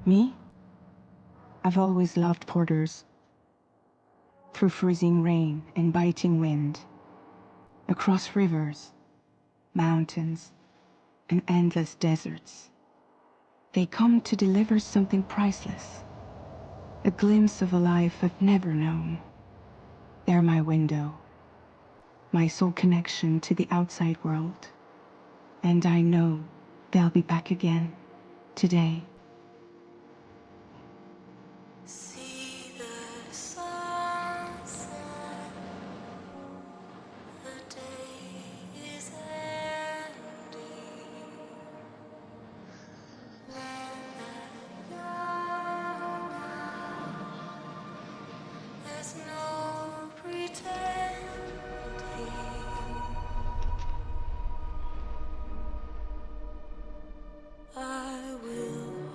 Me? I've always loved porters. Through freezing rain and biting wind, across rivers, mountains, and endless deserts. They come to deliver something priceless, a glimpse of a life I've never known. They're my window, my sole connection to the outside world. And I know they'll be back again today. See the sunset, the day is ending. When that young there's no pretending. I will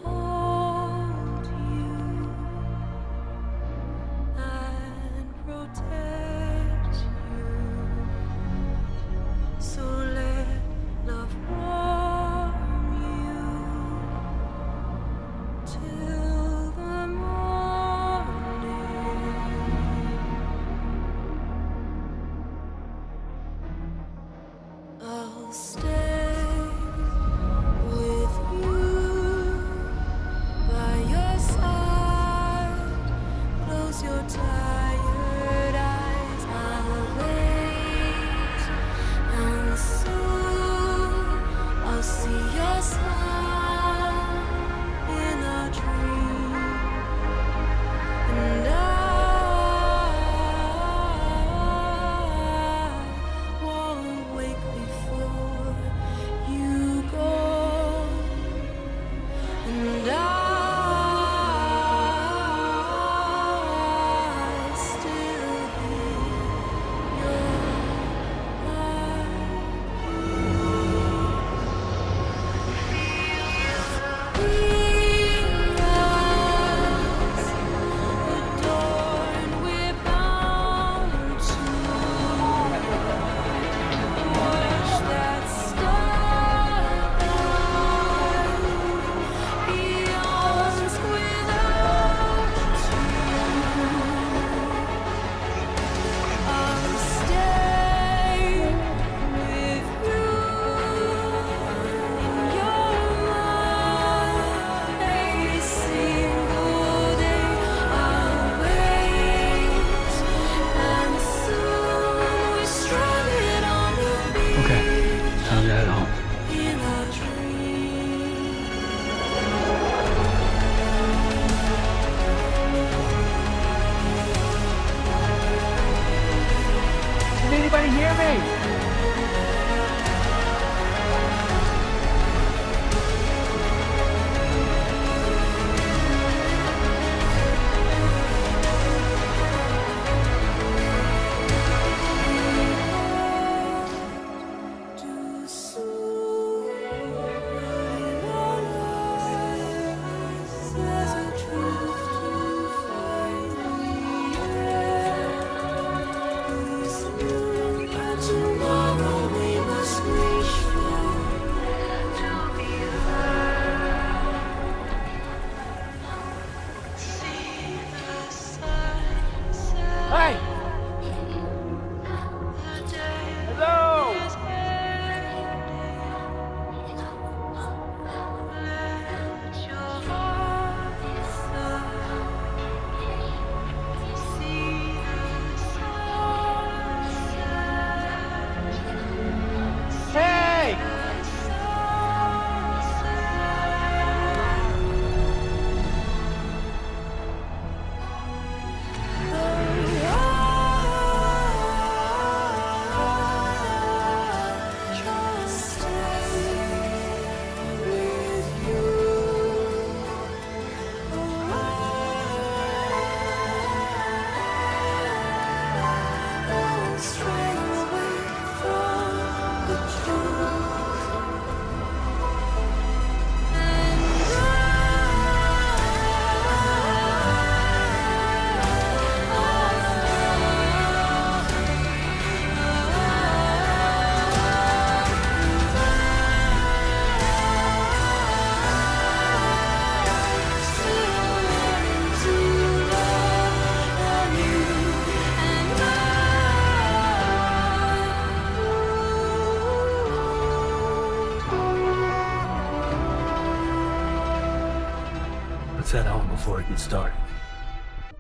Let's head home before it gets dark.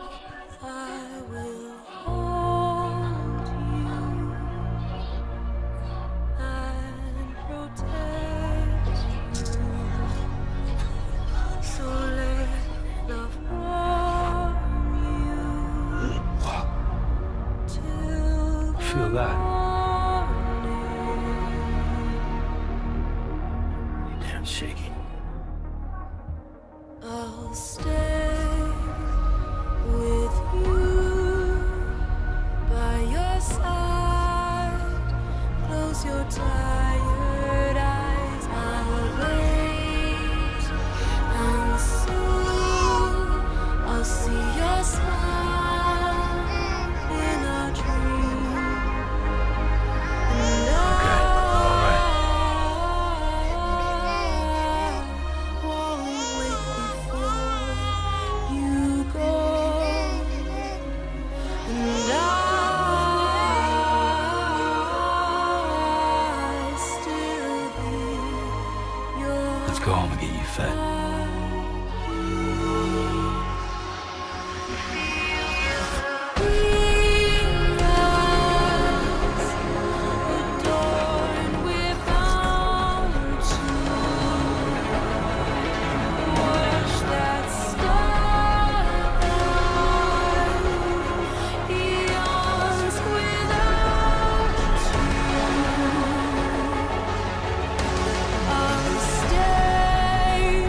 I will hold you and protect you. So let love warm you till the Feel that? morning. Damn shaky. I'll stay with you by your side. Close your tired eyes. I'll wait, and soon I'll see your smile in a dream. And Okay, all right. I won't wake before you go. And I still hear your Let's go home and get you fed. adorned with bounty. Watch that starlight, eons without you. I'll stay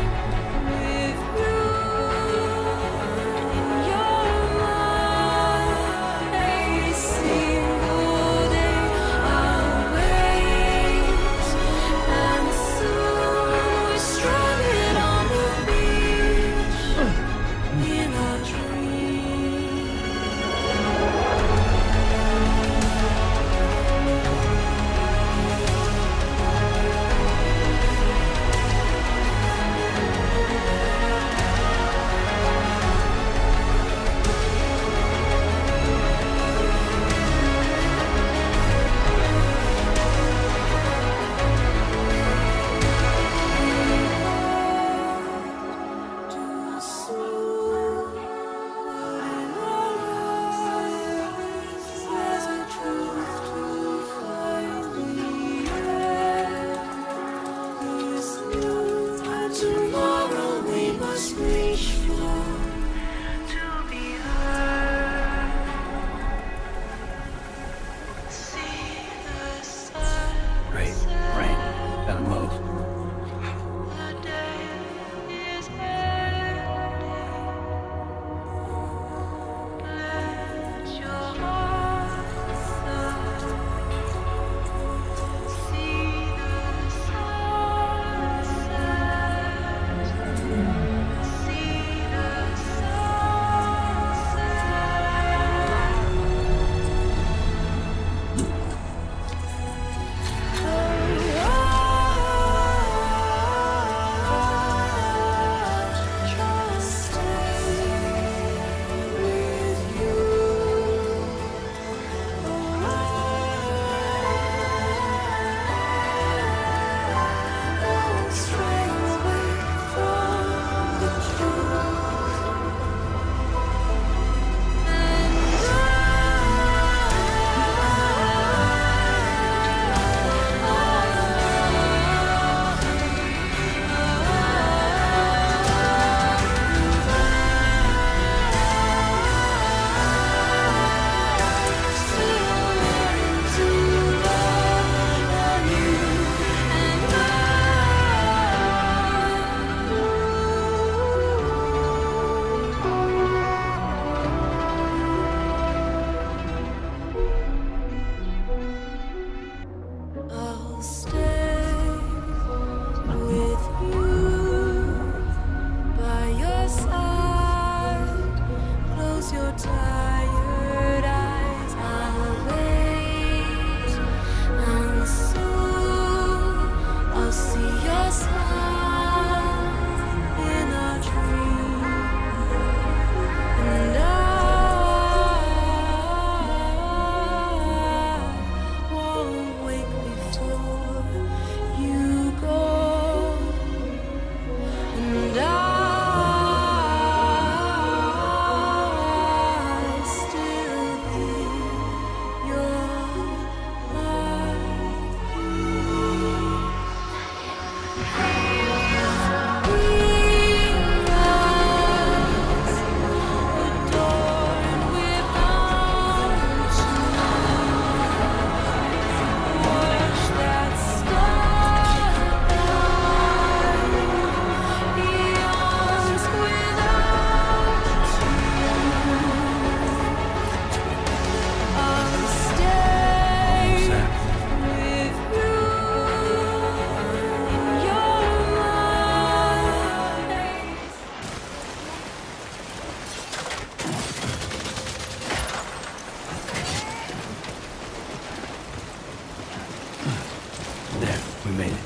There, we made it.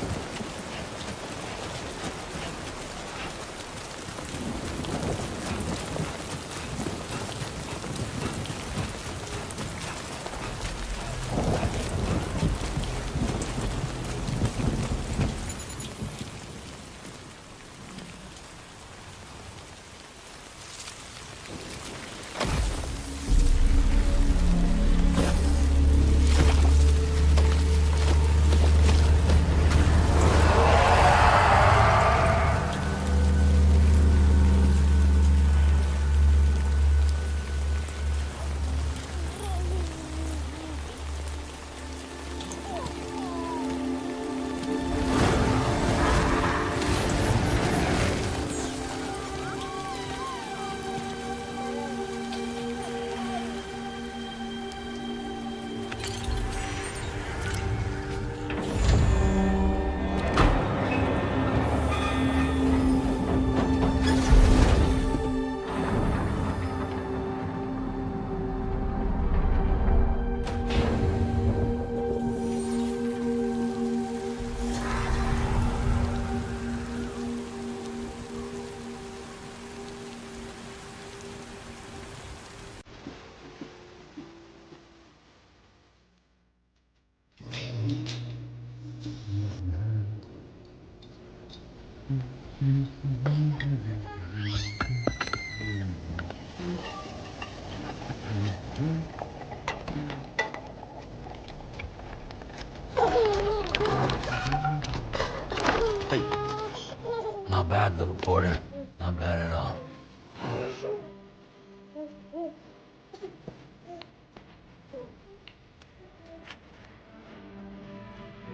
Hey. Not bad, little porter. Not bad at all.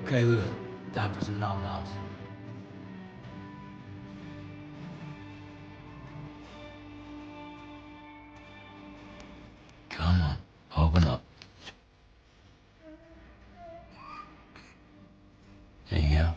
Okay, Luke. Time for some nom-noms. Come on, open up. There you go.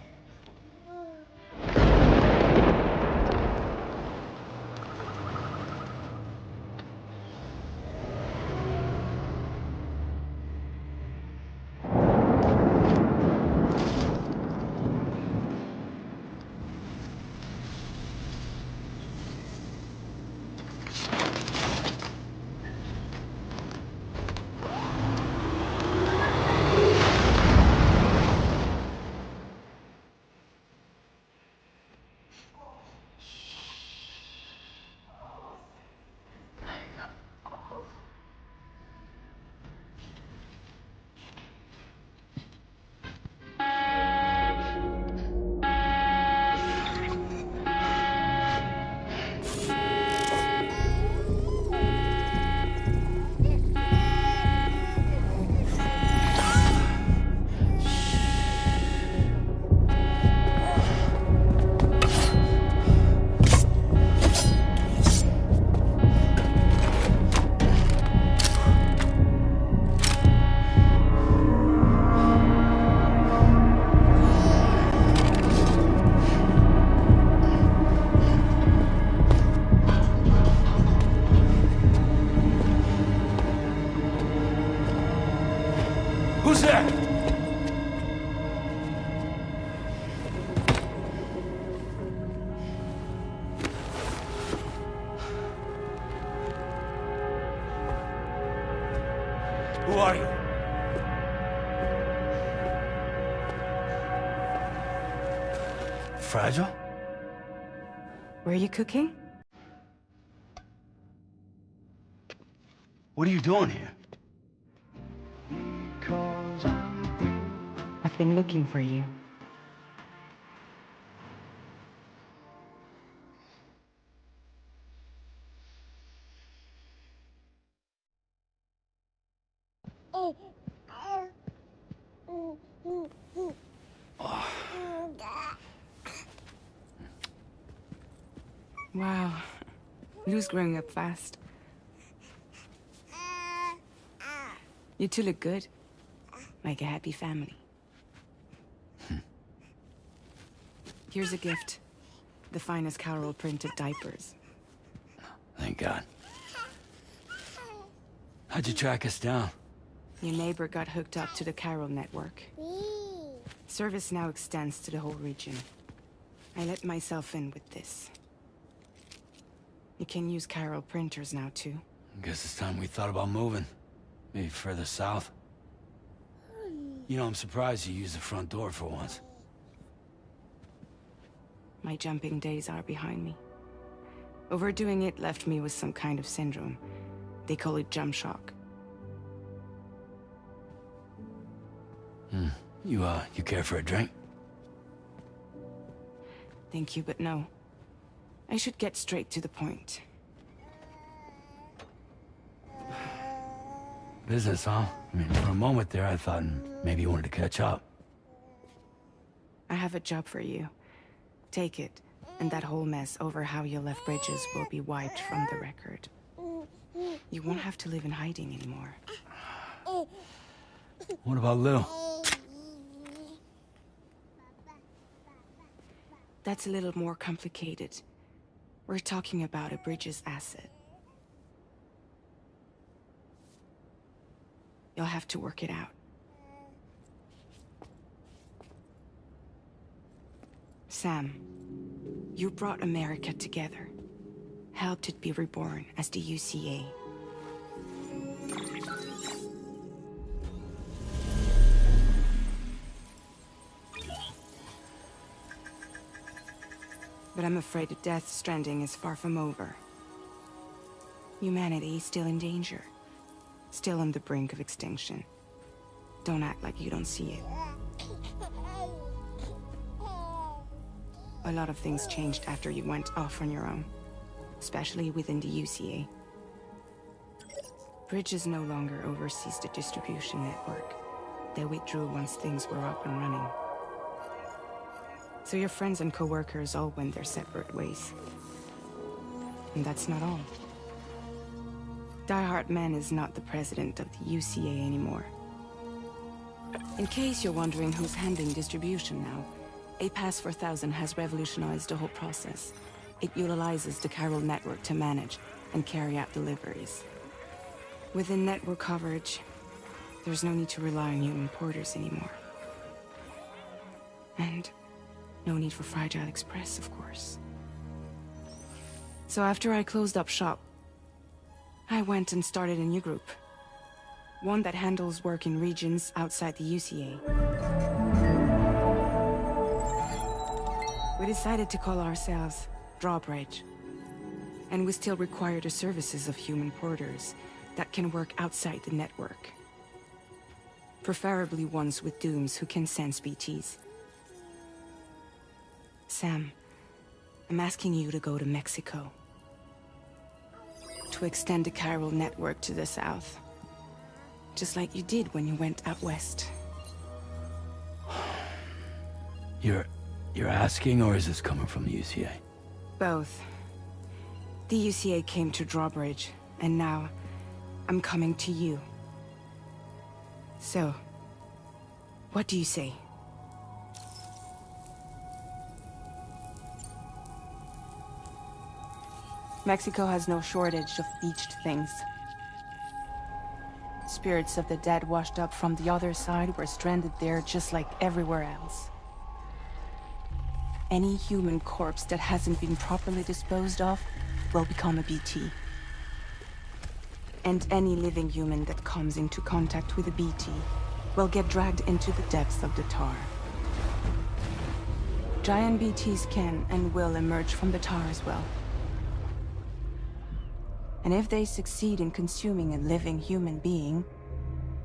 Who's there? Who are you? Fragile? Were you cooking? What are you doing here? I've been looking for you. Wow. Lou's growing up fast. You two look good. Like a happy family. Here's a gift. The finest Carol printed diapers. Thank God. How'd you track us down? Your neighbor got hooked up to the Carol network. Service now extends to the whole region. I let myself in with this. You can use Carol printers now, too. Guess it's time we thought about moving. Maybe further south. You know, I'm surprised you used the front door for once. My jumping days are behind me. Overdoing it left me with some kind of syndrome. They call it jump shock. You care for a drink? Thank you, but no. I should get straight to the point. Business, huh? I mean, for a moment there, I thought maybe you wanted to catch up. I have a job for you. Take it, and that whole mess over how you left Bridges will be wiped from the record. You won't have to live in hiding anymore. What about Lil? That's a little more complicated. We're talking about a Bridges asset. You'll have to work it out. Sam, you brought America together. Helped it be reborn as the UCA. But I'm afraid that Death Stranding is far from over. Humanity is still in danger. Still on the brink of extinction. Don't act like you don't see it. A lot of things changed after you went off on your own. Especially within the UCA. Bridges no longer oversees the distribution network. They withdrew once things were up and running. So your friends and co-workers all went their separate ways. And that's not all. Die Hard Man is not the president of the UCA anymore. In case you're wondering who's handling distribution now, A Pass 4000 has revolutionized the whole process. It utilizes the Carol network to manage and carry out deliveries. Within network coverage, there's no need to rely on human porters anymore. And no need for Fragile Express, of course. So after I closed up shop, I went and started a new group. One that handles work in regions outside the UCA. We decided to call ourselves Drawbridge. And we still require the services of human porters that can work outside the network. Preferably ones with dooms who can sense BTs. Sam, I'm asking you to go to Mexico. To extend the Carol network to the south. Just like you did when you went out west. You're asking, or is this coming from the UCA? Both. The UCA came to Drawbridge, and now I'm coming to you. So, what do you say? Mexico has no shortage of beached things. Spirits of the dead washed up from the other side were stranded there just like everywhere else. Any human corpse that hasn't been properly disposed of will become a BT. And any living human that comes into contact with a BT will get dragged into the depths of the tar. Giant BTs can and will emerge from the tar as well. And if they succeed in consuming a living human being,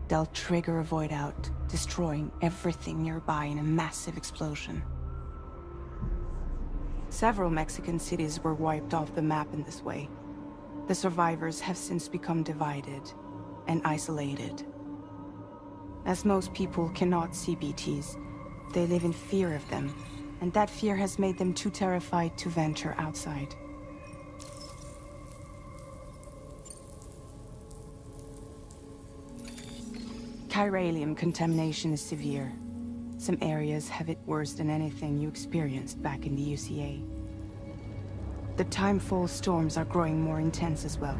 they'll trigger a void out, destroying everything nearby in a massive explosion. Several Mexican cities were wiped off the map in this way. The survivors have since become divided and isolated. As most people cannot see BTs, they live in fear of them, and that fear has made them too terrified to venture outside. Chiralium contamination is severe. Some areas have it worse than anything you experienced back in the UCA. The timefall storms are growing more intense as well.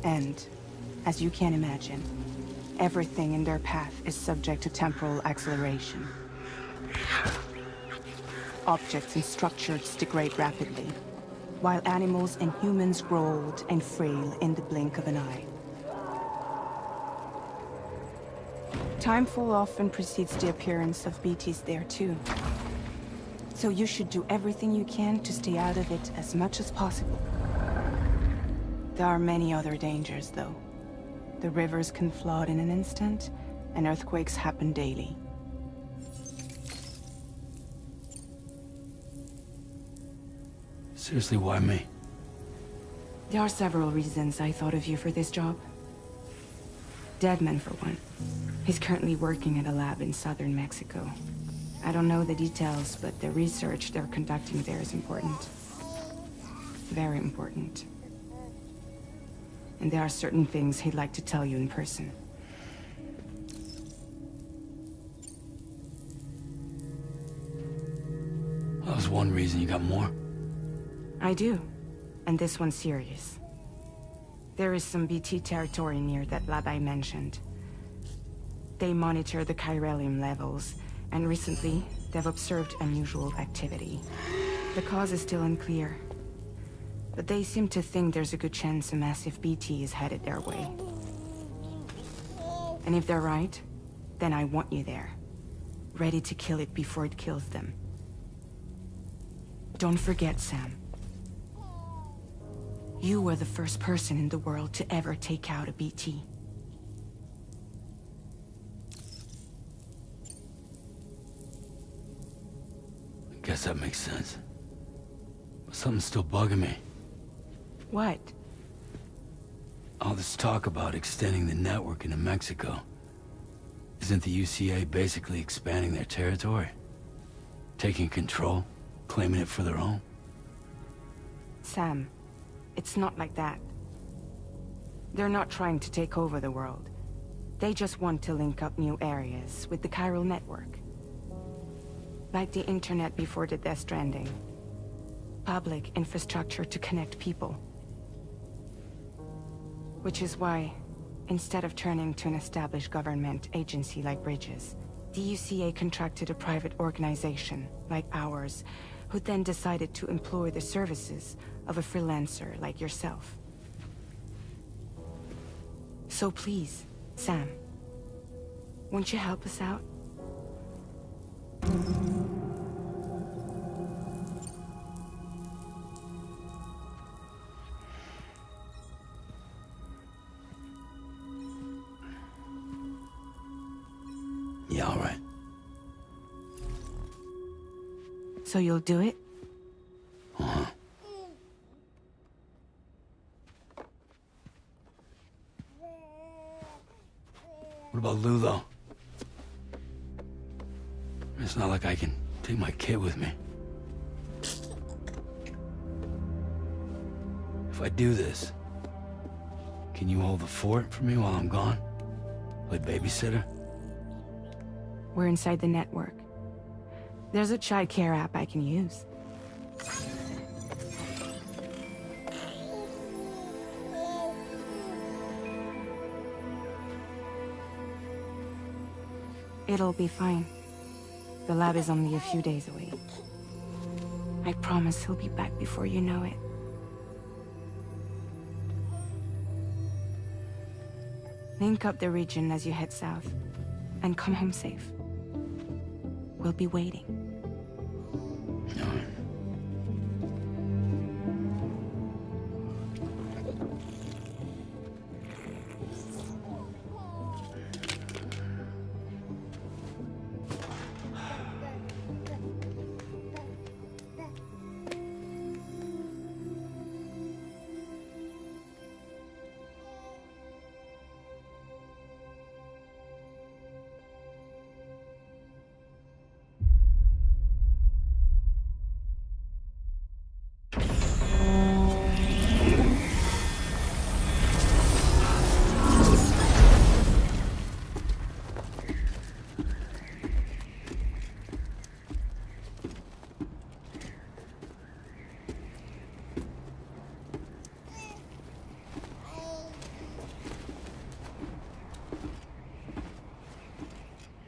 And, as you can imagine, everything in their path is subject to temporal acceleration. Objects and structures degrade rapidly, while animals and humans grow old and frail in the blink of an eye. Timefall often precedes the appearance of BTs there too. So you should do everything you can to stay out of it as much as possible. There are many other dangers, though. The rivers can flood in an instant, and earthquakes happen daily. Seriously, why me? There are several reasons I thought of you for this job. Deadman, for one. He's currently working at a lab in southern Mexico. I don't know the details, but the research they're conducting there is important. Very important. And there are certain things he'd like to tell you in person. That was one reason. You got more? I do. And this one's serious. There is some BT territory near that lab I mentioned. They monitor the chiralium levels, and recently, they've observed unusual activity. The cause is still unclear, but they seem to think there's a good chance a massive BT is headed their way. And if they're right, then I want you there, ready to kill it before it kills them. Don't forget, Sam. You were the first person in the world to ever take out a BT. I guess that makes sense. But something's still bugging me. What? All this talk about extending the network into Mexico. Isn't the UCA basically expanding their territory? Taking control? Claiming it for their own? Sam, it's not like that. They're not trying to take over the world. They just want to link up new areas with the chiral network. Like the internet before the Death Stranding. Public infrastructure to connect people. Which is why, instead of turning to an established government agency like Bridges, the UCA contracted a private organization, like ours, who then decided to employ the services of a freelancer like yourself. So please, Sam, won't you help us out? Yeah, all right. So you'll do it? Uh-huh. What about Lou, though? It's not like I can take my kid with me. If I do this, can you hold the fort for me while I'm gone? Play babysitter? We're inside the network. There's a child care app I can use. It'll be fine. The lab is only a few days away. I promise he'll be back before you know it. Link up the region as you head south, and come home safe. We'll be waiting. All right.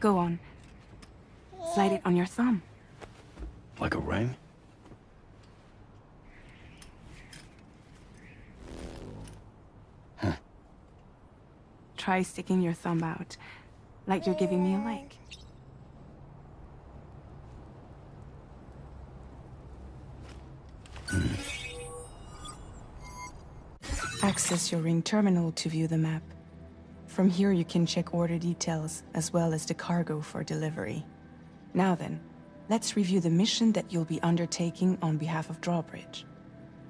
Go on. Slide it on your thumb. Like a ring? Try sticking your thumb out, like you're giving me a like. Access your ring terminal to view the map. From here you can check order details, as well as the cargo for delivery. Now then, let's review the mission that you'll be undertaking on behalf of Drawbridge.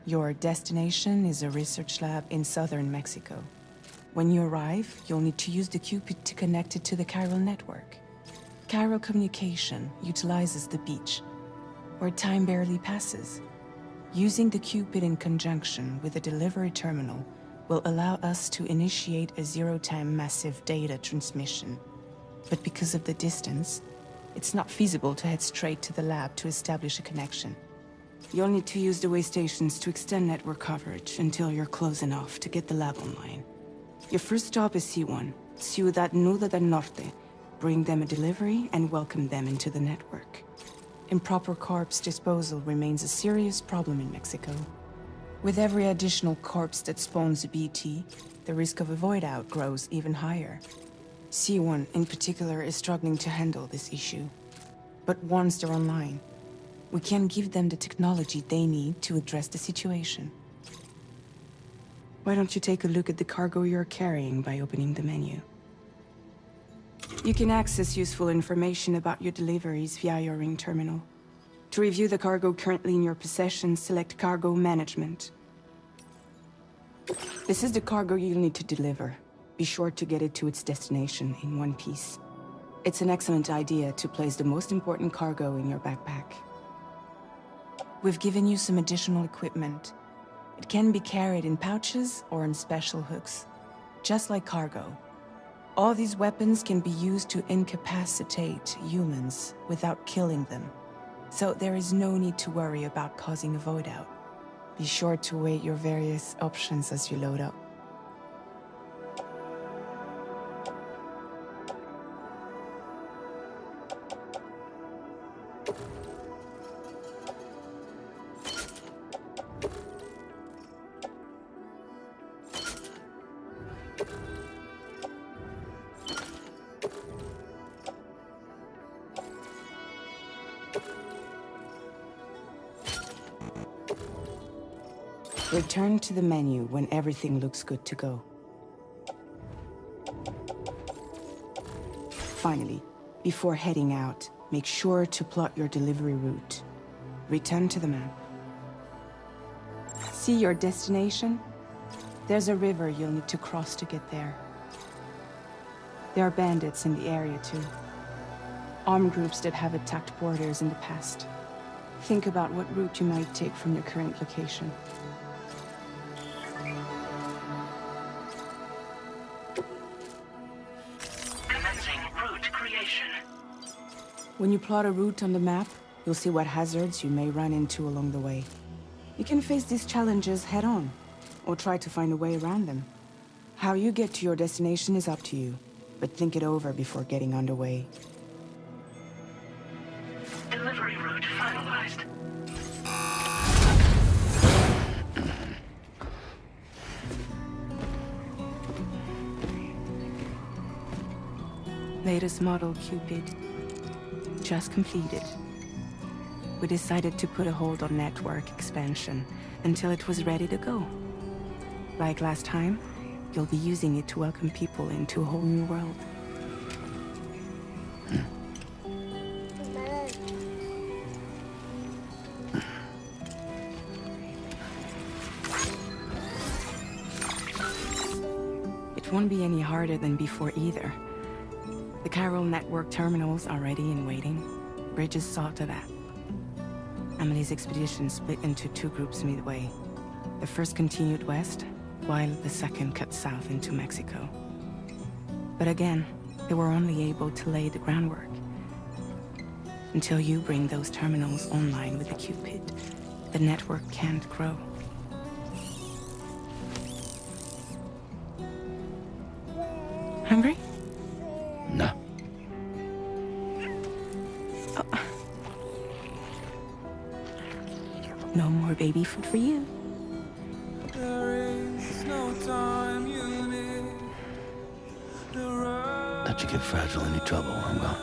Your destination is a research lab in southern Mexico. When you arrive, you'll need to use the Cupid to connect it to the chiral network. Chiral communication utilizes the beach, where time barely passes. Using the Cupid in conjunction with the delivery terminal will allow us to initiate a zero-time massive data transmission. But because of the distance, it's not feasible to head straight to the lab to establish a connection. You'll need to use the way stations to extend network coverage until you're close enough to get the lab online. Your first stop is C1, Ciudad Nuda del Norte. Bring them a delivery and welcome them into the network. Improper corpse disposal remains a serious problem in Mexico. With every additional corpse that spawns a BT, the risk of a void out grows even higher. C1 in particular is struggling to handle this issue. But once they're online, we can give them the technology they need to address the situation. Why don't you take a look at the cargo you're carrying by opening the menu? You can access useful information about your deliveries via your ring terminal. To review the cargo currently in your possession, select Cargo Management. This is the cargo you'll need to deliver. Be sure to get it to its destination in one piece. It's an excellent idea to place the most important cargo in your backpack. We've given you some additional equipment. It can be carried in pouches or in special hooks, just like cargo. All these weapons can be used to incapacitate humans without killing them, so there is no need to worry about causing a void out. Be sure to weigh your various options as you load up. Return to the menu when everything looks good to go. Finally, before heading out, make sure to plot your delivery route. Return to the map. See your destination? There's a river you'll need to cross to get there. There are bandits in the area too. Armed groups that have attacked borders in the past. Think about what route you might take from your current location. When you plot a route on the map, you'll see what hazards you may run into along the way. You can face these challenges head-on, or try to find a way around them. How you get to your destination is up to you, but think it over before getting underway. Delivery route finalized. Latest model Cupid. Just completed. We decided to put a hold on network expansion until it was ready to go. Like last time, you'll be using it to welcome people into a whole new world. It won't be any harder than before either. The chiral network terminals are ready and waiting. Bridges saw to that. Emily's expedition split into two groups midway. The first continued west, while the second cut south into Mexico. But again, they were only able to lay the groundwork. Until you bring those terminals online with the Cupid, the network can't grow. Hungry? No. No more baby food for you. Let you get fragile any trouble while I'm gone.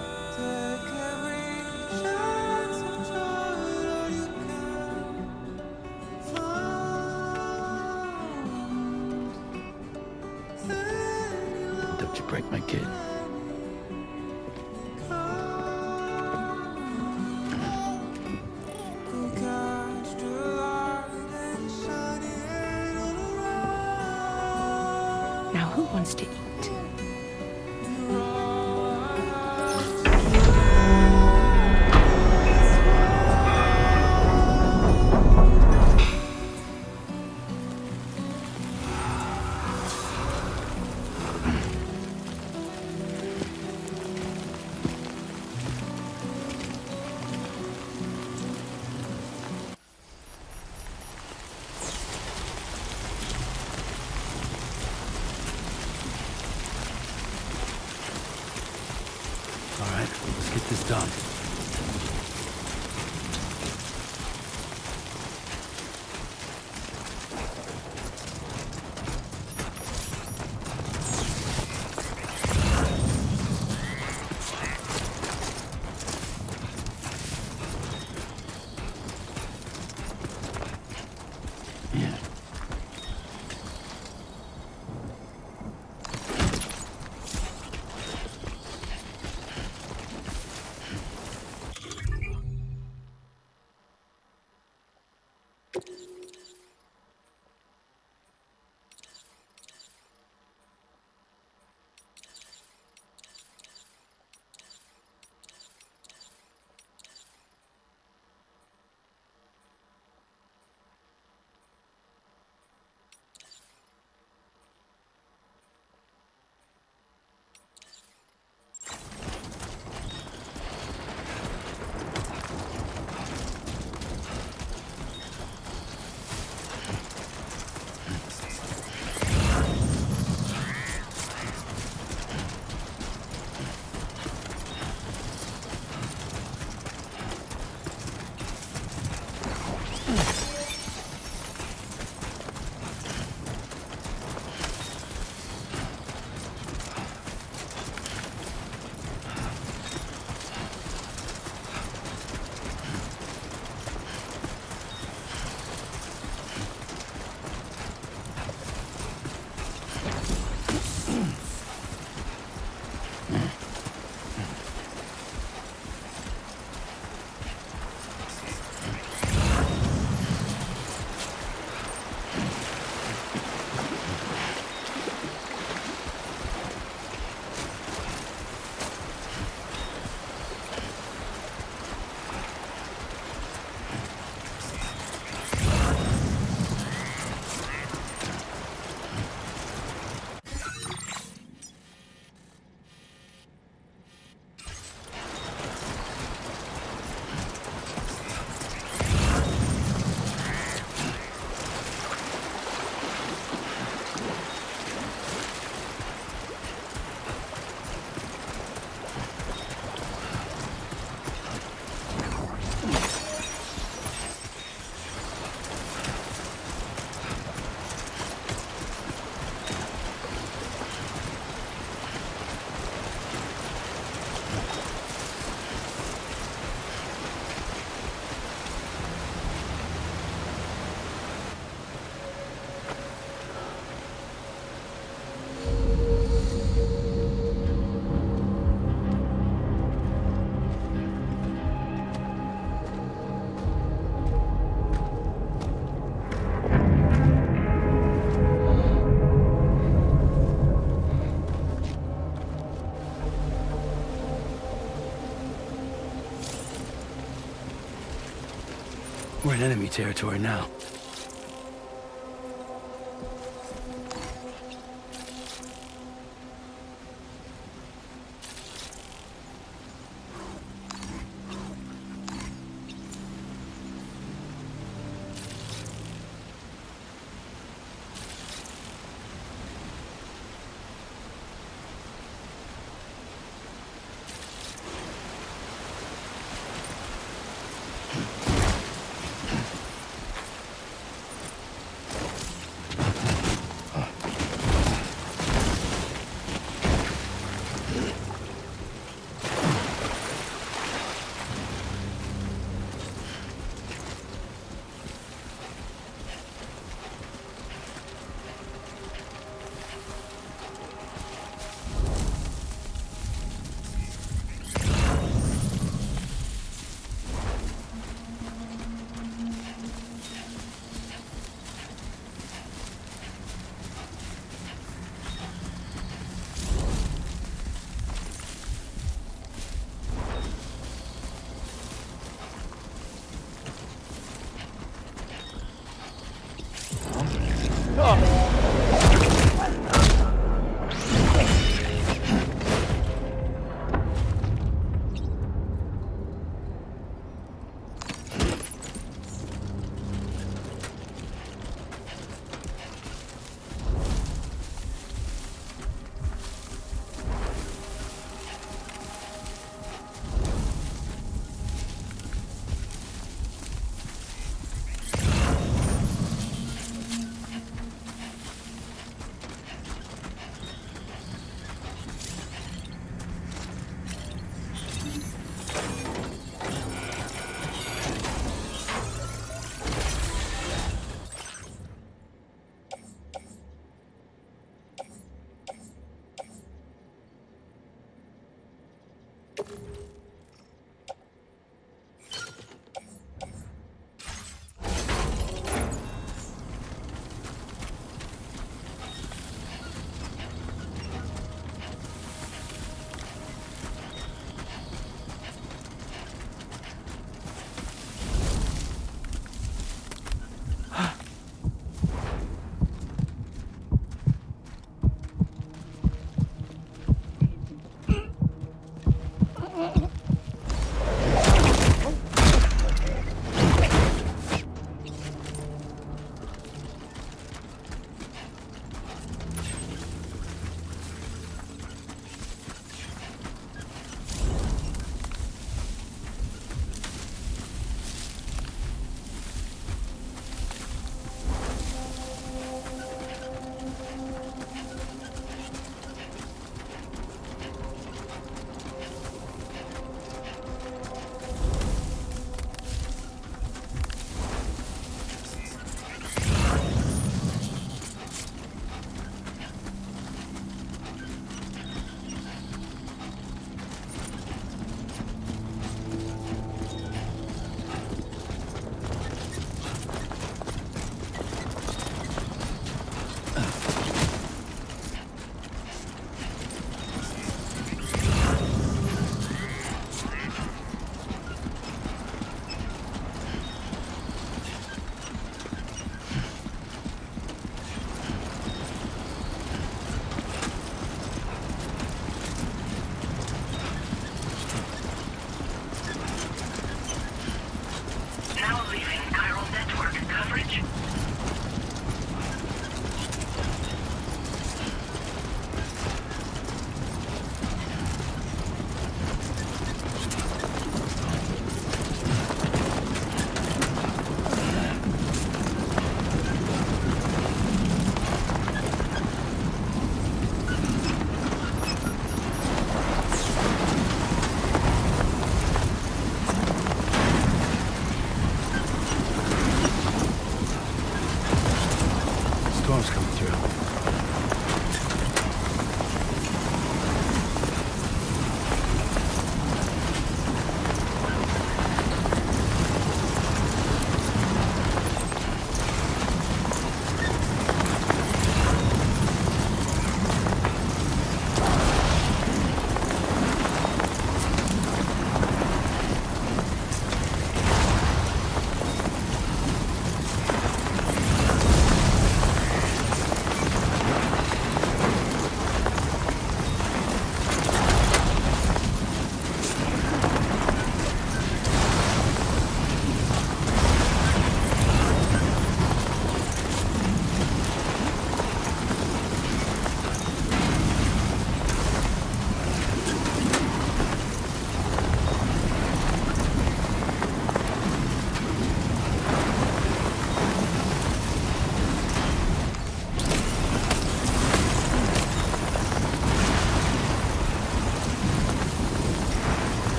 Don't you break my kid. Now who wants to eat? All right, let's get this done. Yeah. We're in enemy territory now. damage. Storm's coming through.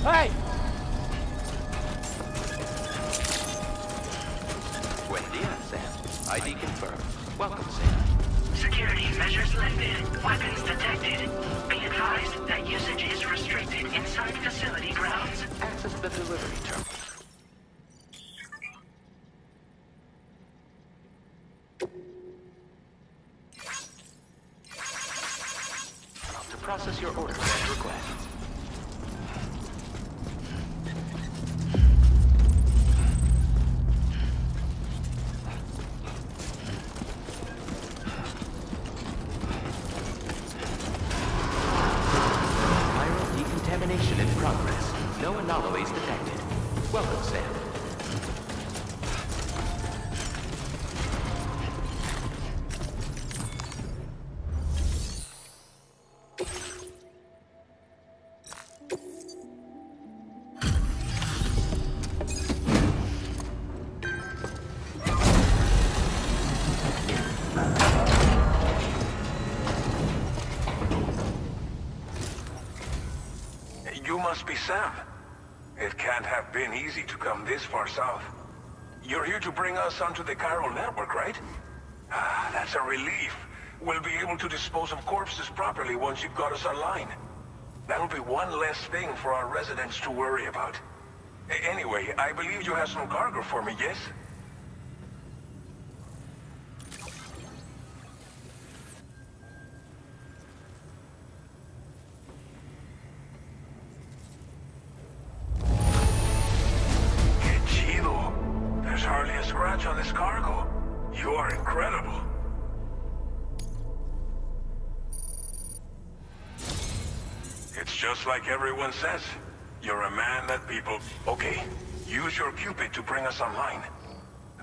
Hey! Buen dia, Sam. ID confirmed. Welcome, Sam. Security measures lifted. Weapons detected. Be advised that usage is restricted inside facility grounds. Access the delivery terminal. To process your order and requests. Viral decontamination in progress. No anomalies detected. Welcome, Sam. must be Sam. It can't have been easy to come this far south. You're here to bring us onto the chiral network, right? Ah, that's a relief. We'll be able to dispose of corpses properly once you've got us online. That'll be one less thing for our residents to worry about. Anyway, I believe you have some cargo for me, yes? Que chido. There's hardly a scratch on this cargo. You are incredible. It's just like everyone says. You're a man that people... Okay, use your Cupid to bring us online.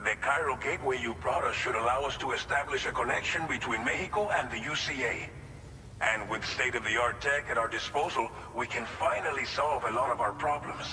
The chiral gateway you brought us should allow us to establish a connection between Mexico and the UCA. And with state-of-the-art tech at our disposal, we can finally solve a lot of our problems.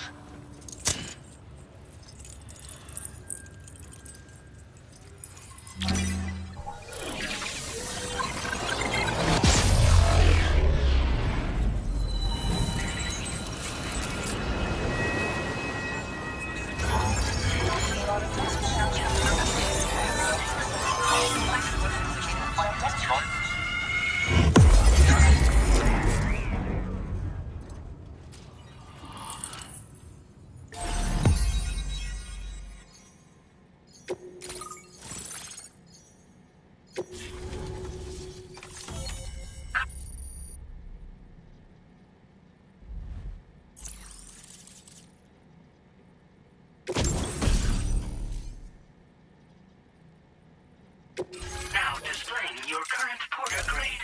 Now displaying your current porter grade.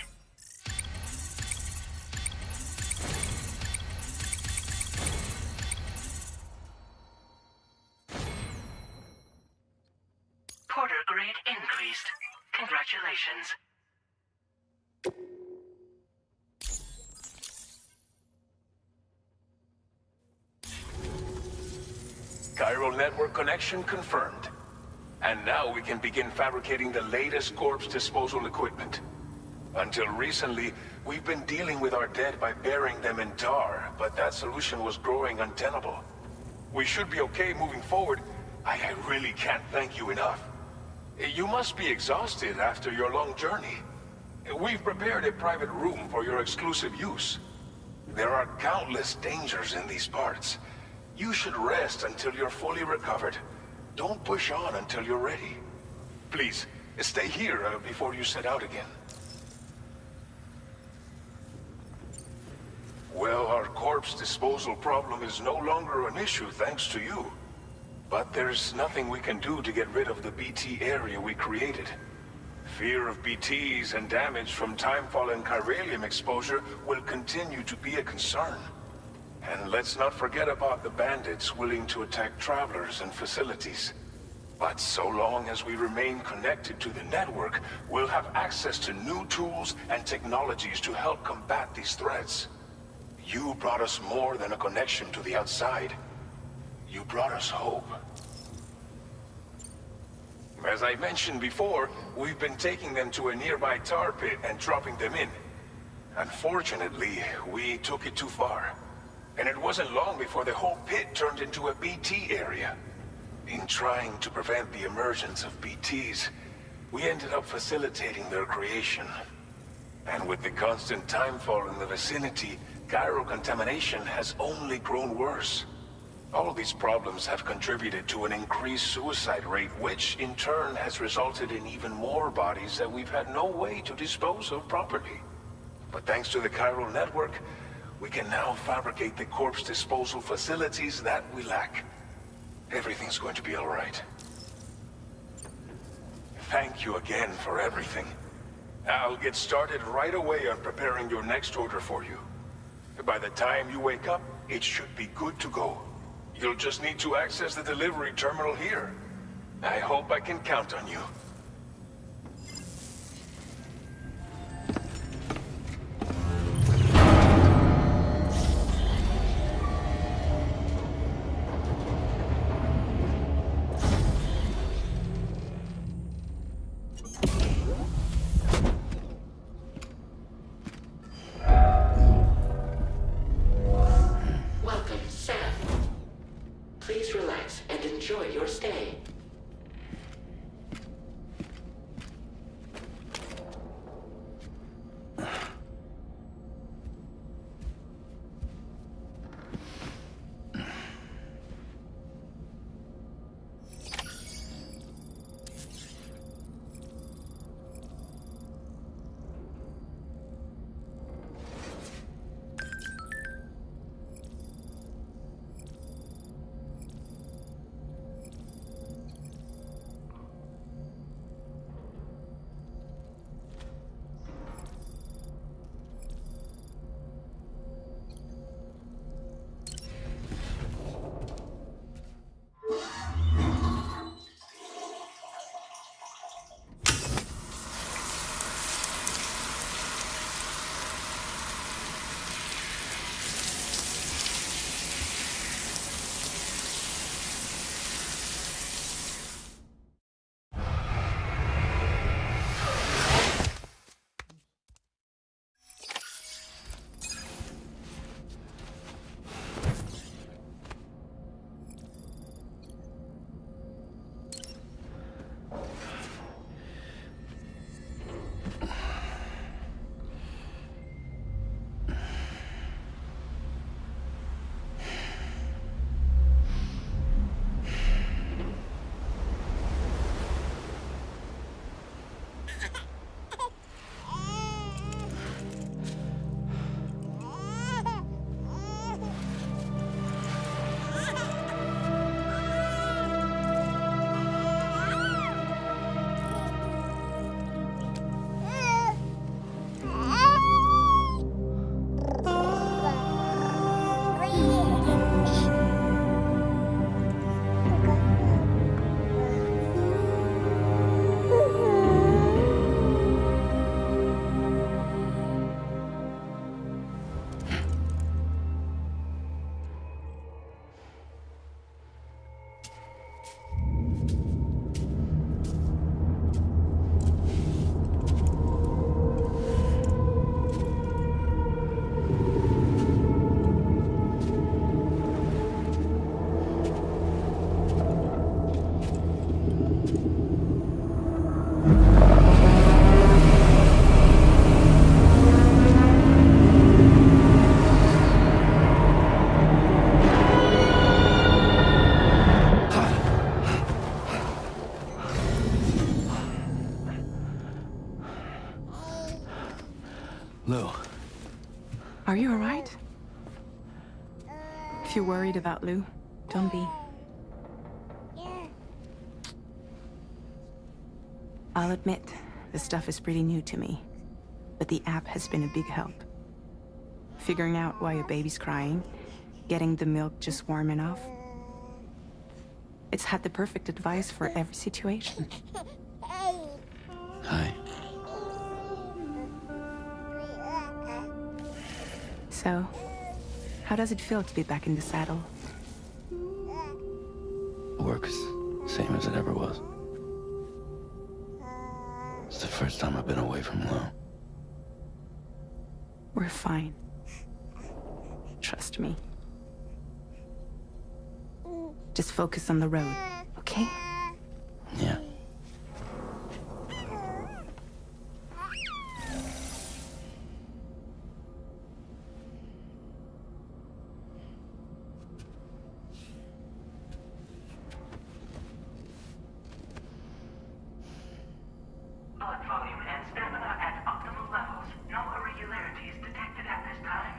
Porter grade increased. Congratulations. Chiral network connection confirmed. And now we can begin fabricating the latest corpse disposal equipment. Until recently, we've been dealing with our dead by burying them in tar, but that solution was growing untenable. We should be okay moving forward. I really can't thank you enough. You must be exhausted after your long journey. We've prepared a private room for your exclusive use. There are countless dangers in these parts. You should rest until you're fully recovered. Don't push on until you're ready. Please, stay here before you set out again. Well, our corpse disposal problem is no longer an issue thanks to you. But there's nothing we can do to get rid of the BT area we created. Fear of BTs and damage from timefall and chiralium exposure will continue to be a concern. And let's not forget about the bandits willing to attack travelers and facilities. But so long as we remain connected to the network, we'll have access to new tools and technologies to help combat these threats. You brought us more than a connection to the outside. You brought us hope. As I mentioned before, we've been taking them to a nearby tar pit and dropping them in. Unfortunately, we took it too far. And it wasn't long before the whole pit turned into a BT area. In trying to prevent the emergence of BTs, we ended up facilitating their creation. And with the constant timefall in the vicinity, chiral contamination has only grown worse. All these problems have contributed to an increased suicide rate, which in turn has resulted in even more bodies that we've had no way to dispose of properly. But thanks to the chiral network, we can now fabricate the corpse disposal facilities that we lack. Everything's going to be all right. Thank you again for everything. I'll get started right away on preparing your next order for you. By the time you wake up, it should be good to go. You'll just need to access the delivery terminal here. I hope I can count on you. Lou, Are you alright? If you're worried about Lou, don't be. I'll admit, this stuff is pretty new to me, but the app has been a big help. Figuring out why a baby's crying, getting the milk just warm enough. It's had the perfect advice for every situation. hi. So, how does it feel to be back in the saddle? Work is same as it ever was. It's the first time I've been away from Lou. We're fine. Trust me. Just focus on the road, okay? Yeah. Blood volume and stamina at optimal levels. No irregularities detected at this time.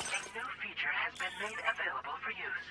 A new feature has been made available for use.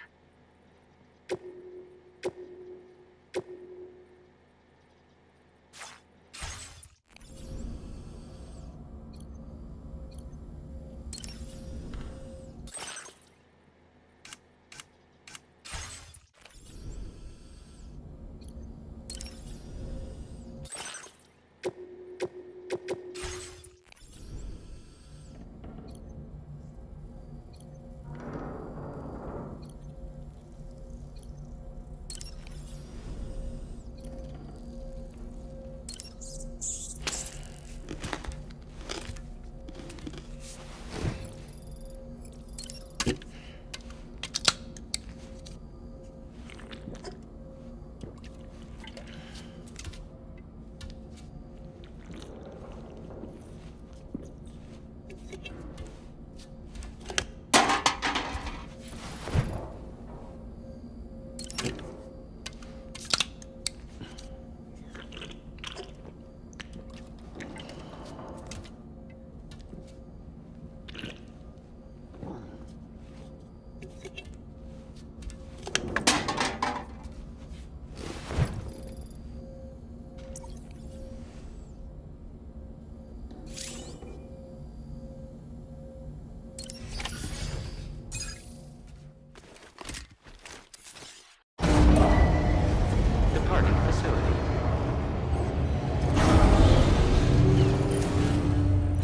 Departing facility.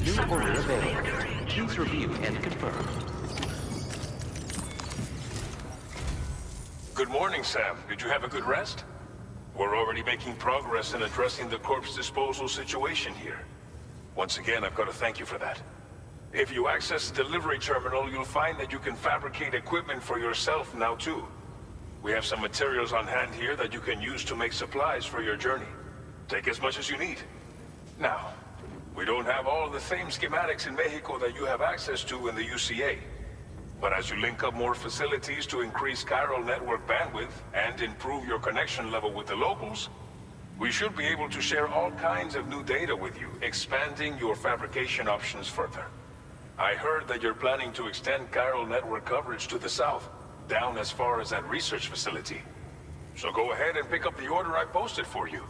New order available. Please review and confirm. Good morning, Sam. Did you have a good rest? We're already making progress in addressing the corpse disposal situation here. Once again, I've got to thank you for that. If you access the delivery terminal, you'll find that you can fabricate equipment for yourself now too. We have some materials on hand here that you can use to make supplies for your journey. Take as much as you need. Now, we don't have all the same schematics in Mexico that you have access to in the UCA. But as you link up more facilities to increase chiral network bandwidth and improve your connection level with the locals, we should be able to share all kinds of new data with you, expanding your fabrication options further. I heard that you're planning to extend chiral network coverage to the south, down as far as that research facility. So go ahead and pick up the order I posted for you.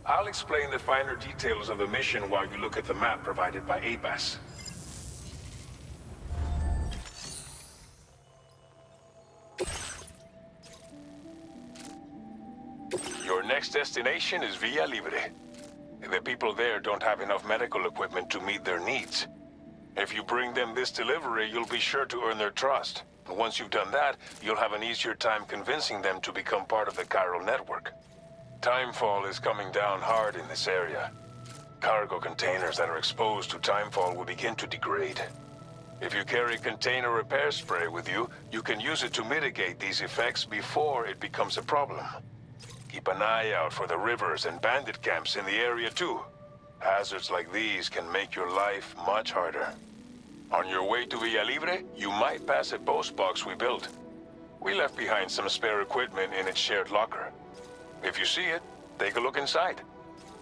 I'll explain the finer details of the mission while you look at the map provided by ABAS. Your next destination is Villa Libre. The people there don't have enough medical equipment to meet their needs. If you bring them this delivery, you'll be sure to earn their trust. And once you've done that, you'll have an easier time convincing them to become part of the chiral network. Timefall is coming down hard in this area. Cargo containers that are exposed to timefall will begin to degrade. If you carry container repair spray with you, you can use it to mitigate these effects before it becomes a problem. Keep an eye out for the rivers and bandit camps in the area too. Hazards like these can make your life much harder. On your way to Villa Libre, you might pass a post box we built. We left behind some spare equipment in its shared locker. If you see it, take a look inside.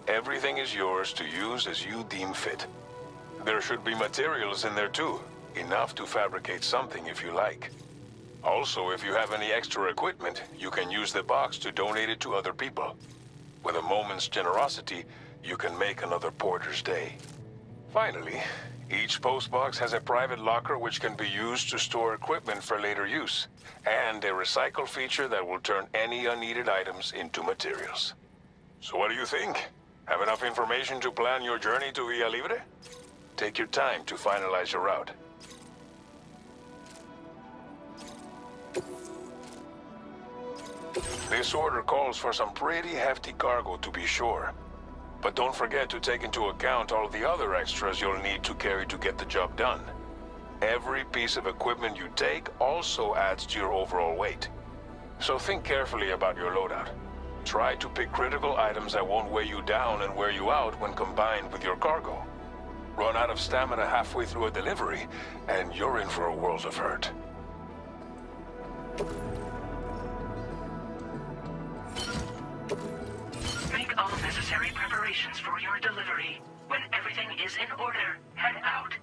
Everything is yours to use as you deem fit. There should be materials in there too, enough to fabricate something if you like. Also, if you have any extra equipment, you can use the box to donate it to other people. With a moment's generosity, you can make another porter's day. Finally, each postbox has a private locker which can be used to store equipment for later use, and a recycle feature that will turn any unneeded items into materials. So what do you think? Have enough information to plan your journey to Villa Libre? Take your time to finalize your route. This order calls for some pretty hefty cargo to be sure. But don't forget to take into account all the other extras you'll need to carry to get the job done. Every piece of equipment you take also adds to your overall weight. So think carefully about your loadout. Try to pick critical items that won't weigh you down and wear you out when combined with your cargo. Run out of stamina halfway through a delivery, and you're in for a world of hurt. Make all necessary preparations for your delivery. When everything is in order, head out.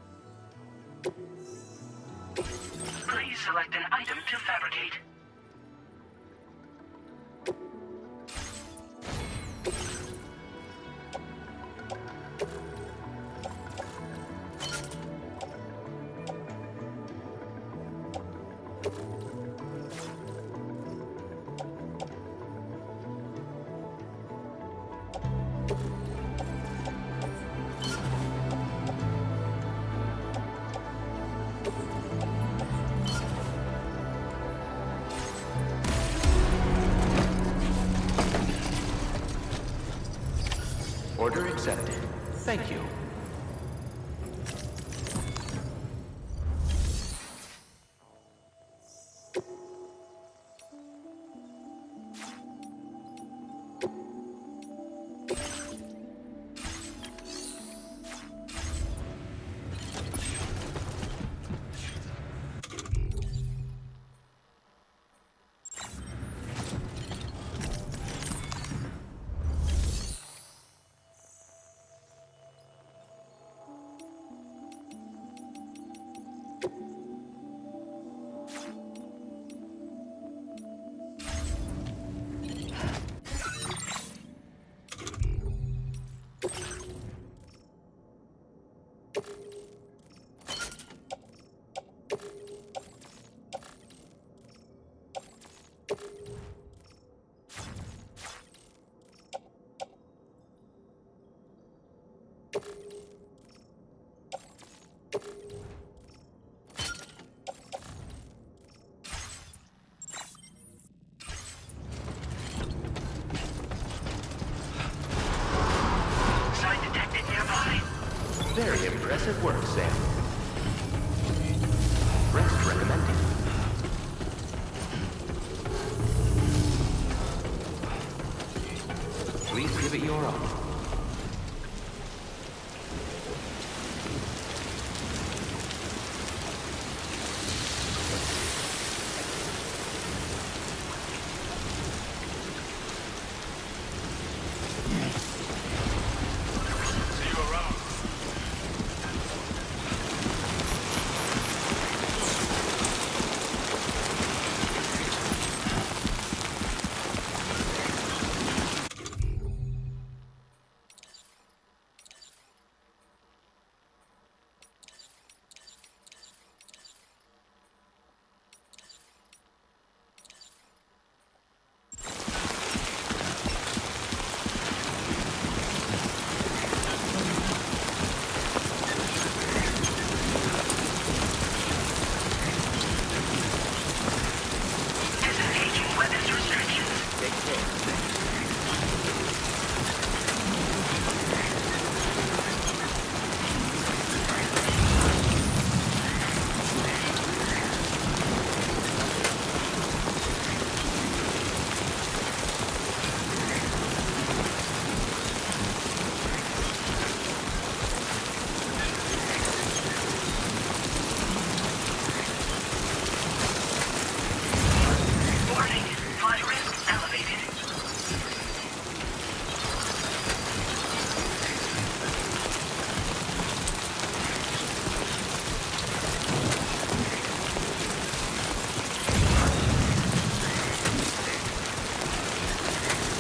Please select an item to fabricate. Order accepted. Thank you. Very impressive work, Sam. Rest recommended. Please give it your all.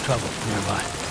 trouble nearby.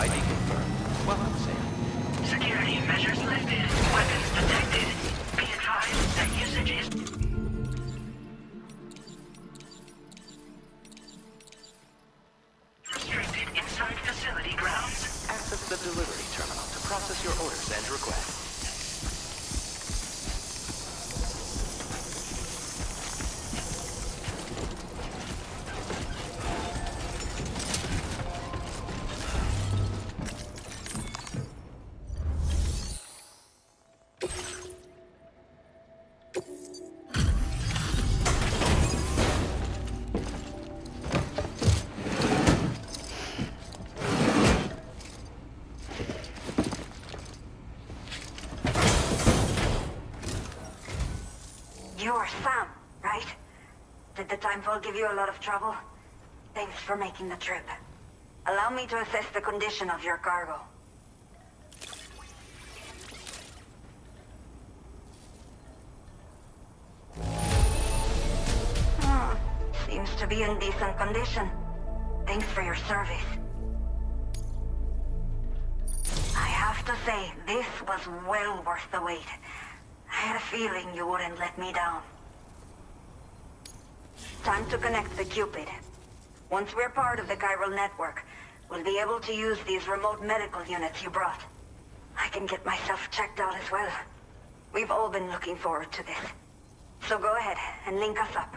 ID confirmed. Welcome, Sam. Security measures lifted. Weapons detected. Be advised that usage is... restricted inside facility grounds. Access the delivery terminal to process your orders and requests. You're Sam, right? Did the timefall give you a lot of trouble? Thanks for making the trip. Allow me to assess the condition of your cargo. Seems to be in decent condition. Thanks for your service. I have to say, this was well worth the wait. I had a feeling you wouldn't let me down. Time to connect the Cupid. Once we're part of the chiral network, we'll be able to use these remote medical units you brought. I can get myself checked out as well. We've all been looking forward to this. So go ahead and link us up.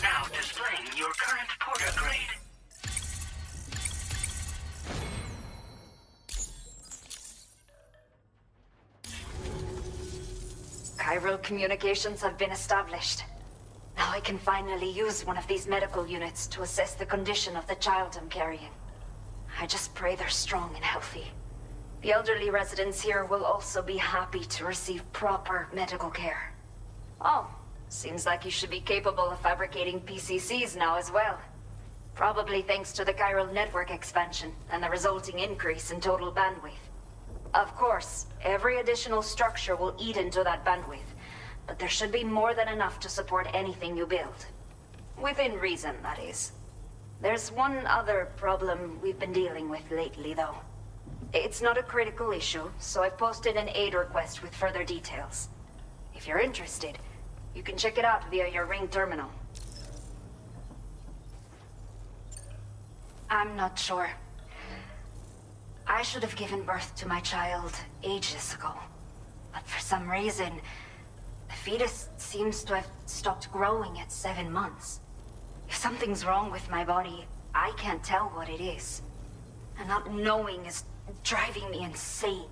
Now displaying your current porter grade. Chiral communications have been established. Now I can finally use one of these medical units to assess the condition of the child I'm carrying. I just pray they're strong and healthy. The elderly residents here will also be happy to receive proper medical care. Oh, seems like you should be capable of fabricating PCCs now as well. Probably thanks to the chiral network expansion and the resulting increase in total bandwidth. Of course, every additional structure will eat into that bandwidth, but there should be more than enough to support anything you build. Within reason, that is. There's one other problem we've been dealing with lately, though. It's not a critical issue, so I've posted an aid request with further details. If you're interested, you can check it out via your Ring terminal. I'm not sure. I should have given birth to my child ages ago. But for some reason, the fetus seems to have stopped growing at 7 months. If something's wrong with my body, I can't tell what it is. And not knowing is driving me insane.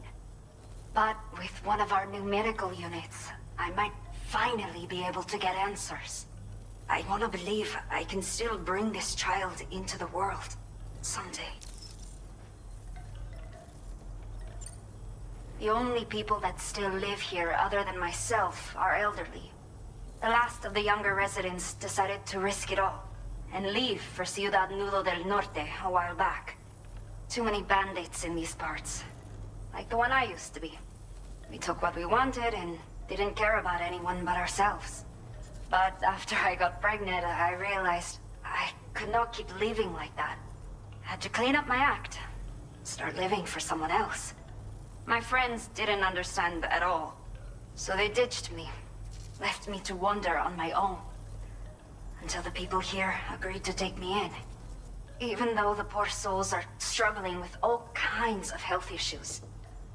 But with one of our new medical units, I might finally be able to get answers. I want to believe I can still bring this child into the world someday. The only people that still live here other than myself are elderly. The last of the younger residents decided to risk it all and leave for Ciudad Nudo del Norte a while back. Too many bandits in these parts. Like the one I used to be. We took what we wanted and didn't care about anyone but ourselves. But after I got pregnant, I realized I could not keep living like that. Had to clean up my act. Start living for someone else. My friends didn't understand at all. So they ditched me. Left me to wander on my own. Until the people here agreed to take me in. Even though the poor souls are struggling with all kinds of health issues.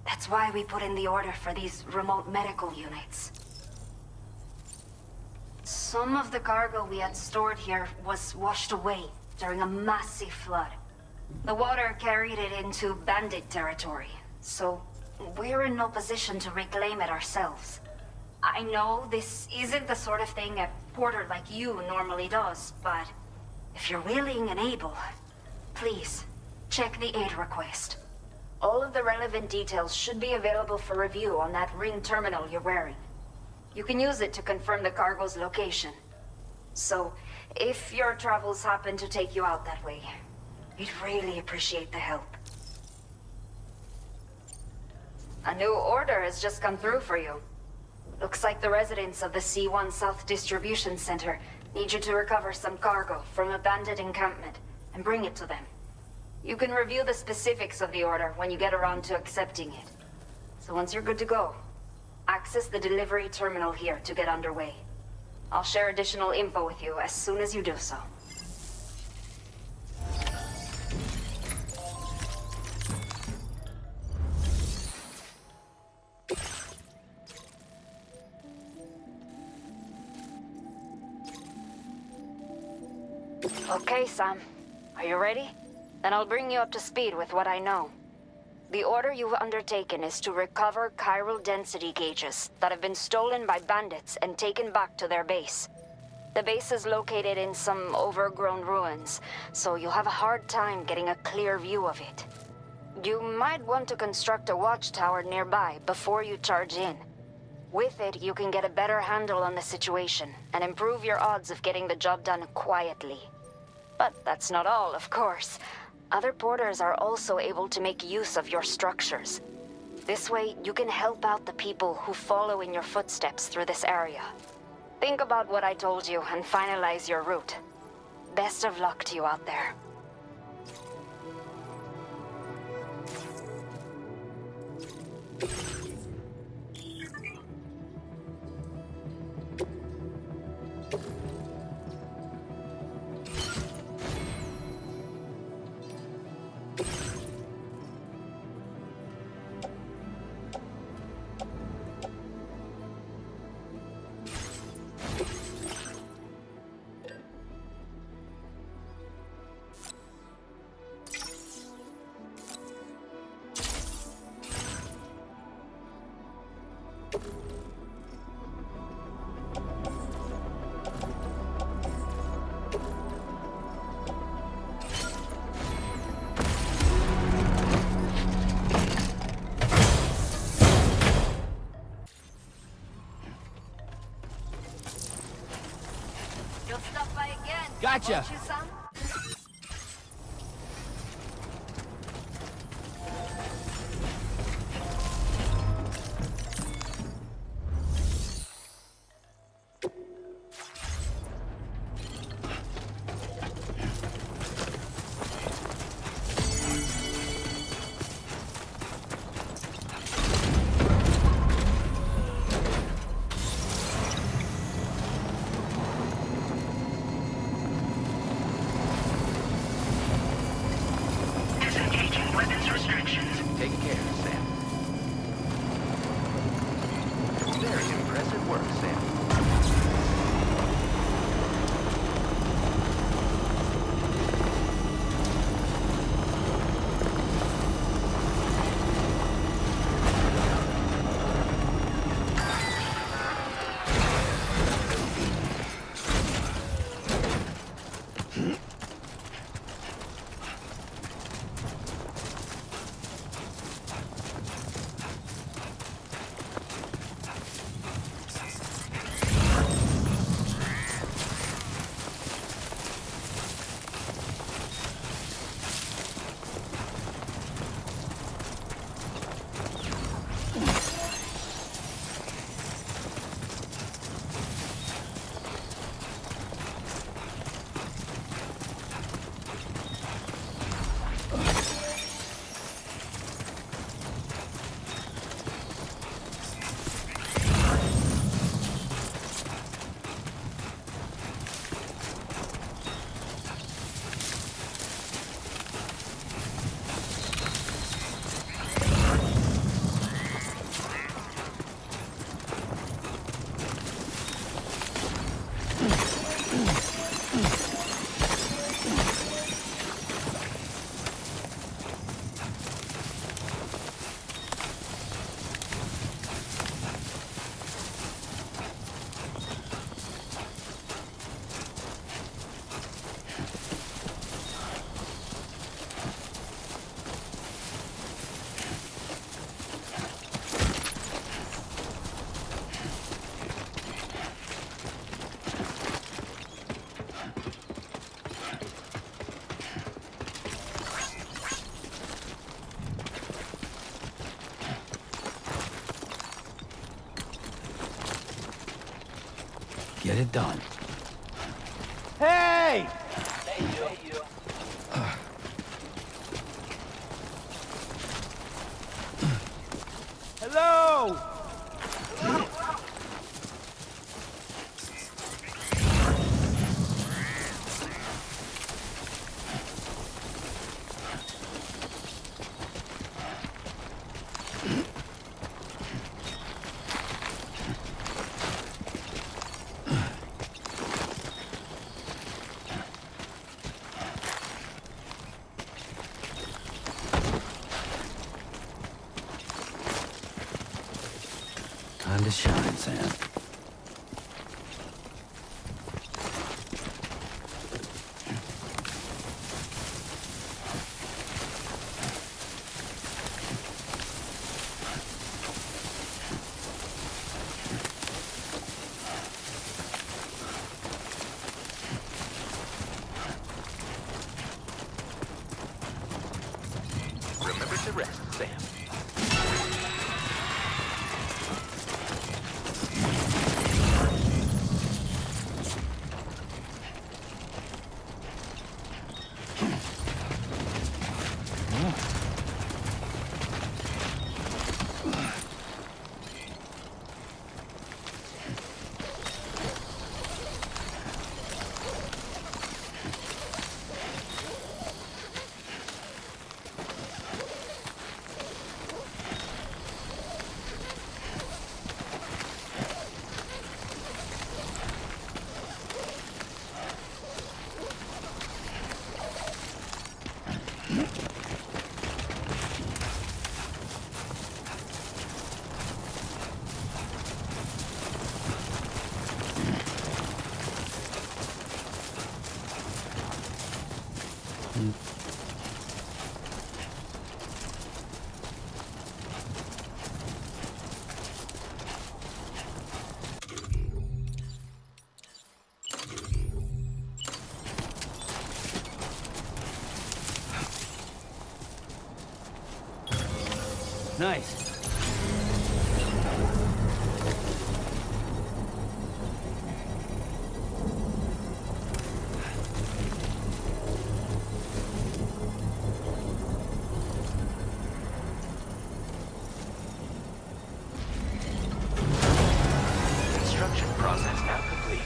That's why we put in the order for these remote medical units. Some of the cargo we had stored here was washed away during a massive flood. The water carried it into bandit territory, so we're in no position to reclaim it ourselves. I know this isn't the sort of thing a porter like you normally does, but if you're willing and able, please, check the aid request. All of the relevant details should be available for review on that ring terminal you're wearing. You can use it to confirm the cargo's location. So, if your travels happen to take you out that way, we'd really appreciate the help. A new order has just come through for you. Looks like the residents of the C1 South Distribution Center need you to recover some cargo from a bandit encampment and bring it to them. You can review the specifics of the order when you get around to accepting it. So once you're good to go, access the delivery terminal here to get underway. I'll share additional info with you as soon as you do so. Okay, Sam. Are you ready? Then I'll bring you up to speed with what I know. The order you've undertaken is to recover chiral density gauges that have been stolen by bandits and taken back to their base. The base is located in some overgrown ruins, so you'll have a hard time getting a clear view of it. You might want to construct a watchtower nearby before you charge in. With it, you can get a better handle on the situation and improve your odds of getting the job done quietly. But that's not all, of course. Other porters are also able to make use of your structures. This way, you can help out the people who follow in your footsteps through this area. Think about what I told you and finalize your route. Best of luck to you out there. You'll stop by again. Gotcha. Won't you, son? get it done. Hey! Hello! Time to shine, Sam. Remember to rest, Sam. Nice. Construction process now complete.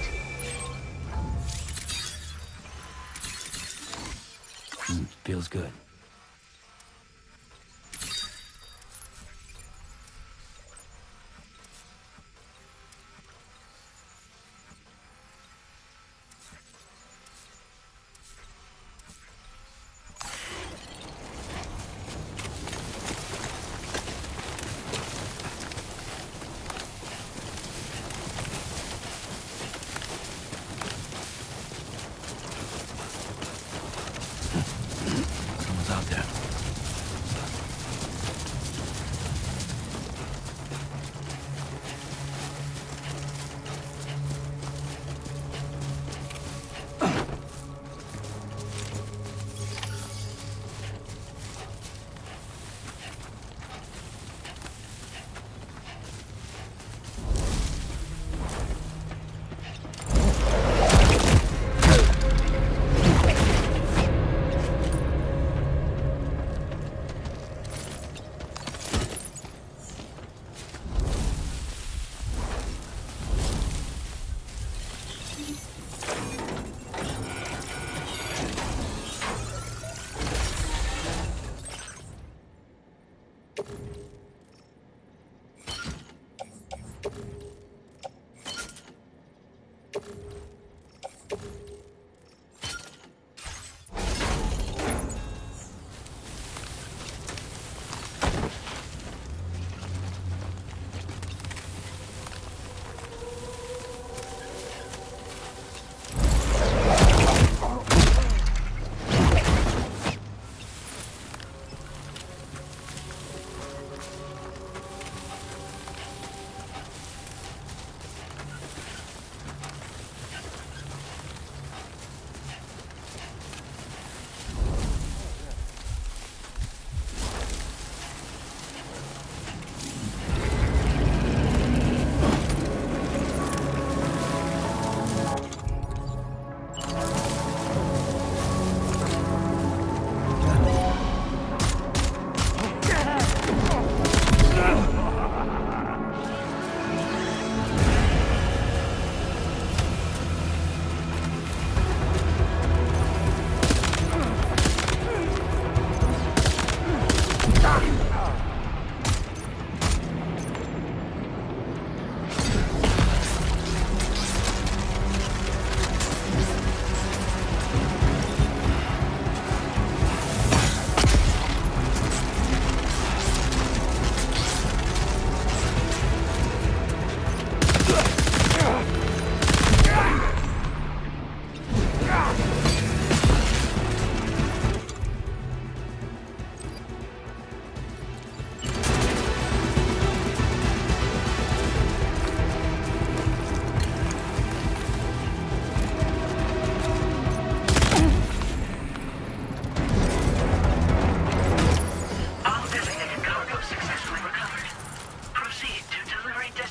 Feels good. Someone's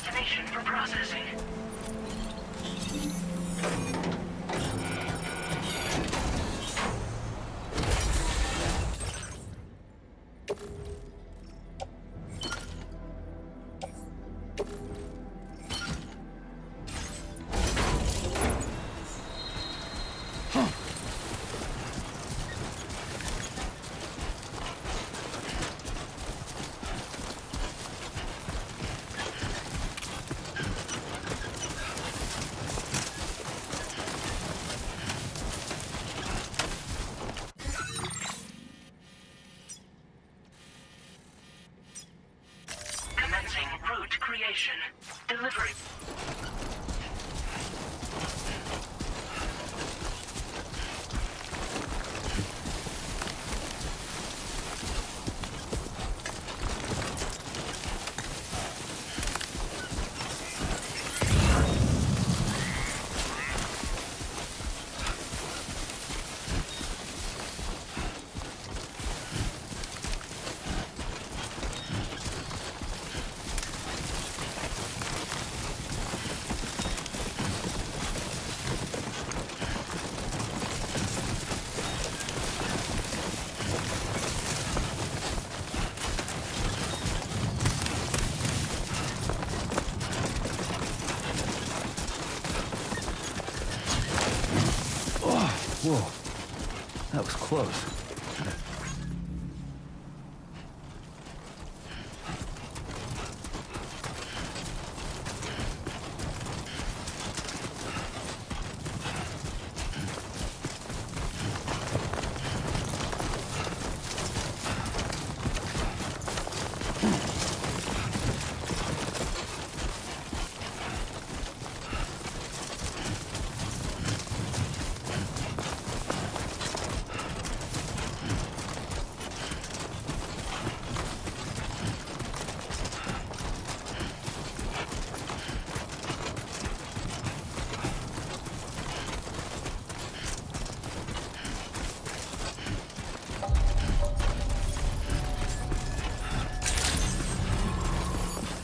destination for processing. Commencing route creation. Delivery. Whoa. That was close.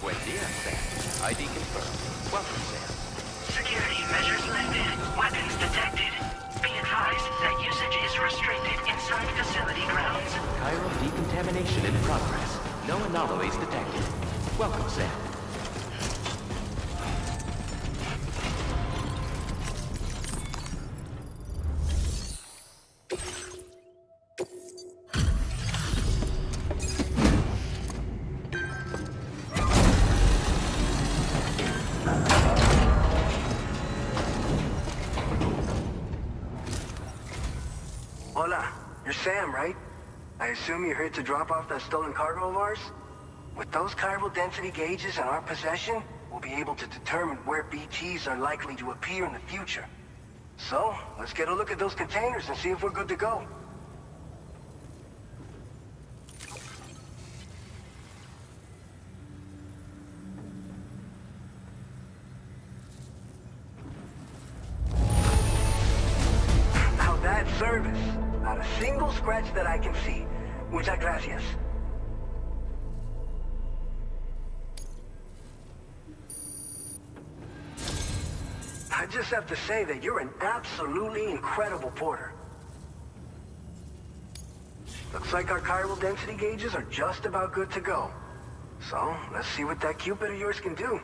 Buen dia, Sam. ID confirmed. Welcome, Sam. Security measures lifted. Weapons detected. Be advised that usage is restricted inside facility grounds. Chiral decontamination in progress. No anomalies detected. Welcome, Sam. Hola, you're Sam, right? I assume you're here to drop off that stolen cargo of ours? With those chiral density gauges in our possession, we'll be able to determine where BTs are likely to appear in the future. So, let's get a look at those containers and see if we're good to go. Now that's service. Not a single scratch that I can see. Muchas gracias. I just have to say that you're an absolutely incredible porter. Looks like our chiral density gauges are just about good to go. So, let's see what that Cupid of yours can do.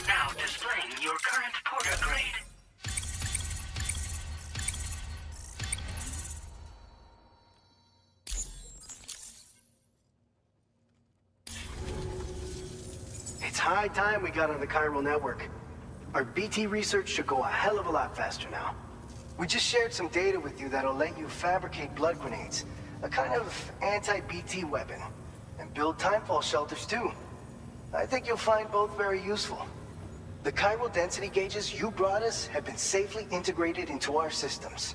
Now displaying your current porter grade. high time we got on the chiral network. Our BT research should go a hell of a lot faster now. We just shared some data with you that'll let you fabricate blood grenades, a kind of anti-BT weapon, and build timefall shelters too. I think you'll find both very useful. The chiral density gauges you brought us have been safely integrated into our systems.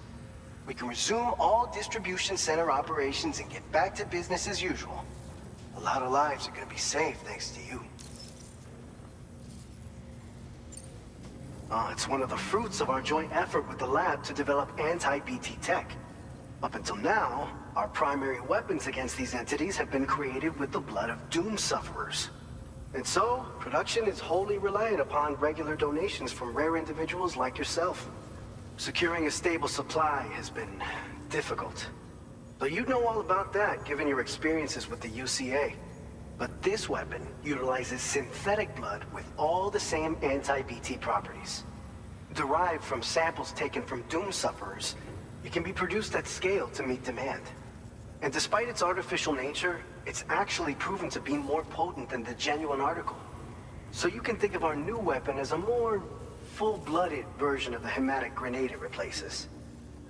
We can resume all distribution center operations and get back to business as usual. A lot of lives are gonna be saved thanks to you. It's one of the fruits of our joint effort with the lab to develop anti-BT tech. Up until now, our primary weapons against these entities have been created with the blood of doom sufferers. And so, production is wholly reliant upon regular donations from rare individuals like yourself. Securing a stable supply has been difficult. Though you'd know all about that, given your experiences with the UCA. But this weapon utilizes synthetic blood with all the same anti-BT properties. Derived from samples taken from doom sufferers, it can be produced at scale to meet demand. And despite its artificial nature, it's actually proven to be more potent than the genuine article. So you can think of our new weapon as a more full-blooded version of the hematic grenade it replaces.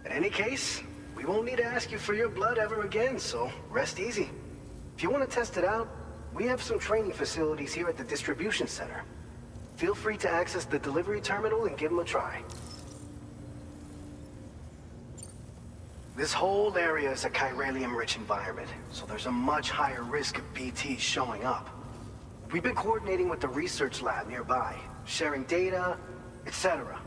In any case, we won't need to ask you for your blood ever again, so rest easy. If you want to test it out, we have some training facilities here at the distribution center. Feel free to access the delivery terminal and give them a try. This whole area is a chiralium-rich environment, so there's a much higher risk of BTs showing up. We've been coordinating with the research lab nearby, sharing data, etc.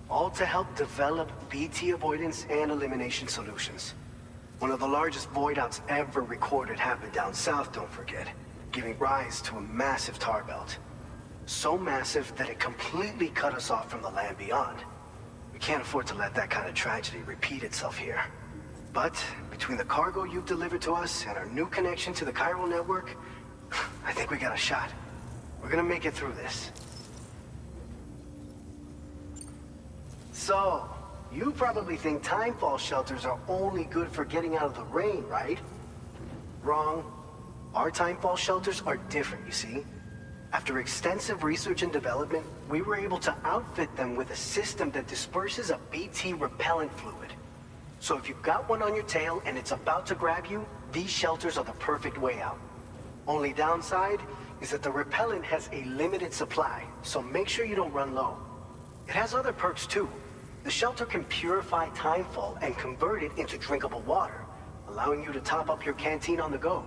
All to help develop BT avoidance and elimination solutions. One of the largest void outs ever recorded happened down south, don't forget, giving rise to a massive tar belt. So massive that it completely cut us off from the land beyond. We can't afford to let that kind of tragedy repeat itself here. But between the cargo you've delivered to us and our new connection to the chiral network, I think we got a shot. We're gonna make it through this. So, you probably think timefall shelters are only good for getting out of the rain, right? Wrong. Our timefall shelters are different, you see. After extensive research and development, we were able to outfit them with a system that disperses a BT repellent fluid. So if you've got one on your tail and it's about to grab you, these shelters are the perfect way out. Only downside is that the repellent has a limited supply, so make sure you don't run low. It has other perks too. The shelter can purify timefall and convert it into drinkable water, allowing you to top up your canteen on the go.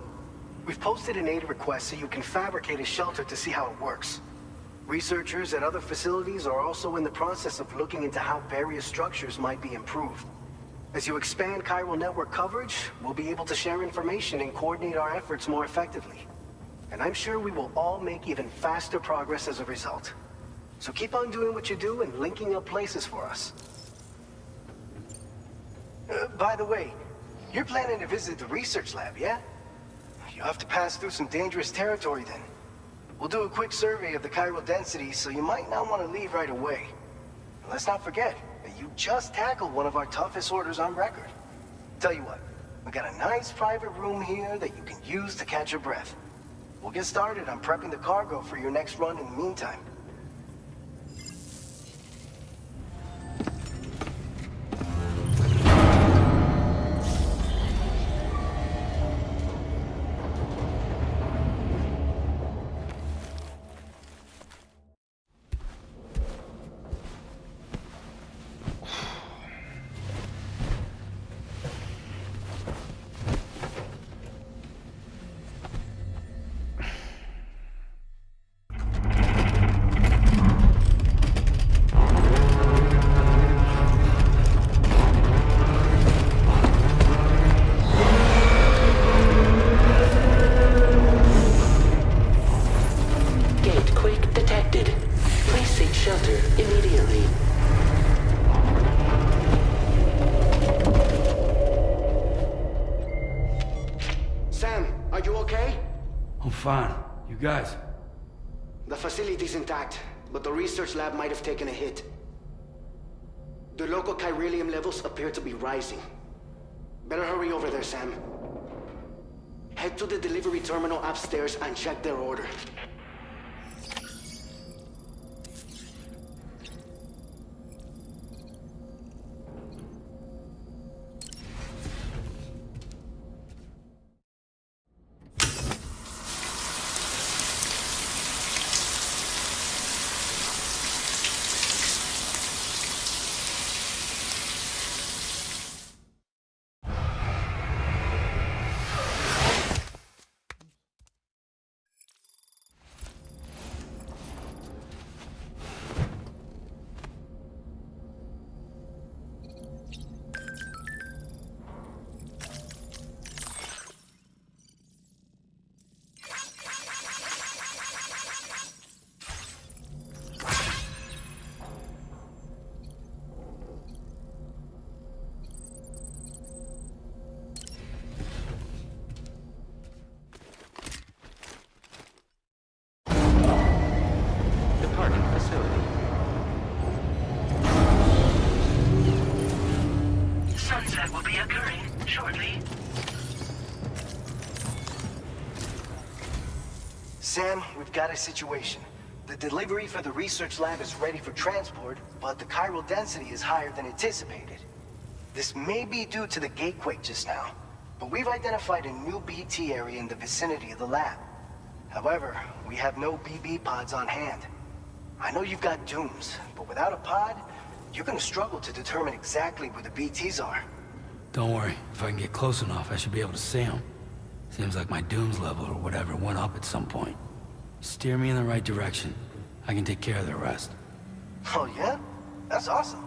We've posted an aid request so you can fabricate a shelter to see how it works. Researchers at other facilities are also in the process of looking into how various structures might be improved. As you expand chiral network coverage, we'll be able to share information and coordinate our efforts more effectively. And I'm sure we will all make even faster progress as a result. So keep on doing what you do and linking up places for us. By the way, you're planning to visit the research lab, yeah? You'll have to pass through some dangerous territory then. We'll do a quick survey of the chiral density, so you might not want to leave right away. And let's not forget that you just tackled one of our toughest orders on record. Tell you what, we got a nice private room here that you can use to catch your breath. We'll get started on prepping the cargo for your next run in the meantime. Fine. You guys? The facility's intact, but the research lab might have taken a hit. The local chiralium levels appear to be rising. Better hurry over there, Sam. Head to the delivery terminal upstairs and check their order. Sam, we've got a situation. The delivery for the research lab is ready for transport, but the chiral density is higher than anticipated. This may be due to the gatequake just now, but we've identified a new BT area in the vicinity of the lab. However, we have no BB pods on hand. I know you've got dooms, but without a pod, you're gonna struggle to determine exactly where the BTs are. Don't worry. If I can get close enough, I should be able to see them. Seems like my dooms level or whatever went up at some point. Steer me in the right direction. I can take care of the rest. Oh yeah? That's awesome.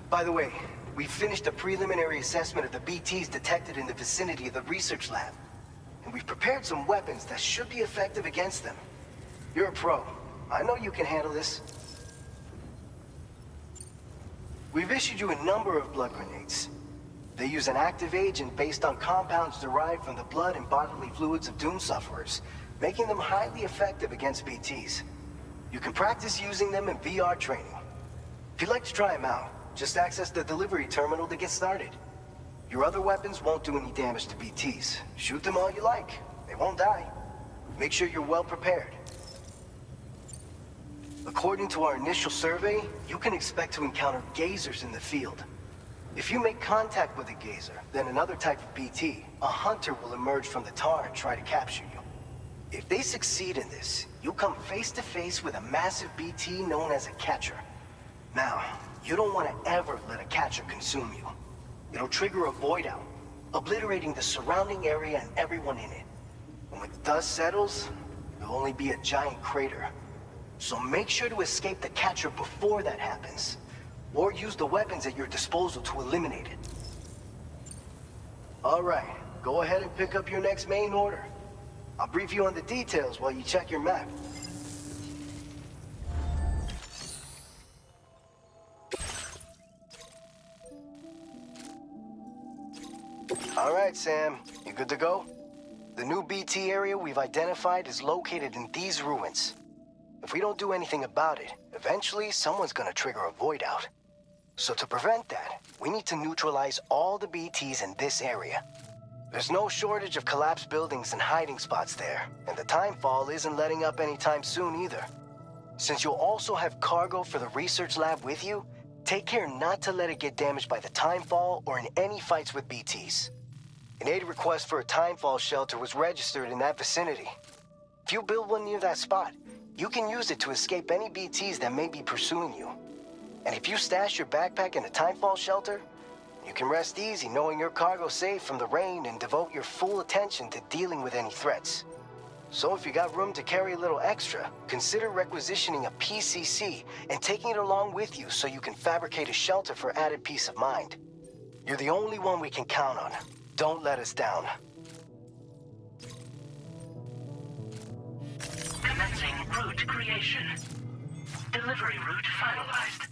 By the way, we finished a preliminary assessment of the BTs detected in the vicinity of the research lab. And we've prepared some weapons that should be effective against them. You're a pro. I know you can handle this. We've issued you a number of blood grenades. They use an active agent based on compounds derived from the blood and bodily fluids of Doom sufferers, making them highly effective against BTs. You can practice using them in VR training. If you'd like to try them out, just access the delivery terminal to get started. Your other weapons won't do any damage to BTs. Shoot them all you like. They won't die. Make sure you're well prepared. According to our initial survey, you can expect to encounter gazers in the field. If you make contact with a gazer, then another type of BT, a hunter will emerge from the tar and try to capture you. If they succeed in this, you'll come face to face with a massive BT known as a catcher. Now, you don't want to ever let a catcher consume you. It'll trigger a void out, obliterating the surrounding area and everyone in it. And when the dust settles, there'll only be a giant crater. So make sure to escape the catcher before that happens. Or use the weapons at your disposal to eliminate it. All right, go ahead and pick up your next main order. I'll brief you on the details while you check your map. All right, Sam, you good to go? The new BT area we've identified is located in these ruins. If we don't do anything about it, eventually someone's gonna trigger a void out. So to prevent that, we need to neutralize all the BTs in this area. There's no shortage of collapsed buildings and hiding spots there, and the timefall isn't letting up anytime soon either. Since you'll also have cargo for the research lab with you, take care not to let it get damaged by the timefall or in any fights with BTs. An aid request for a timefall shelter was registered in that vicinity. If you build one near that spot, you can use it to escape any BTs that may be pursuing you. And if you stash your backpack in a timefall shelter, you can rest easy knowing your cargo's safe from the rain and devote your full attention to dealing with any threats. So if you got room to carry a little extra, consider requisitioning a PCC and taking it along with you so you can fabricate a shelter for added peace of mind. You're the only one we can count on. Don't let us down. Commencing route creation. Delivery route finalized.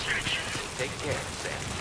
restrictions. Take care, Sam.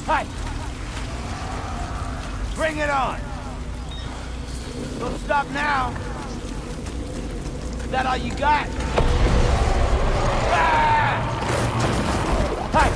Hey! Bring it on! Don't stop now! Is that all you got? Ah! Hey!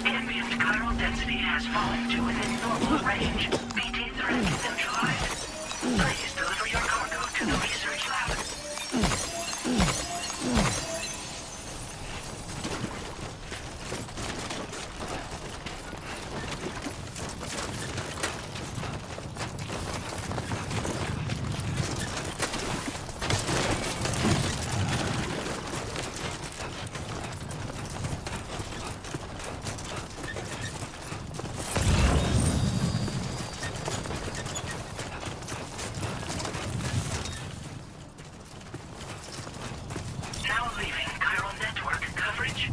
Ambient chiral density has fallen to within normal range. BT threat neutralized. Please deliver your cargo to the research lab. Now leaving chiral network coverage.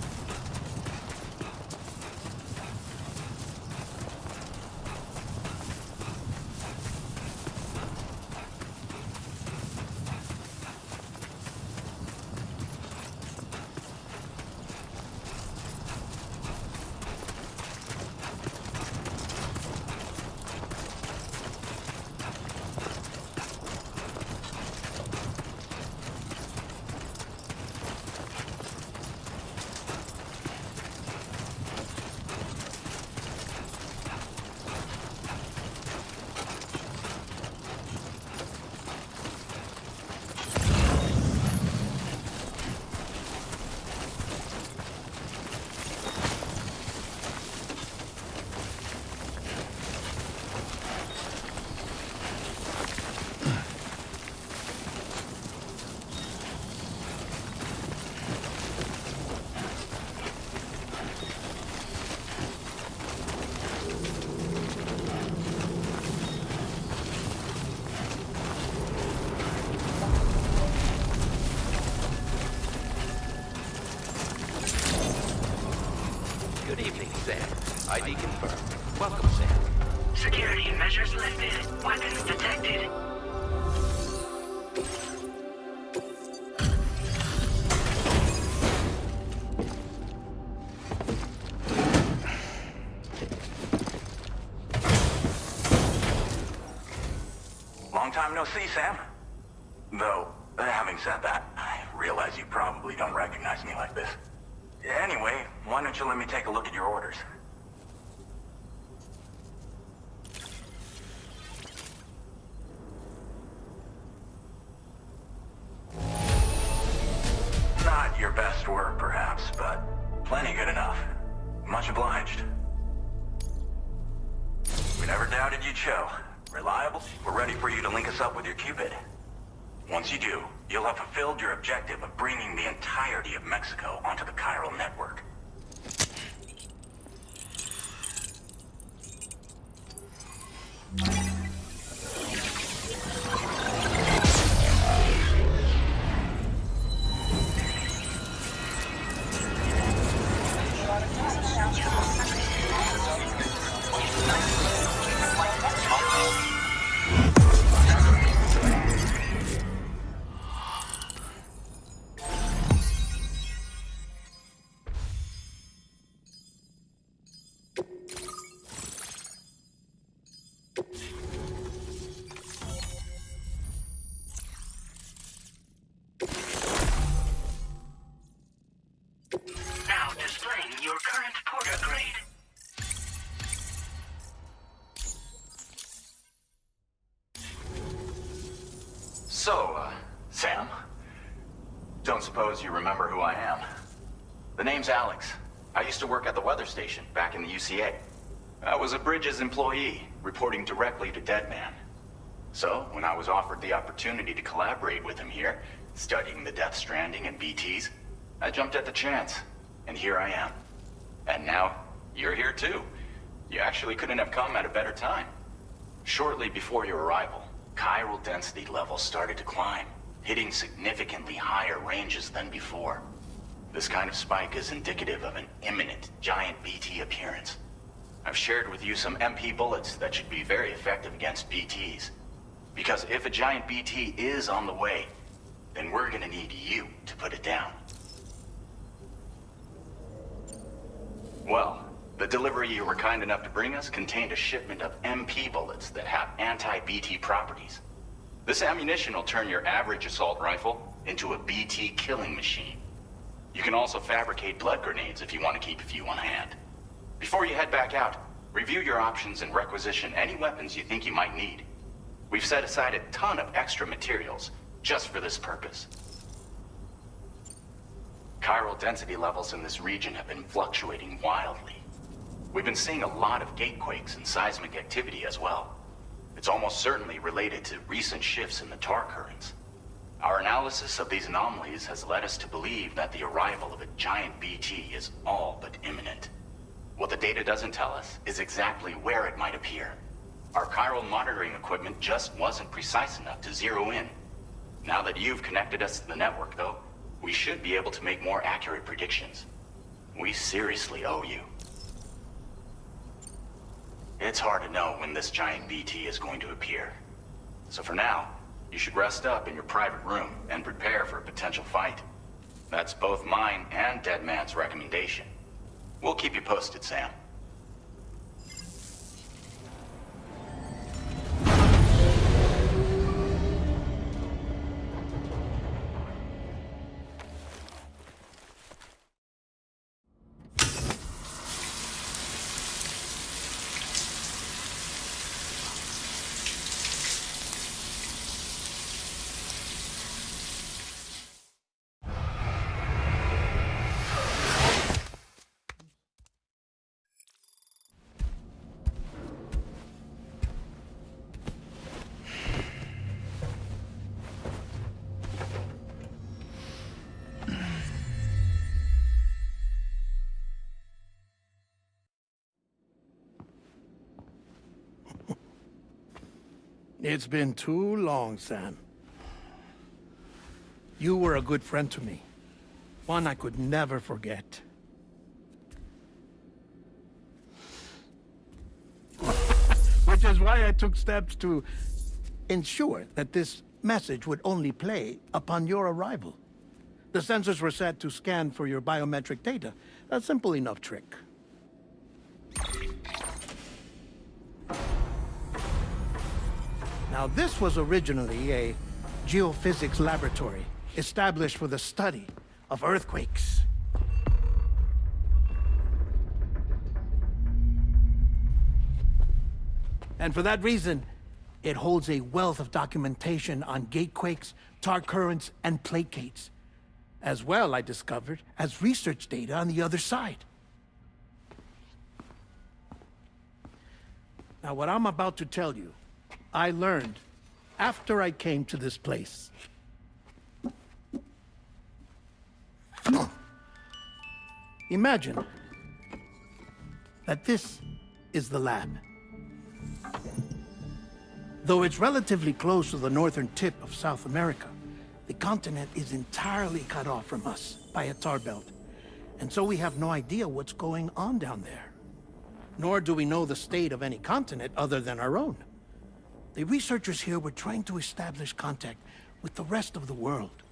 Good evening, Sam. ID confirmed. Welcome, Sam. Security measures lifted. Weapons detected. Long time no see, Sam. Though, having said that, I realize you probably don't recognize me like this. Anyway, why don't you let me take a look at your orders? Not your best work, perhaps, but plenty good enough. Much obliged. We never doubted you'd show. Reliable, we're ready for you to link us up with your Cupid. Once you do, you'll have fulfilled your objective of bringing the entirety of Mexico onto the chiral network. Sam, don't suppose you remember who I am? The name's Alex. I used to work at the weather station back in the UCA. I was a Bridges employee, reporting directly to Deadman. So, when I was offered the opportunity to collaborate with him here, studying the Death Stranding and BTs, I jumped at the chance, and here I am. And now, you're here too. You actually couldn't have come at a better time. Shortly before your arrival, chiral density levels started to climb, hitting significantly higher ranges than before. This kind of spike is indicative of an imminent giant BT appearance. I've shared with you some MP bullets that should be very effective against BTs. Because if a giant BT is on the way, then we're gonna need you to put it down. Well, the delivery you were kind enough to bring us contained a shipment of MP bullets that have anti-BT properties. This ammunition will turn your average assault rifle into a BT killing machine. You can also fabricate blood grenades if you want to keep a few on hand. Before you head back out, review your options and requisition any weapons you think you might need. We've set aside a ton of extra materials just for this purpose. Chiral density levels in this region have been fluctuating wildly. We've been seeing a lot of gatequakes and seismic activity as well. It's almost certainly related to recent shifts in the tar currents. Our analysis of these anomalies has led us to believe that the arrival of a giant BT is all but imminent. What the data doesn't tell us is exactly where it might appear. Our chiral monitoring equipment just wasn't precise enough to zero in. Now that you've connected us to the network, though, we should be able to make more accurate predictions. We seriously owe you. It's hard to know when this giant BT is going to appear. So for now, you should rest up in your private room and prepare for a potential fight. That's both mine and Deadman's recommendation. We'll keep you posted, Sam. It's been too long, Sam. You were a good friend to me. One I could never forget. Which is why I took steps to ensure that this message would only play upon your arrival. The sensors were set to scan for your biometric data. A simple enough trick. Now, this was originally a geophysics laboratory established for the study of earthquakes. And for that reason, it holds a wealth of documentation on gatequakes, tar currents, and placates. As well, I discovered, as research data on the other side. Now, what I'm about to tell you, I learned after I came to this place. Imagine that this is the lab. Though it's relatively close to the northern tip of South America, the continent is entirely cut off from us by a tar belt. And so we have no idea what's going on down there. Nor do we know the state of any continent other than our own. The researchers here were trying to establish contact with the rest of the world.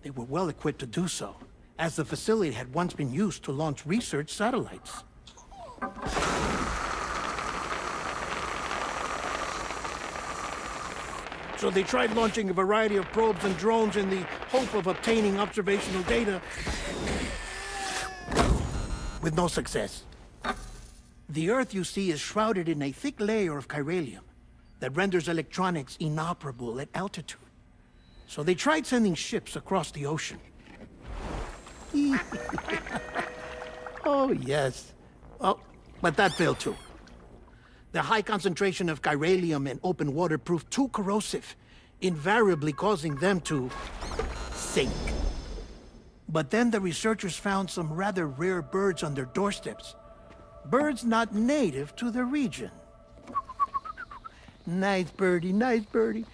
They were well equipped to do so, as the facility had once been used to launch research satellites. So they tried launching a variety of probes and drones in the hope of obtaining observational data, with no success. The Earth, you see, is shrouded in a thick layer of chiralium that renders electronics inoperable at altitude. So they tried sending ships across the ocean. Oh, yes. Oh, but that failed too. The high concentration of chiralium in open water proved too corrosive, invariably causing them to sink. But then the researchers found some rather rare birds on their doorsteps. Birds not native to the region. Nice birdie, nice birdie.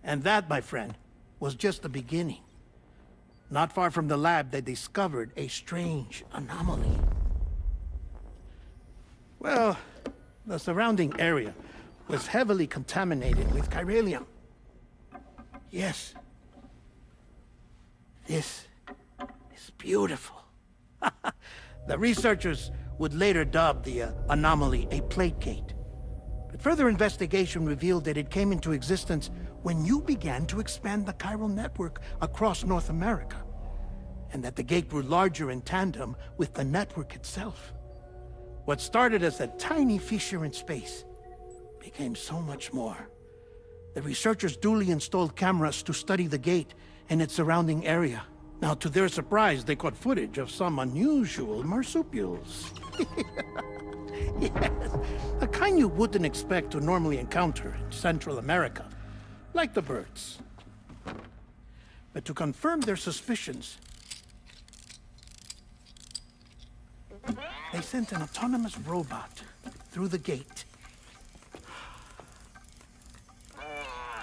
And that, my friend, was just the beginning. Not far from the lab, they discovered a strange anomaly. Well, the surrounding area was heavily contaminated with chiralium. Yes. This is beautiful. The researchers would later dub the anomaly a plate gate. But further investigation revealed that it came into existence when you began to expand the chiral network across North America, and that the gate grew larger in tandem with the network itself. What started as a tiny fissure in space became so much more. The researchers duly installed cameras to study the gate and its surrounding area. Now, to their surprise, they caught footage of some unusual marsupials. Yes, a kind you wouldn't expect to normally encounter in Central America, like the birds. But to confirm their suspicions, they sent an autonomous robot through the gate.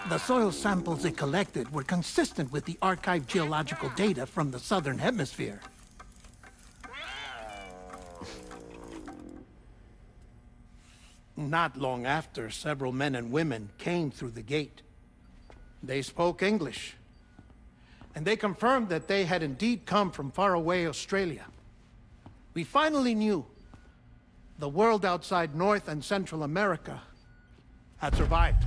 The soil samples it collected were consistent with the archived geological data from the Southern Hemisphere. Not long after, several men and women came through the gate. They spoke English, and they confirmed that they had indeed come from faraway Australia. We finally knew the world outside North and Central America had survived.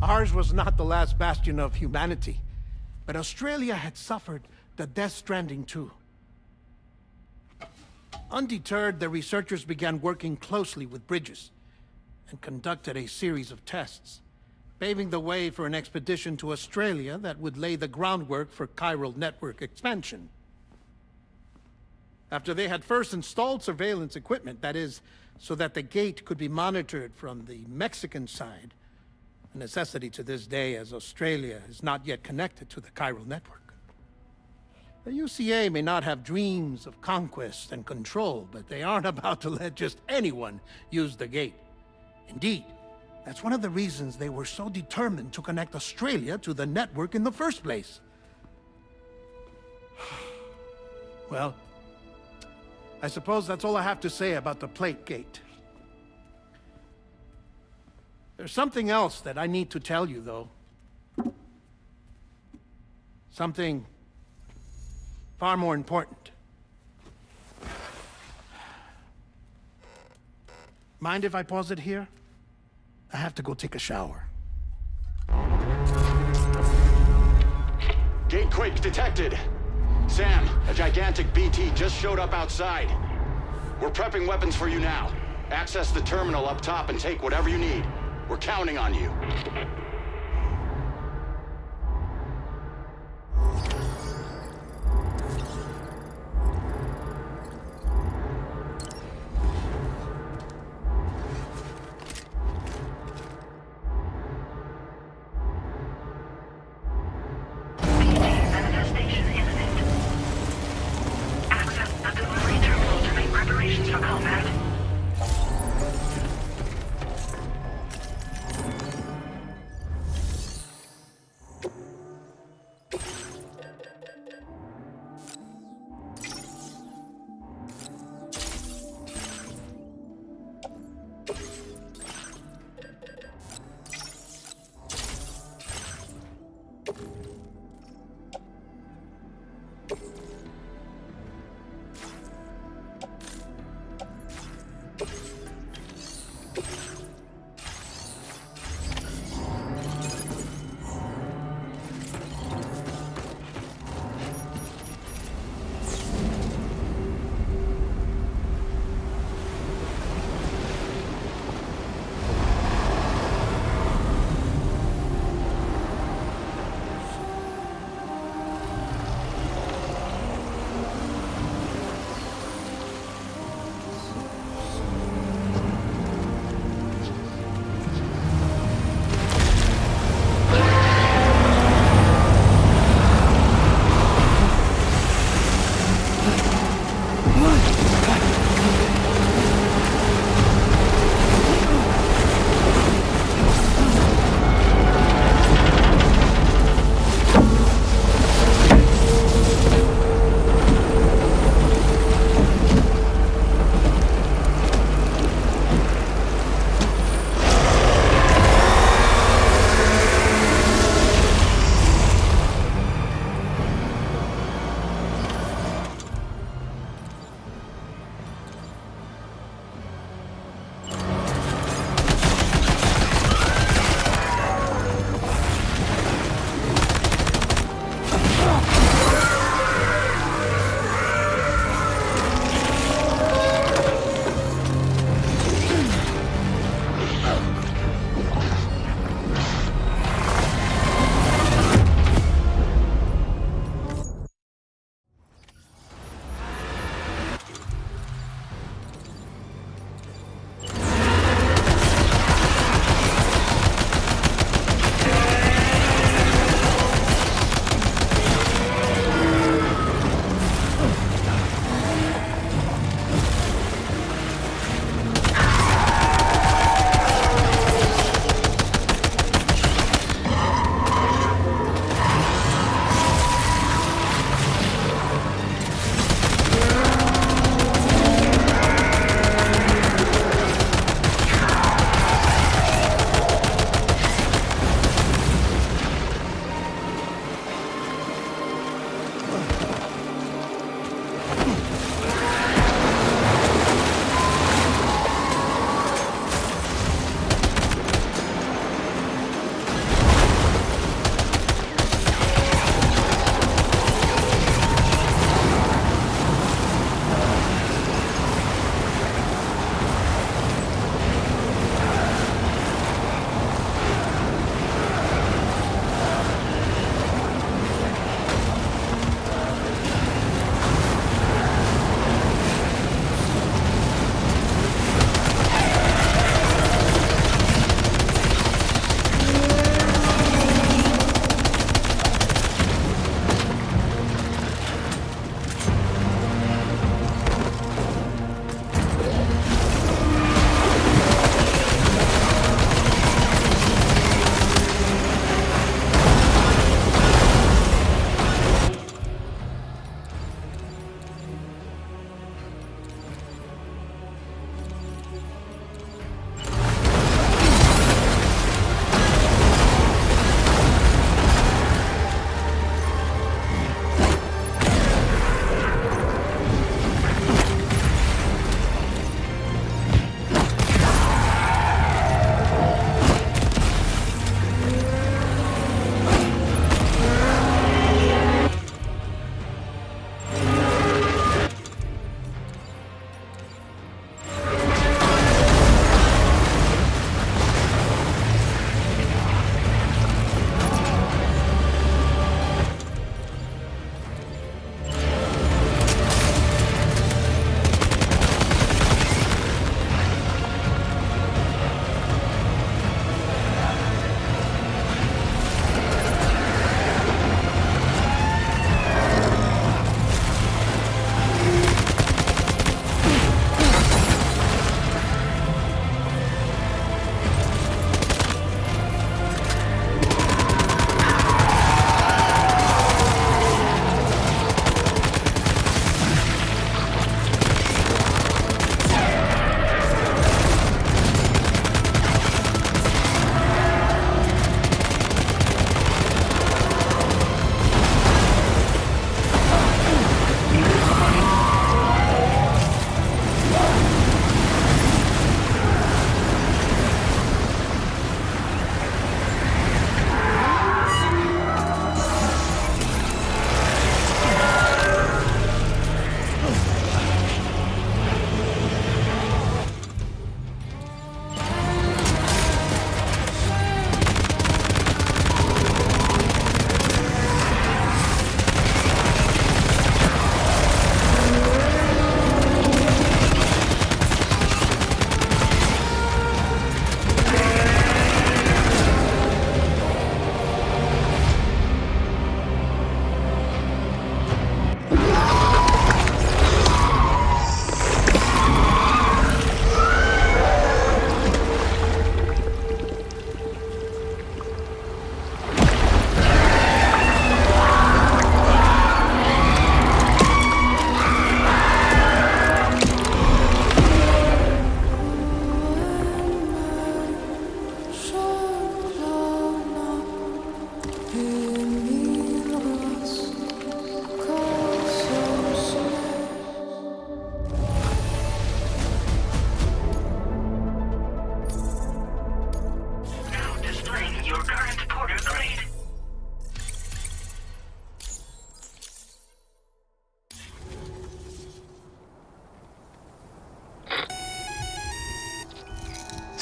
Ours was not the last bastion of humanity, but Australia had suffered the death stranding too. Undeterred, the researchers began working closely with Bridges and conducted a series of tests, paving the way for an expedition to Australia that would lay the groundwork for chiral network expansion. After they had first installed surveillance equipment, that is, so that the gate could be monitored from the Mexican side, a necessity to this day as Australia is not yet connected to the chiral network. The UCA may not have dreams of conquest and control, but they aren't about to let just anyone use the gate. Indeed, that's one of the reasons they were so determined to connect Australia to the network in the first place. Well, I suppose that's all I have to say about the plate gate. There's something else that I need to tell you, though. Something far more important. Mind if I pause it here? I have to go take a shower. Gate quake detected. Sam, a gigantic BT just showed up outside. We're prepping weapons for you now. Access the terminal up top and take whatever you need. We're counting on you. Manifestation imminent. Access the delivery terminal to make preparations for combat.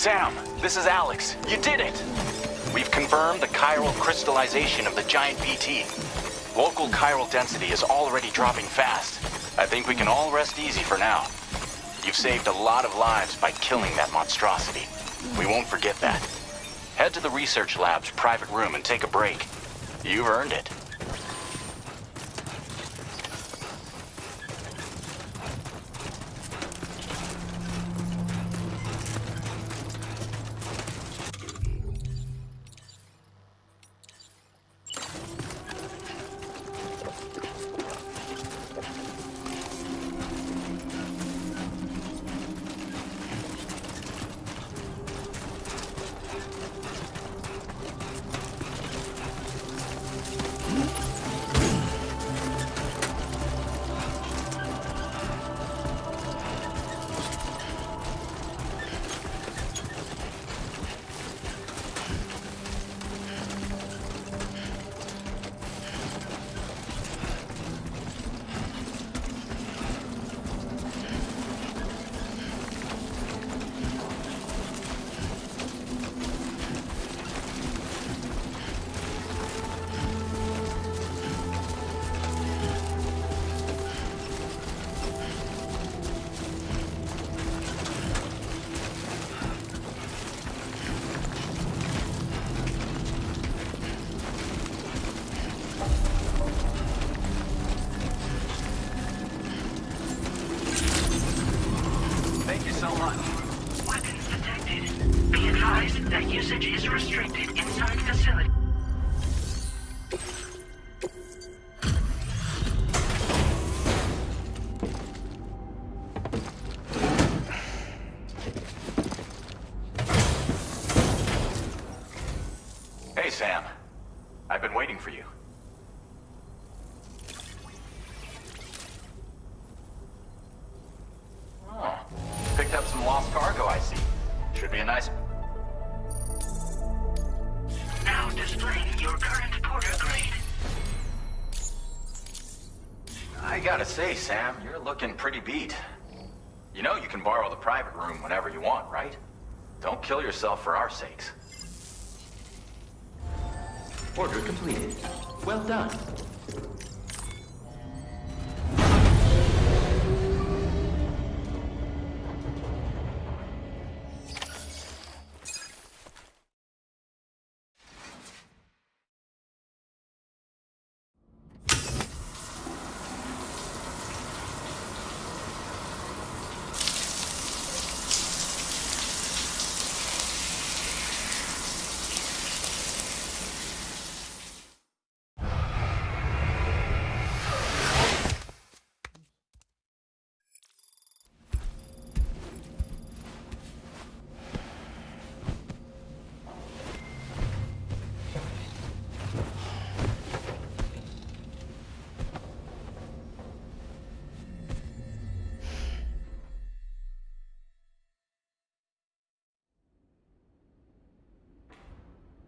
Sam, this is Alex. You did it! We've confirmed the chiral crystallization of the giant BT. Local chiral density is already dropping fast. I think we can all rest easy for now. You've saved a lot of lives by killing that monstrosity. We won't forget that. Head to the research lab's private room and take a break. You've earned it. Thank you so much. Weapons detected. Be advised that usage is restricted inside facility. Hey, Sam. I've been waiting for you. Oh, picked up some lost cargo, I see. Should be a nice... Now displaying your current porter grade. I gotta say, Sam, you're looking pretty beat. You know you can borrow the private room whenever you want, right? Don't kill yourself for our sakes. Order completed. Well done.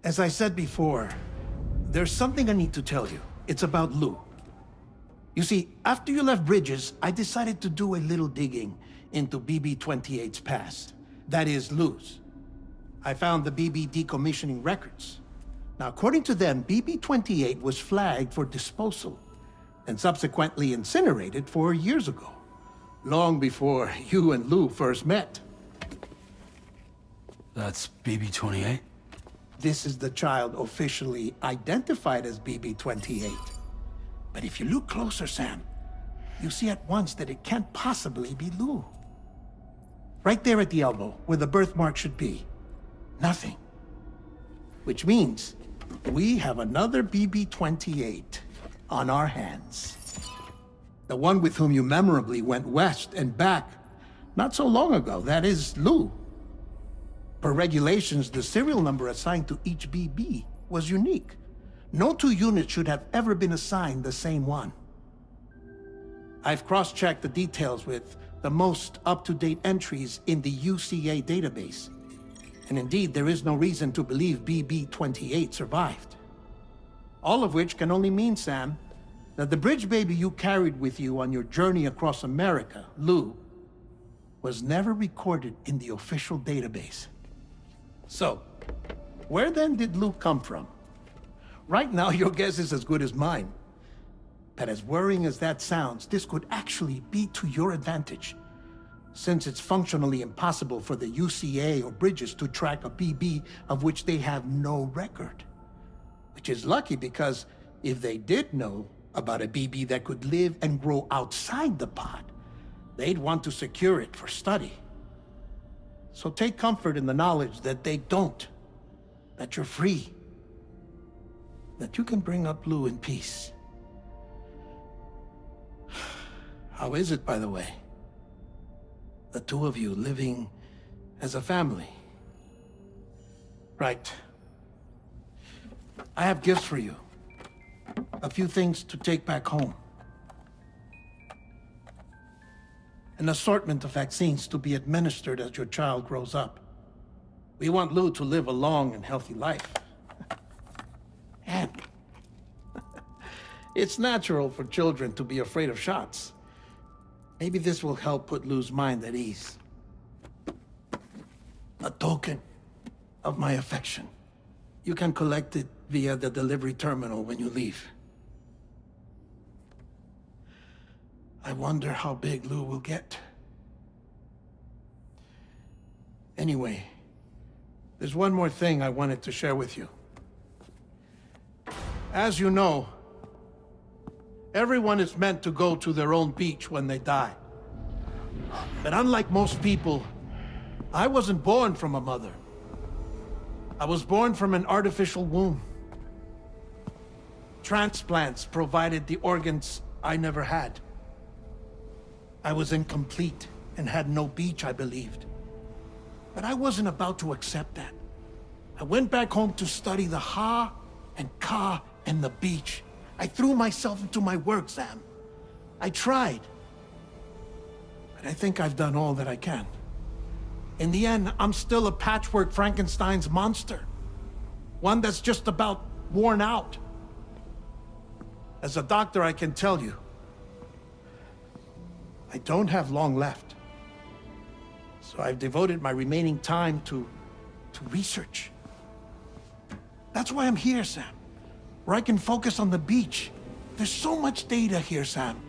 As I said before, there's something I need to tell you. It's about Lou. You see, after you left Bridges, I decided to do a little digging into BB-28's past. That is, Lou's. I found the BB decommissioning records. Now, according to them, BB-28 was flagged for disposal and subsequently incinerated 4 years ago, long before you and Lou first met. That's BB-28? This is the child officially identified as BB-28. But if you look closer, Sam, you see at once that it can't possibly be Lou. Right there at the elbow, where the birthmark should be. Nothing. Which means we have another BB-28 on our hands. The one with whom you memorably went west and back not so long ago, that is Lou. Per regulations, the serial number assigned to each BB was unique. No two units should have ever been assigned the same one. I've cross-checked the details with the most up-to-date entries in the UCA database. And indeed, there is no reason to believe BB-28 survived. All of which can only mean, Sam, that the bridge baby you carried with you on your journey across America, Lou, was never recorded in the official database. So, where then did Luke come from? Right now, your guess is as good as mine. But as worrying as that sounds, this could actually be to your advantage, since it's functionally impossible for the UCA or Bridges to track a BB of which they have no record. Which is lucky because if they did know about a BB that could live and grow outside the pod, they'd want to secure it for study. So take comfort in the knowledge that they don't, that you're free, that you can bring up Lou in peace. How is it, by the way? The two of you living as a family. Right. I have gifts for you. A few things to take back home. An assortment of vaccines to be administered as your child grows up. We want Lou to live a long and healthy life. And it's natural for children to be afraid of shots. Maybe this will help put Lou's mind at ease. A token of my affection. You can collect it via the delivery terminal when you leave. I wonder how big Lou will get. Anyway, there's one more thing I wanted to share with you. As you know, everyone is meant to go to their own beach when they die. But unlike most people, I wasn't born from a mother. I was born from an artificial womb. Transplants provided the organs I never had. I was incomplete and had no beach, I believed. But I wasn't about to accept that. I went back home to study the Ha and Ka and the beach. I threw myself into my work, Sam. I tried. But I think I've done all that I can. In the end, I'm still a patchwork Frankenstein's monster. One that's just about worn out. As a doctor, I can tell you, I don't have long left. So I've devoted my remaining time to research. That's why I'm here, Sam. Where I can focus on the beach. There's so much data here, Sam.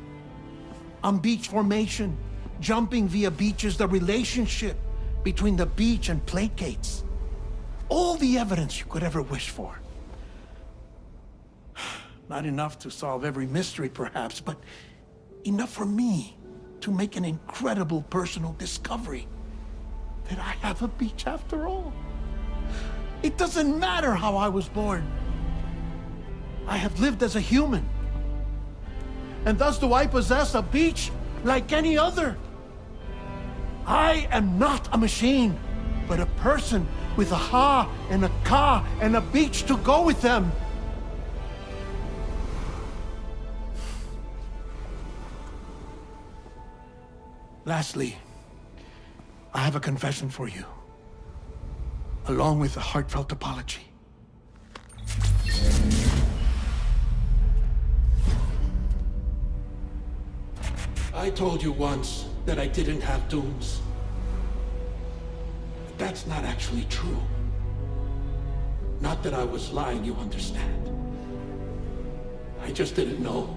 On beach formation, jumping via beaches, the relationship between the beach and plate gates. All the evidence you could ever wish for. Not enough to solve every mystery, perhaps, but enough for me to make an incredible personal discovery. That I have a beach after all. It doesn't matter how I was born. I have lived as a human. And thus do I possess a beach like any other. I am not a machine, but a person with a Ha and a Ka and a beach to go with them. Lastly, I have a confession for you, along with a heartfelt apology. I told you once that I didn't have dooms. But that's not actually true. Not that I was lying, you understand. I just didn't know.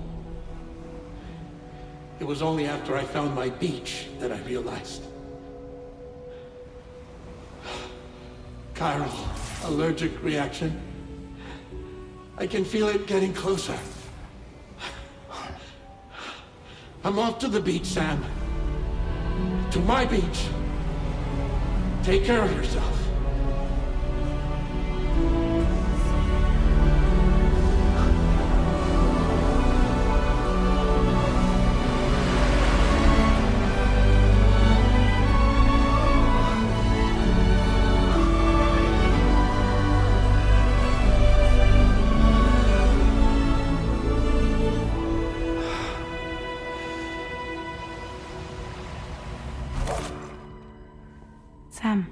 It was only after I found my beach that I realized. Chiral allergic reaction. I can feel it getting closer. I'm off to the beach, Sam. To my beach. Take care of yourself. Sam.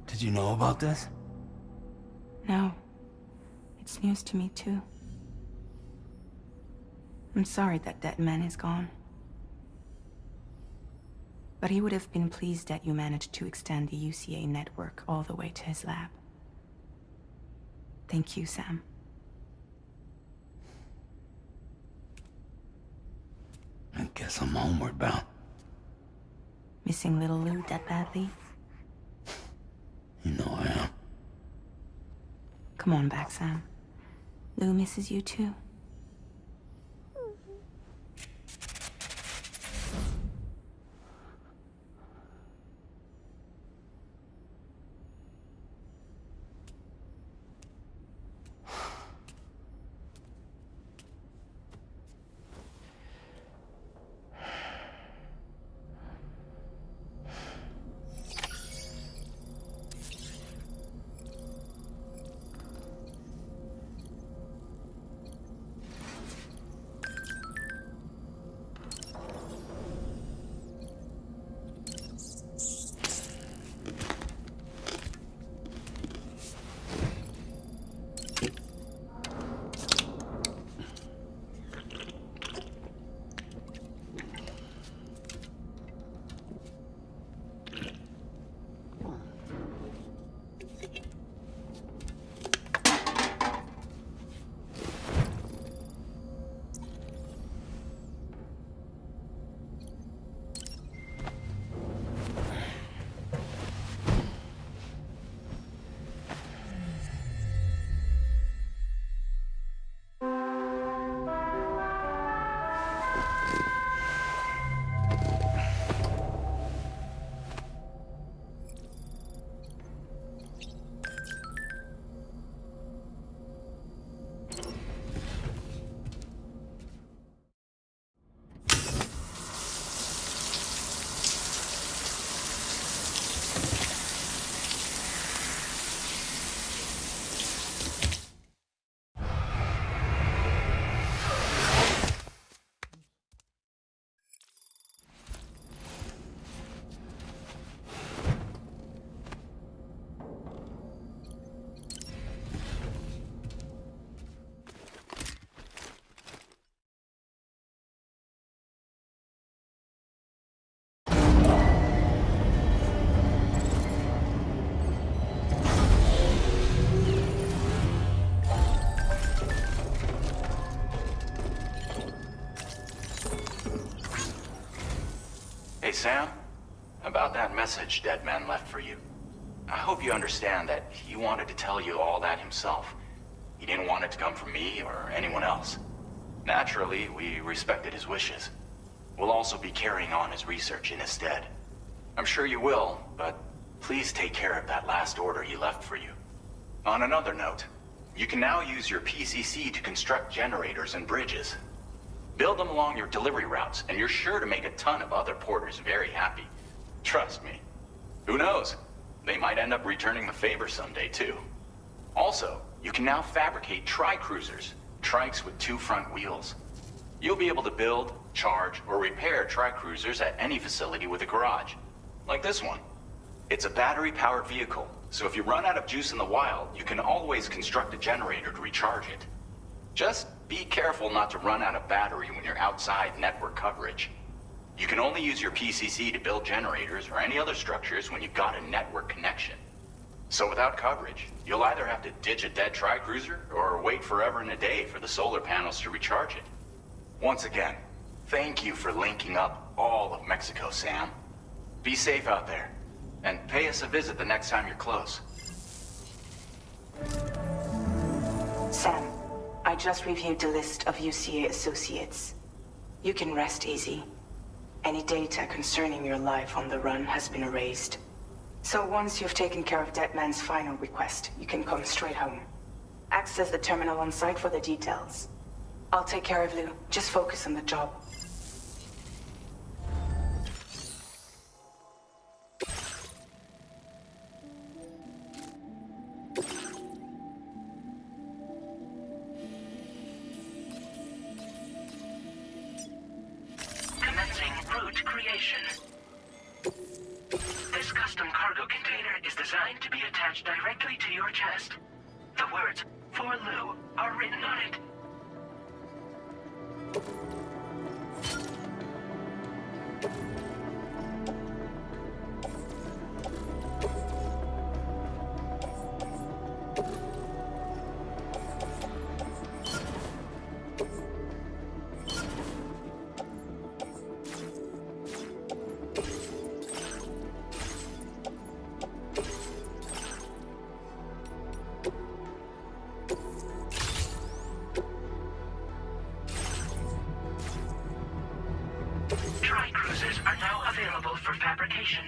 Did you know about this? No. It's news to me, too. I'm sorry that man is gone. But he would have been pleased that you managed to extend the UCA network all the way to his lab. Thank you, Sam. I guess I'm homeward bound. Missing little Lou that badly? You know I am. Come on back, Sam. Lou misses you too. Hey, Sam. About that message Deadman left for you. I hope you understand that he wanted to tell you all that himself. He didn't want it to come from me or anyone else. Naturally, we respected his wishes. We'll also be carrying on his research in his stead. I'm sure you will, but please take care of that last order he left for you. On another note, you can now use your PCC to construct generators and bridges. Build them along your delivery routes, and you're sure to make a ton of other porters very happy. Trust me. Who knows? They might end up returning the favor someday, too. Also, you can now fabricate tri-cruisers, trikes with 2 front wheels. You'll be able to build, charge, or repair tri-cruisers at any facility with a garage. Like this one. It's a battery-powered vehicle, so if you run out of juice in the wild, you can always construct a generator to recharge it. Just be careful not to run out of battery when you're outside network coverage. You can only use your PCC to build generators or any other structures when you've got a network connection. So without coverage, you'll either have to ditch a dead tri-cruiser or wait forever and a day for the solar panels to recharge it. Once again, thank you for linking up all of Mexico, Sam. Be safe out there, and pay us a visit the next time you're close. Sam, I just reviewed the list of UCA associates. You can rest easy. Any data concerning your life on the run has been erased. So once you've taken care of Deadman's final request, you can come straight home. Access the terminal on site for the details. I'll take care of Lou. Just focus on the job. Commencing route creation. This custom cargo container is designed to be attached directly to your chest. The words, "For Lou," are written on it. Tri-cruisers are now available for fabrication.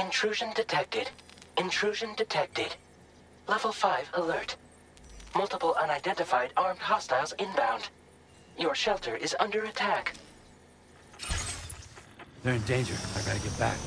Intrusion detected. Intrusion detected. Level 5 alert. Multiple unidentified armed hostiles inbound. Your shelter is under attack. They're in danger. I gotta get back.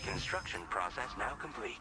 Construction process now complete.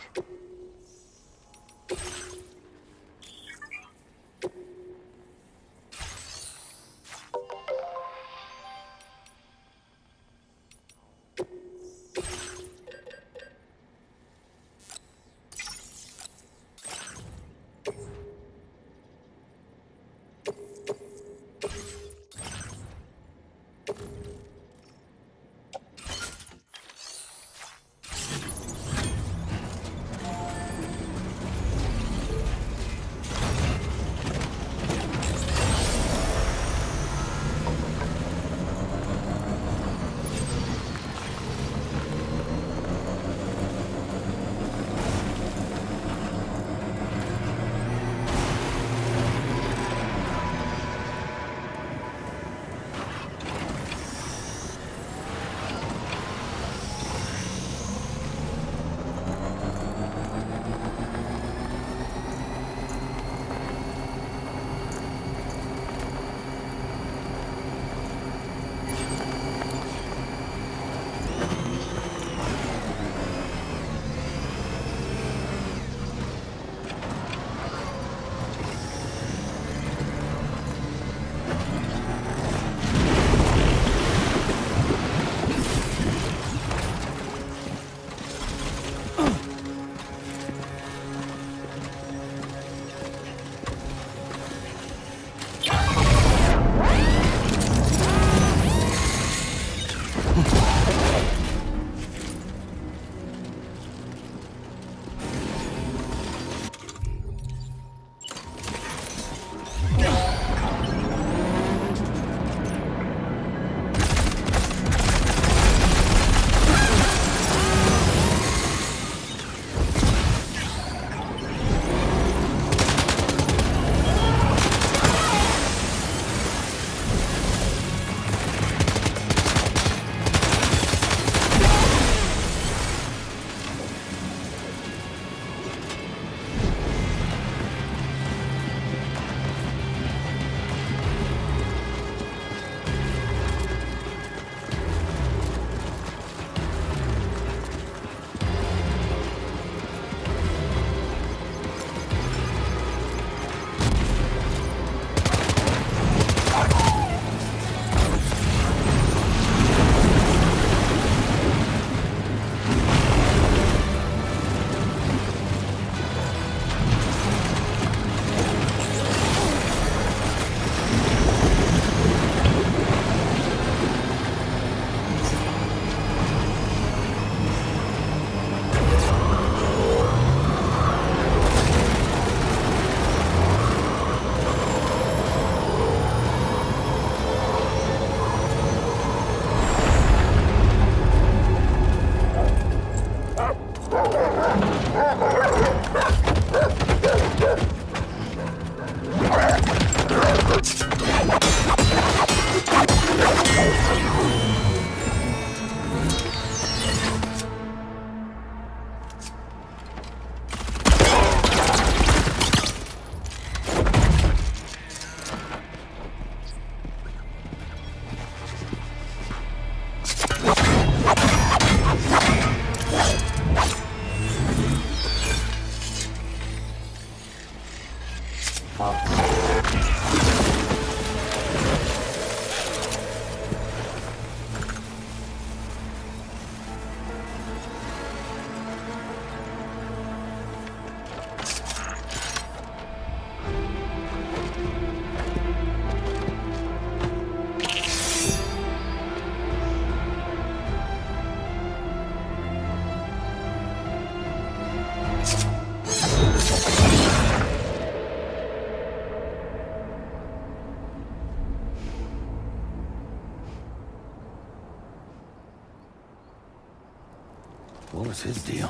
What was his deal?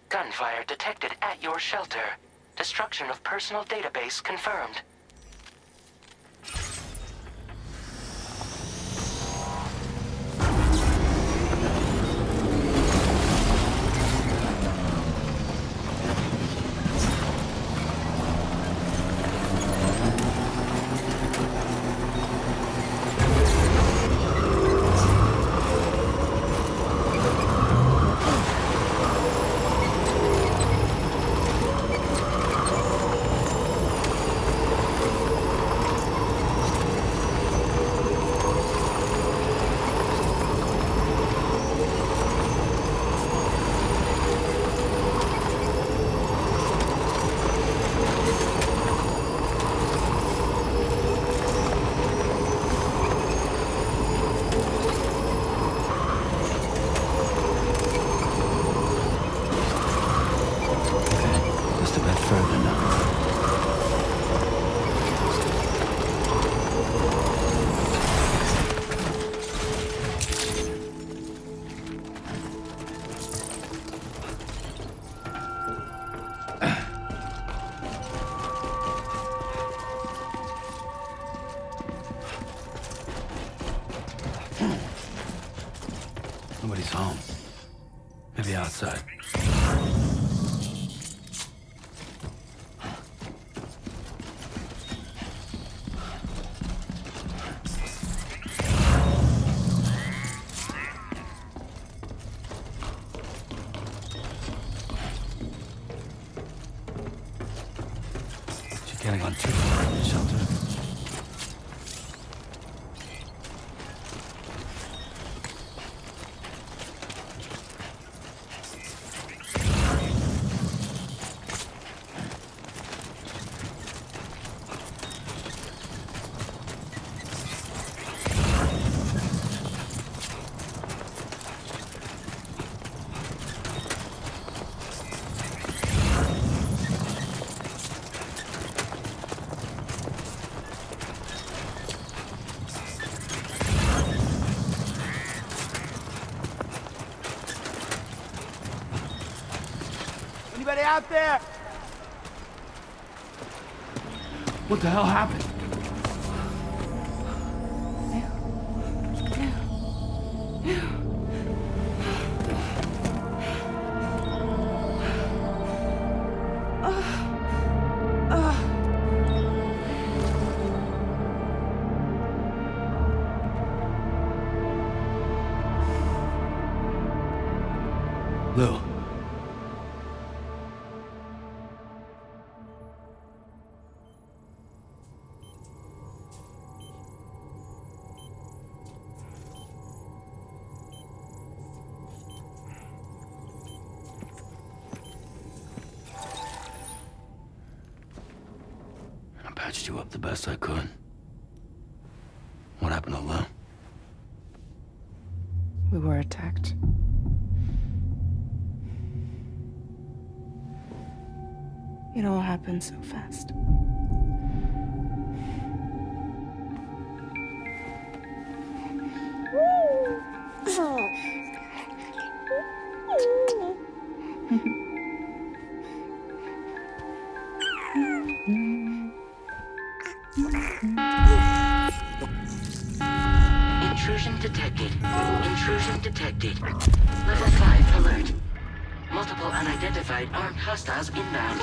Gunfire detected at your shelter. Destruction of personal database confirmed. Just a bit further now. Nobody's home. Maybe outside. She's getting on too far from the shelter. Anybody out there? What the hell happened? Lou. patched you up the best I could. What happened to Lou? We were attacked. It all happened so fast. Intrusion detected. Intrusion detected. Level 5 alert. Multiple unidentified armed hostiles inbound.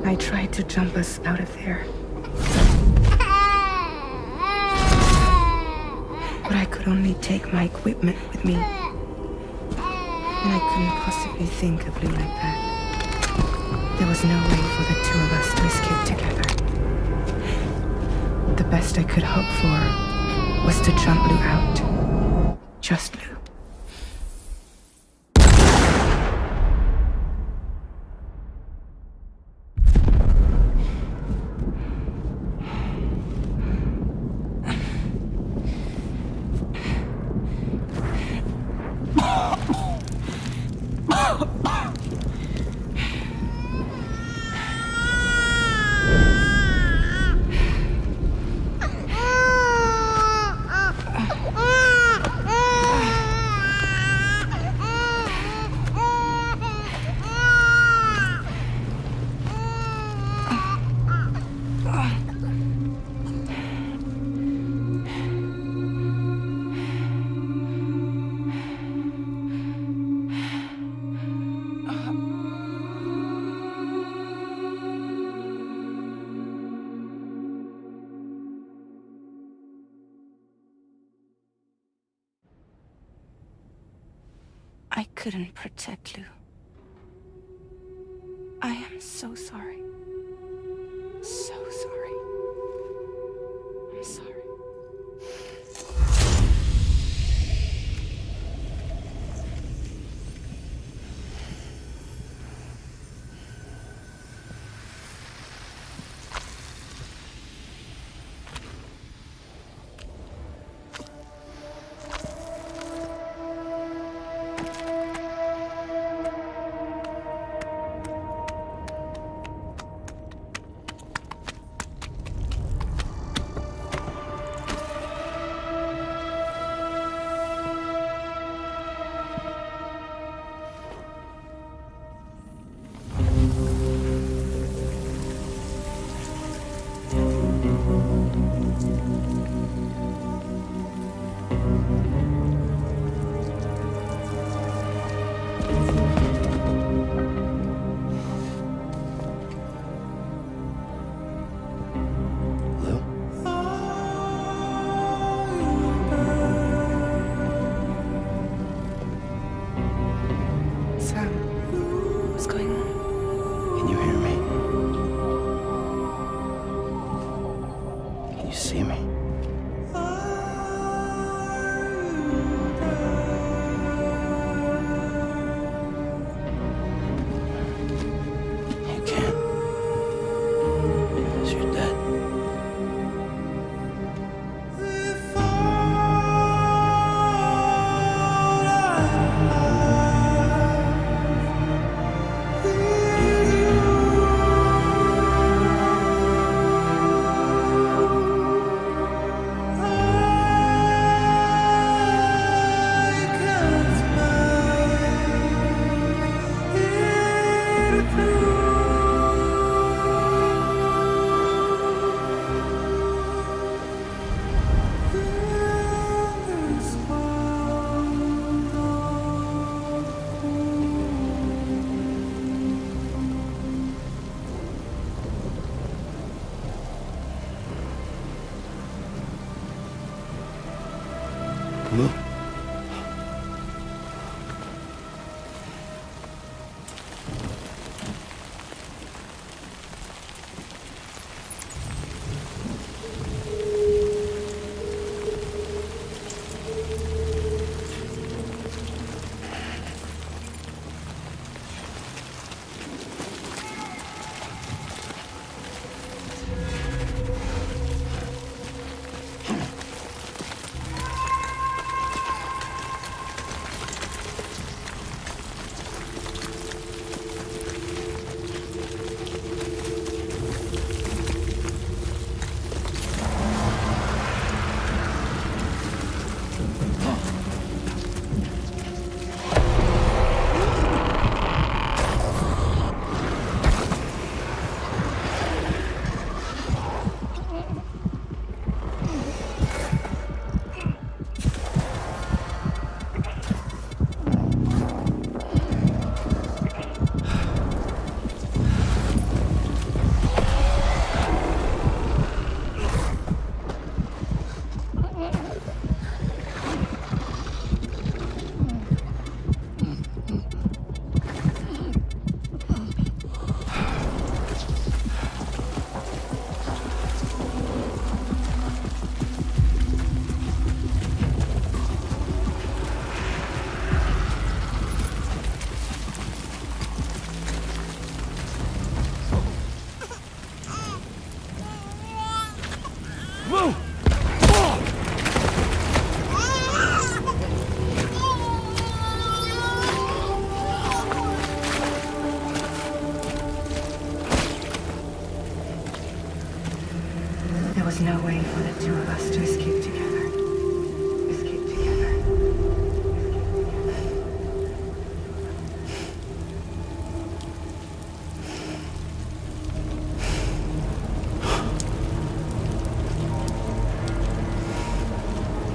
I tried to jump us out of there. But I could only take my equipment with me. And I couldn't possibly think of Lou like that. There was no way for the two of us to escape together. The best I could hope for was to jump Lou out. Just Lou. I couldn't protect Lou. I am so sorry. So sorry. I'm sorry. Sam, what's going on? There was no way for the two of us to escape together. Escape together.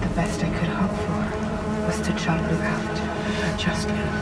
The best I could hope for was to jump out just now.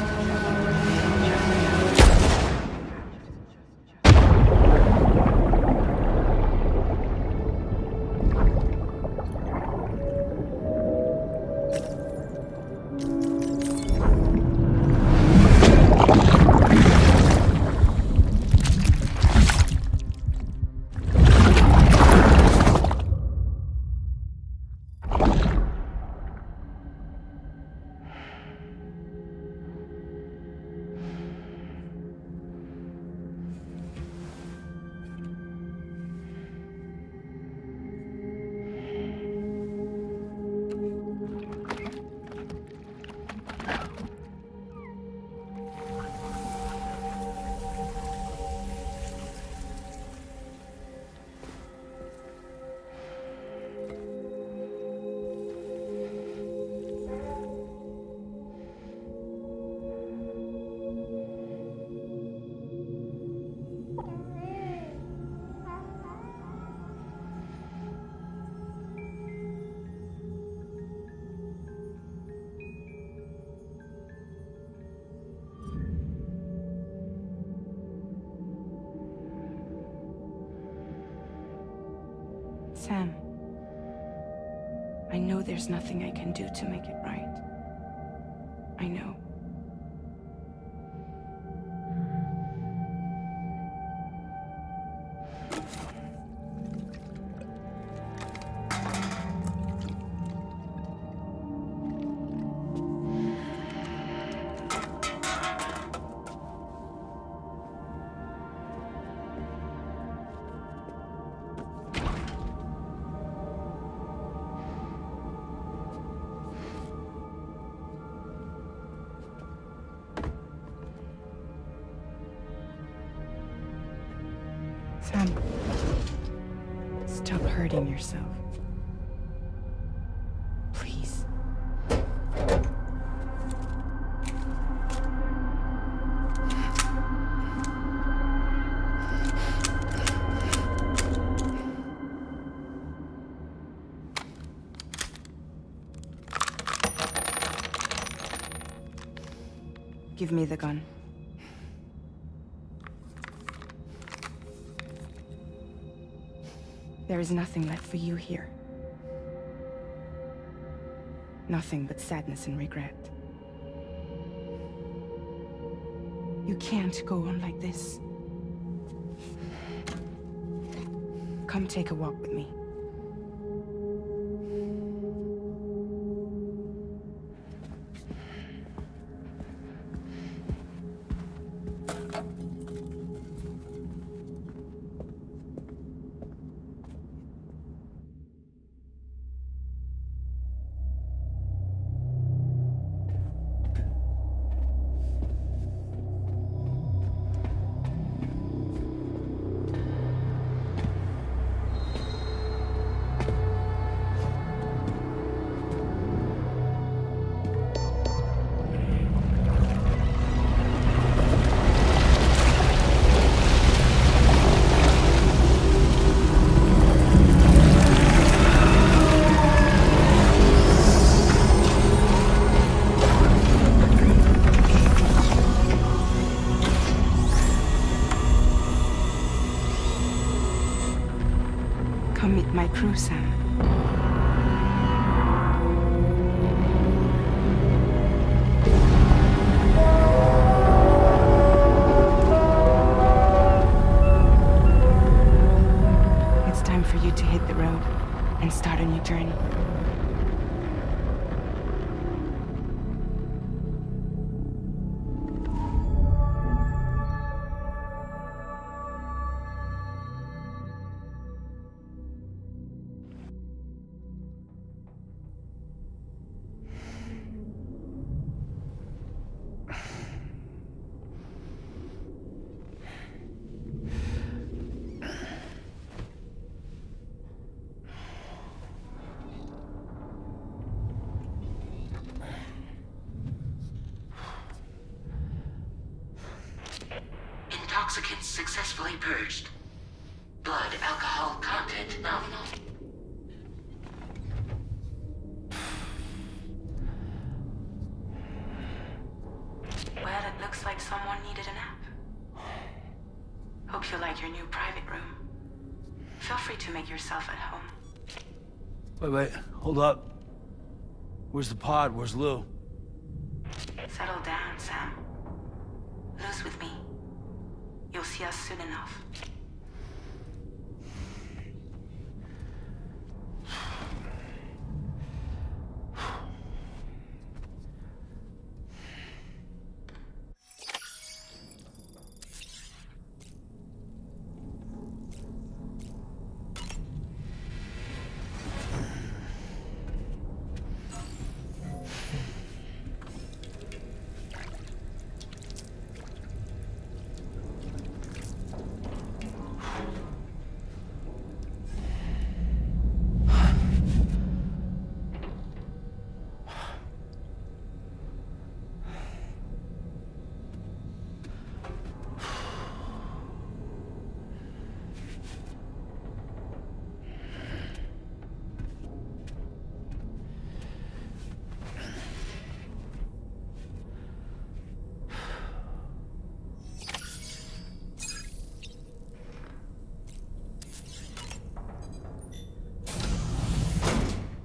Sam, I know there's nothing I can do to make it right. I know. Sam, stop hurting yourself. Please. Give me the gun. There is nothing left for you here. Nothing but sadness and regret. You can't go on like this. Come take a walk with me. Come meet my crew, Sam. It's time for you to hit the road and start a new journey. intoxicants successfully purged. Blood alcohol content nominal. Well, it looks like someone needed a nap. Hope you like your new private room. Feel free to make yourself at home. Wait, hold up. Where's the pod? Where's Lou? Settle down, Sam. Lou's with me. You'll see us soon enough.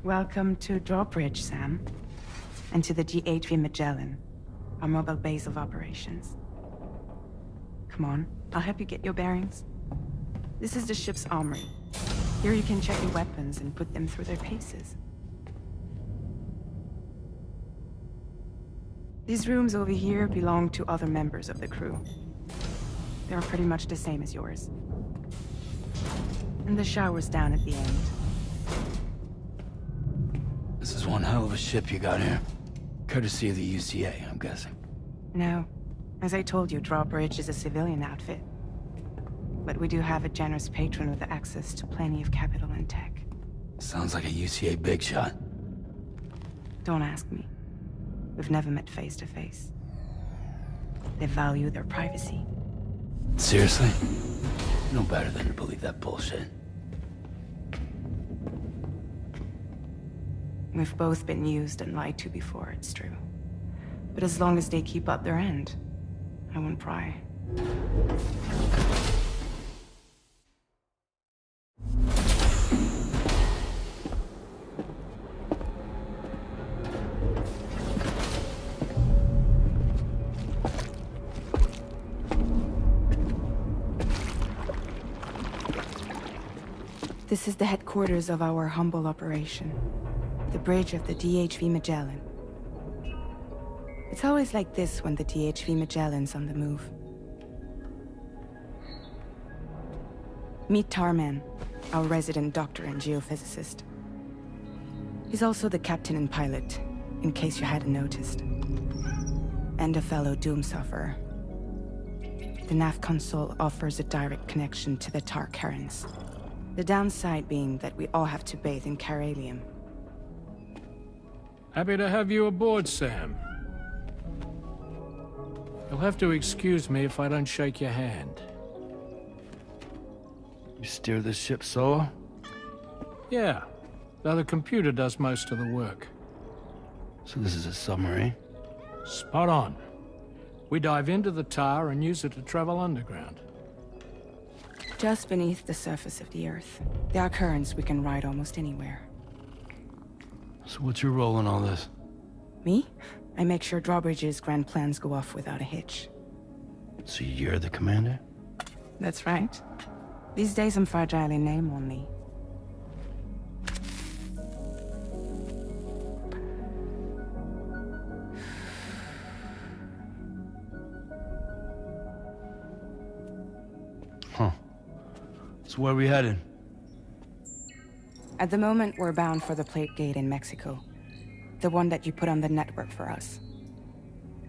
Welcome to Drawbridge, Sam. And to the GHV Magellan, our mobile base of operations. Come on, I'll help you get your bearings. This is the ship's armory. Here you can check your weapons and put them through their paces. These rooms over here belong to other members of the crew. They're pretty much the same as yours. And the shower's down at the end. This is one hell of a ship you got here. Courtesy of the UCA, I'm guessing. No. As I told you, Drawbridge is a civilian outfit. But we do have a generous patron with access to plenty of capital and tech. Sounds like a UCA big shot. Don't ask me. We've never met face to face. They value their privacy. Seriously? No better than to believe that bullshit. We've both been used and lied to before, it's true. But as long as they keep up their end, I won't pry. This is the headquarters of our humble operation. The bridge of the DHV Magellan. It's always like this when the DHV Magellan's on the move. Meet Tarman, our resident doctor and geophysicist. He's also the captain and pilot, in case you hadn't noticed. And a fellow doom sufferer. The nav console offers a direct connection to the Tar currents. The downside being that we all have to bathe in Caralium. Happy to have you aboard, Sam. You'll have to excuse me if I don't shake your hand. You steer this ship solo? Yeah, though the computer does most of the work. So this is a submarine? Spot on. We dive into the Tar and use it to travel underground. Just beneath the surface of the Earth, there are currents we can ride almost anywhere. So what's your role in all this? Me? I make sure Drawbridge's grand plans go off without a hitch. So you're the commander? That's right. These days I'm fragile in name only. Huh. So where are we headed? At the moment, we're bound for the Plate Gate in Mexico. The one that you put on the network for us.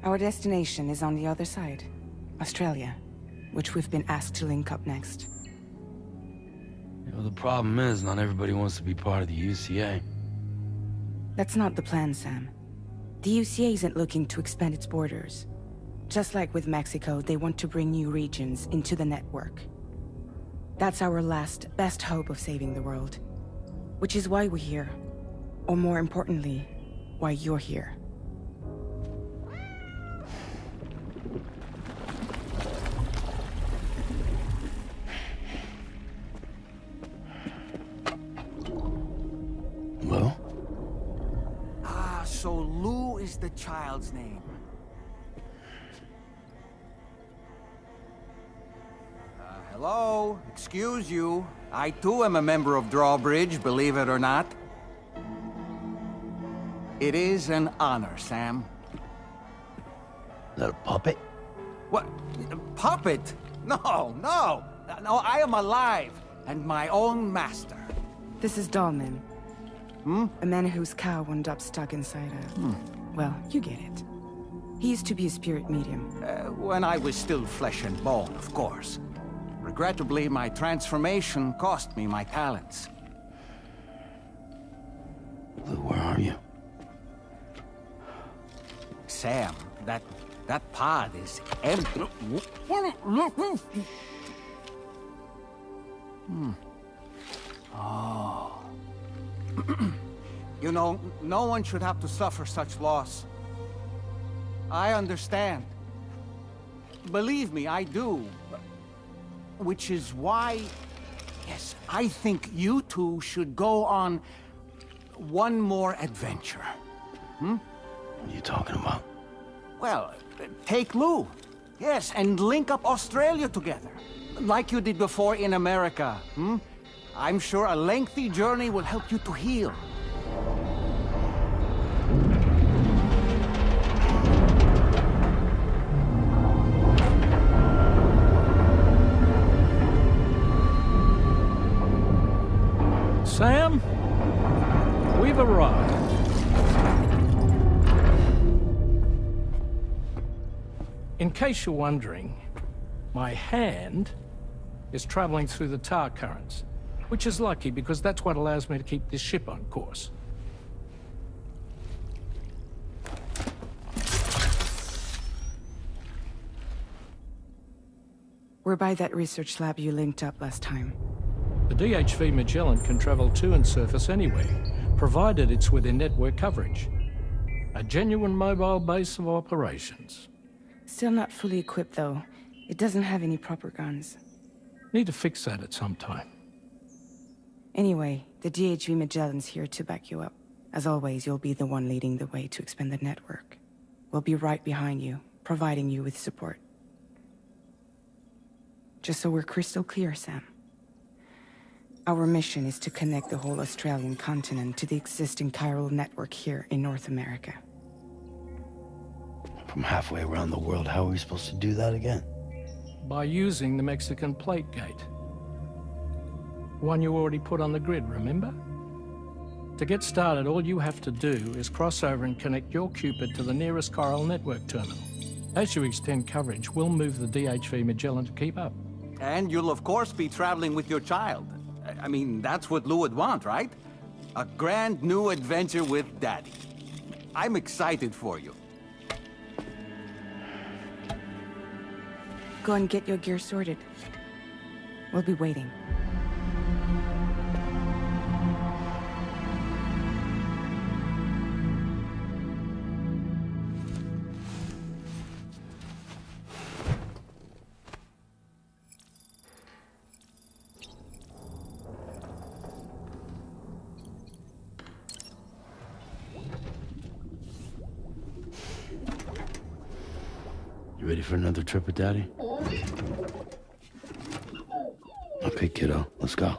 Our destination is on the other side, Australia, which we've been asked to link up next. You know, the problem is, not everybody wants to be part of the UCA. That's not the plan, Sam. The UCA isn't looking to expand its borders, Just like with Mexico, they want to bring new regions into the network. That's our last, best hope of saving the world. Which is why we're here. Or more importantly, why you're here. Well? Ah, so Lou is the child's name. Hello? Excuse you. I too am a member of Drawbridge, believe it or not. It is an honor, Sam. Is that a puppet? What? A puppet? No, no! No, I am alive, and my own master. This is Dahlman. A man whose cow wound up stuck inside a... Well, you get it. He used to be a spirit medium. When I was still flesh and bone, of course. Regrettably, my transformation cost me my talents. Lou, where are you? Sam, that pod is empty. Oh. You know, no one should have to suffer such loss. I understand. Believe me, I do. Which is why, yes, I think you two should go on one more adventure. What are you talking about? Well, take Lou. Yes, and link up Australia together. Like you did before in America. I'm sure a lengthy journey will help you to heal. Sam, we've arrived. In case you're wondering, my hand is traveling through the tar currents, which is lucky because that's what allows me to keep this ship on course. We're by that research lab you linked up last time. The DHV Magellan can travel to and surface anywhere, provided it's within network coverage. A genuine mobile base of operations. Still not fully equipped, though. It doesn't have any proper guns. Need to fix that at some time. Anyway, the DHV Magellan's here to back you up. As always, you'll be the one leading the way to expand the network. We'll be right behind you, providing you with support. Just so we're crystal clear, Sam. Our mission is to connect the whole Australian continent to the existing chiral network here in North America. From halfway around the world, how are we supposed to do that again? By using the Mexican plate gate. One you already put on the grid, remember? To get started, all you have to do is cross over and connect your Cupid to the nearest chiral network terminal. As you extend coverage, we'll move the DHV Magellan to keep up. And you'll of course be traveling with your child. I mean, that's what Lou would want, right? A grand new adventure with Daddy. I'm excited for you. Go and get your gear sorted. We'll be waiting. You ready for another trip with Daddy? Okay, kiddo, let's go.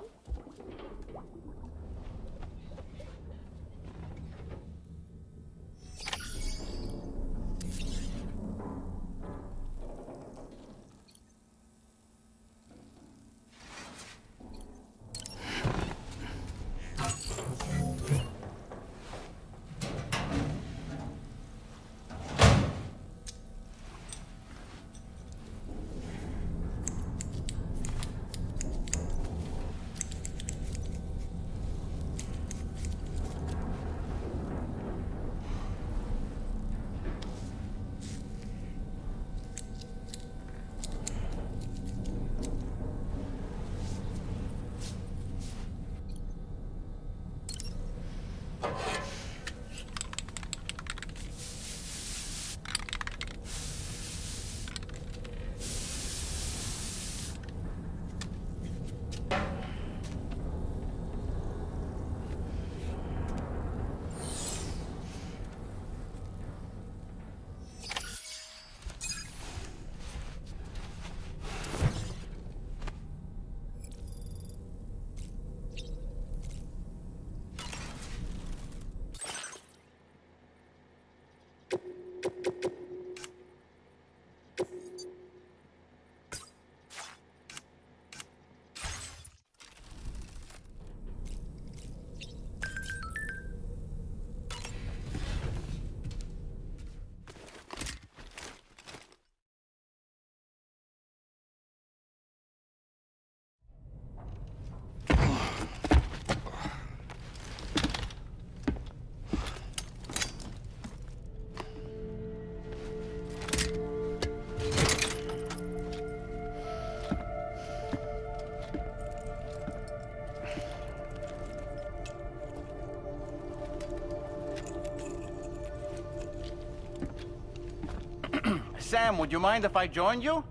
Sam, would you mind if I joined you?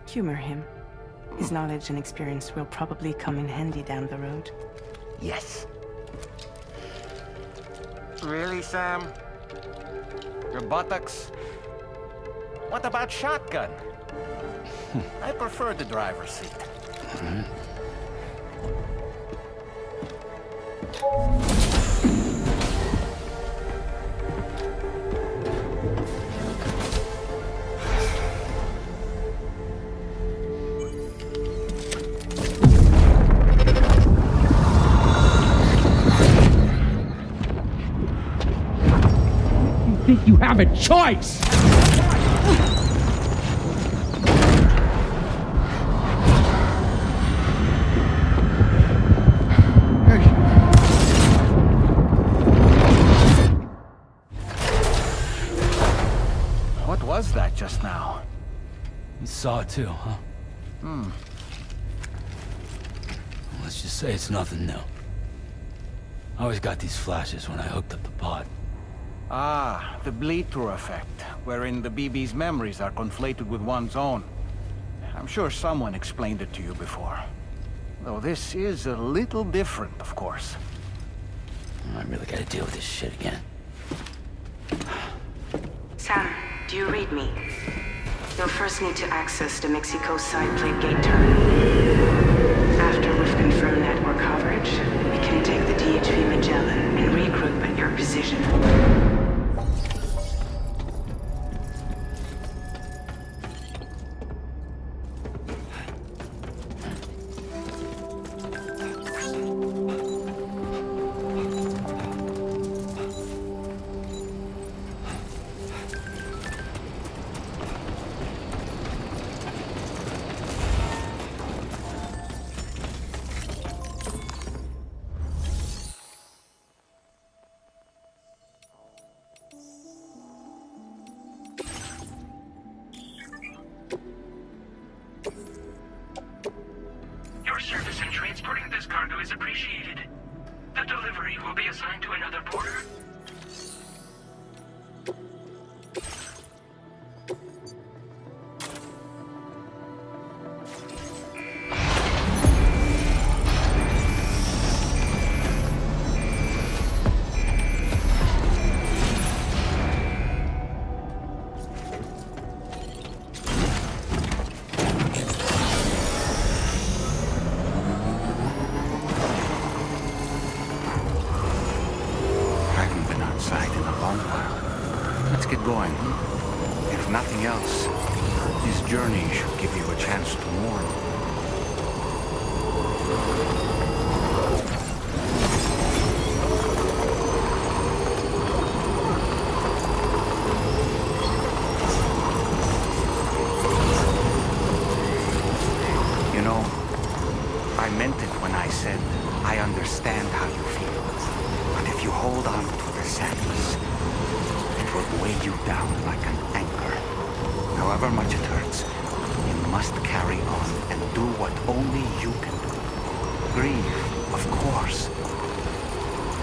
Humor him. His knowledge and experience will probably come in handy down the road. Yes. Really, Sam? Your buttocks? What about shotgun? I prefer the driver's seat. Think you have a choice? What was that just now? You saw it too, huh? Hmm. Let's just say it's nothing new. I always got these flashes when I hooked up the pod. Ah, the bleed-through effect, wherein the BB's memories are conflated with one's own. I'm sure someone explained it to you before. Though this is a little different, of course. I really gotta deal with this shit again. Sam, do you read me? You'll first need to access the Mexico side plate gate terminal. After we've confirmed network coverage, we can take the DHV Magellan and regroup at your position. Your service in transporting this cargo is appreciated. The delivery will be assigned to another porter. going. If nothing else, this journey should give you a chance to mourn. You know, I meant it when I said I understand how you feel. But if you hold on to the sadness, it will weigh you down like an anchor. However much it hurts, you must carry on and do what only you can do. Grieve, of course.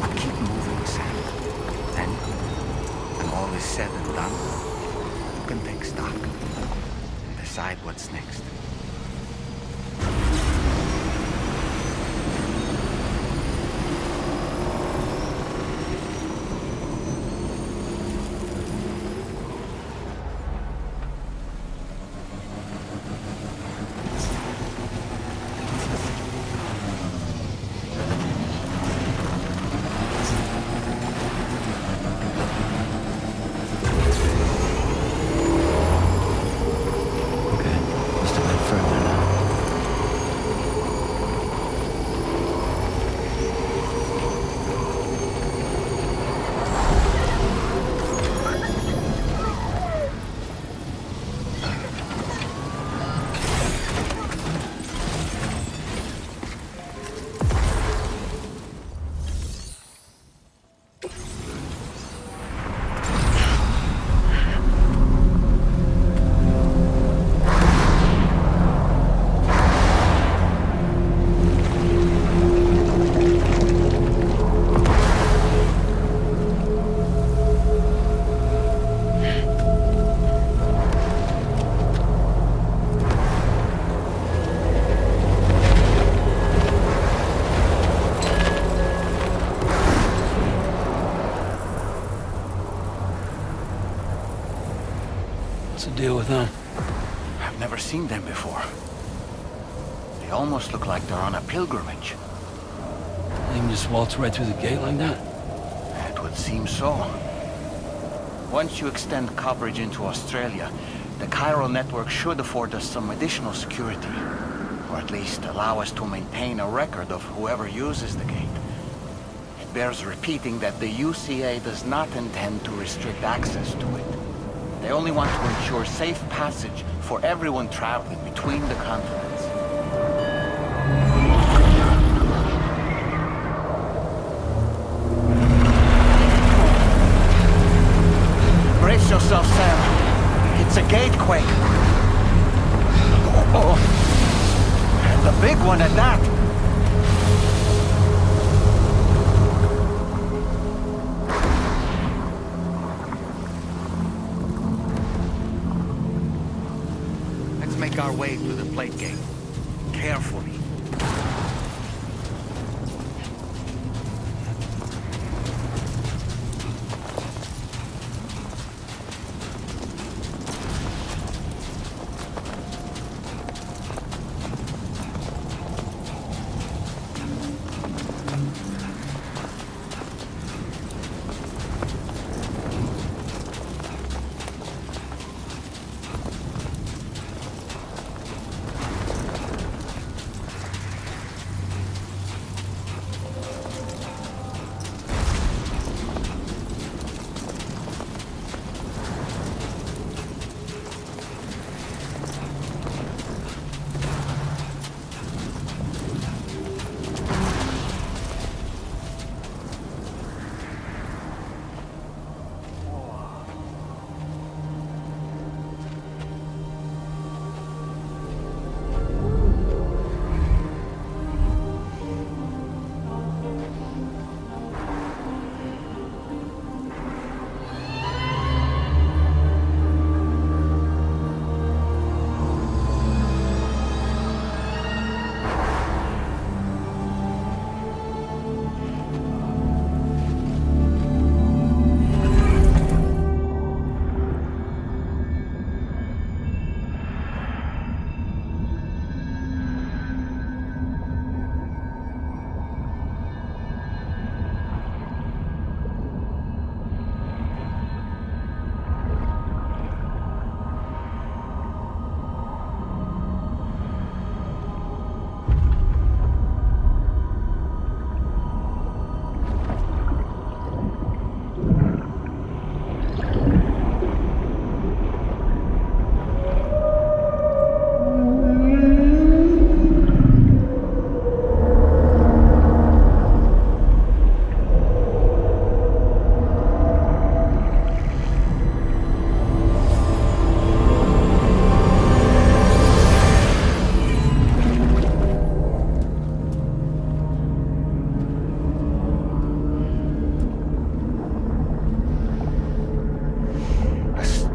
But keep moving, Sam. Then, when all is said and done, you can take stock and decide what's next. deal with them? I've never seen them before. They almost look like they're on a pilgrimage. They can just waltz right through the gate like that? It would seem so. Once you extend coverage into Australia, the chiral network should afford us some additional security. Or at least allow us to maintain a record of whoever uses the gate. It bears repeating that the UCA does not intend to restrict access to it. They only want to ensure safe passage for everyone traveling between the continents. Brace yourself, Sam. It's a gatequake. Oh. And a big one at that. Let's make our way through the plate gate. Carefully.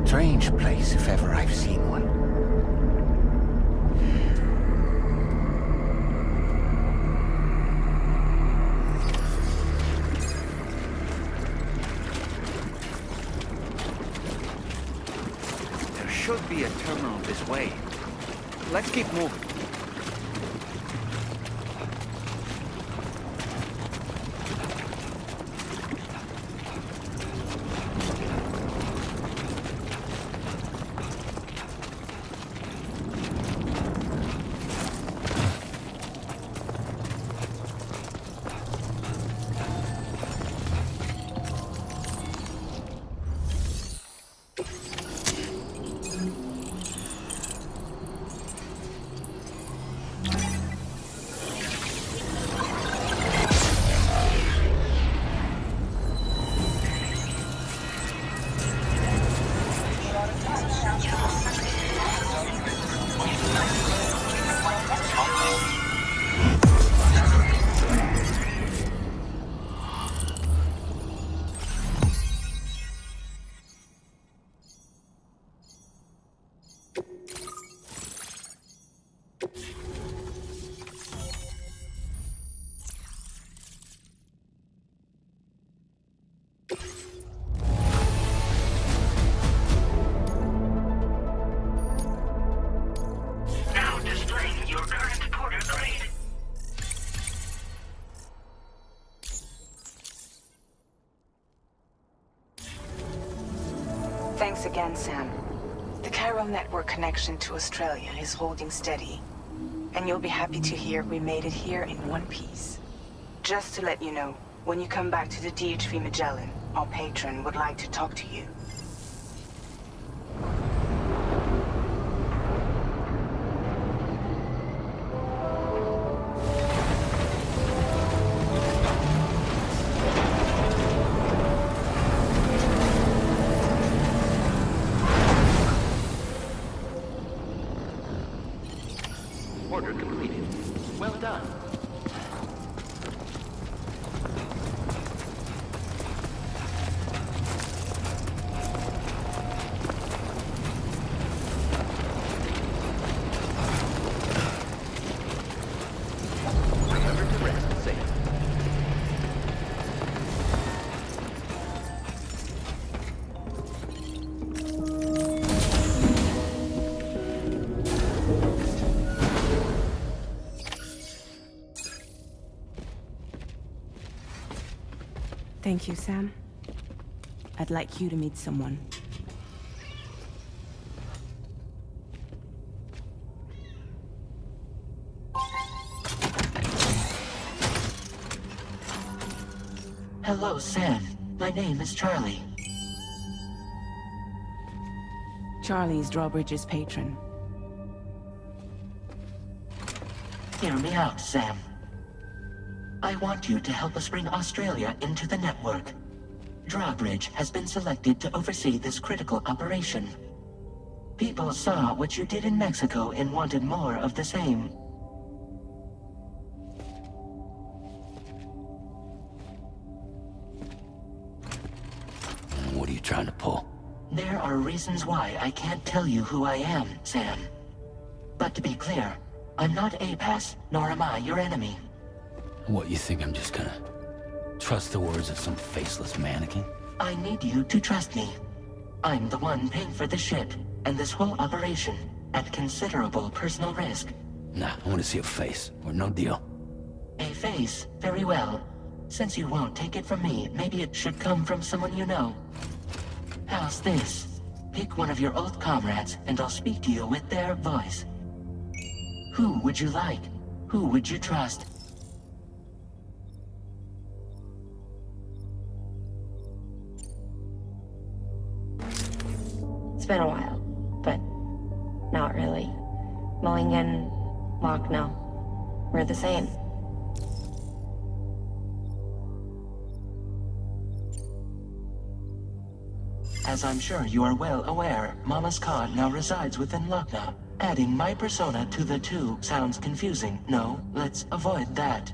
Strange place, if ever I've seen one. There should be a terminal this way. Let's keep moving. your current porter grade. Thanks again, Sam. The chiral network connection to Australia is holding steady. And you'll be happy to hear we made it here in one piece. Just to let you know, when you come back to the DHV Magellan, our patron would like to talk to you. Order completed. Well done. Remember to rest safe. Thank you, Sam. I'd like you to meet someone. Hello, Sam. My name is Charlie. Charlie's Drawbridge's patron. Hear me out, Sam. I want you to help us bring Australia into the network. Drawbridge has been selected to oversee this critical operation. People saw what you did in Mexico and wanted more of the same. What are you trying to pull? There are reasons why I can't tell you who I am, Sam. But to be clear, I'm not APAS, nor am I your enemy. What, you think I'm just gonna trust the words of some faceless mannequin? I need you to trust me. I'm the one paying for the ship and this whole operation at considerable personal risk. Nah, I want to see a face, or no deal. A face? Very well. Since you won't take it from me, maybe it should come from someone you know. How's this? Pick one of your old comrades, and I'll speak to you with their voice. Who would you like? Who would you trust? It's been a while, but not really. Mulligan, Locke, no. We're the same. As I'm sure you are well aware, Mama's Cod now resides within Lochna. Adding my persona to the two sounds confusing. No, let's avoid that.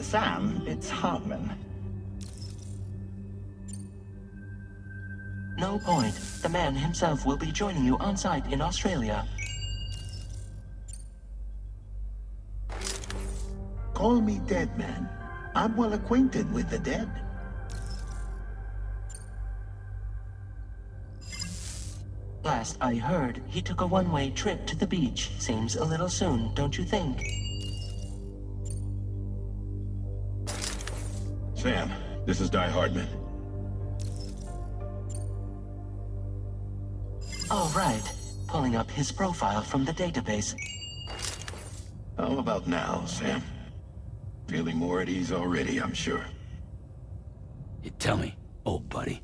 Sam, it's Hartman. No point. The man himself will be joining you on site in Australia. Call me Dead Man. I'm well acquainted with the dead. Last I heard, he took a one-way trip to the beach. Seems a little soon, don't you think? Sam, this is Di Hardman. All right. Pulling up his profile from the database. How about now, Sam? Feeling more at ease already, I'm sure. You tell me, old buddy,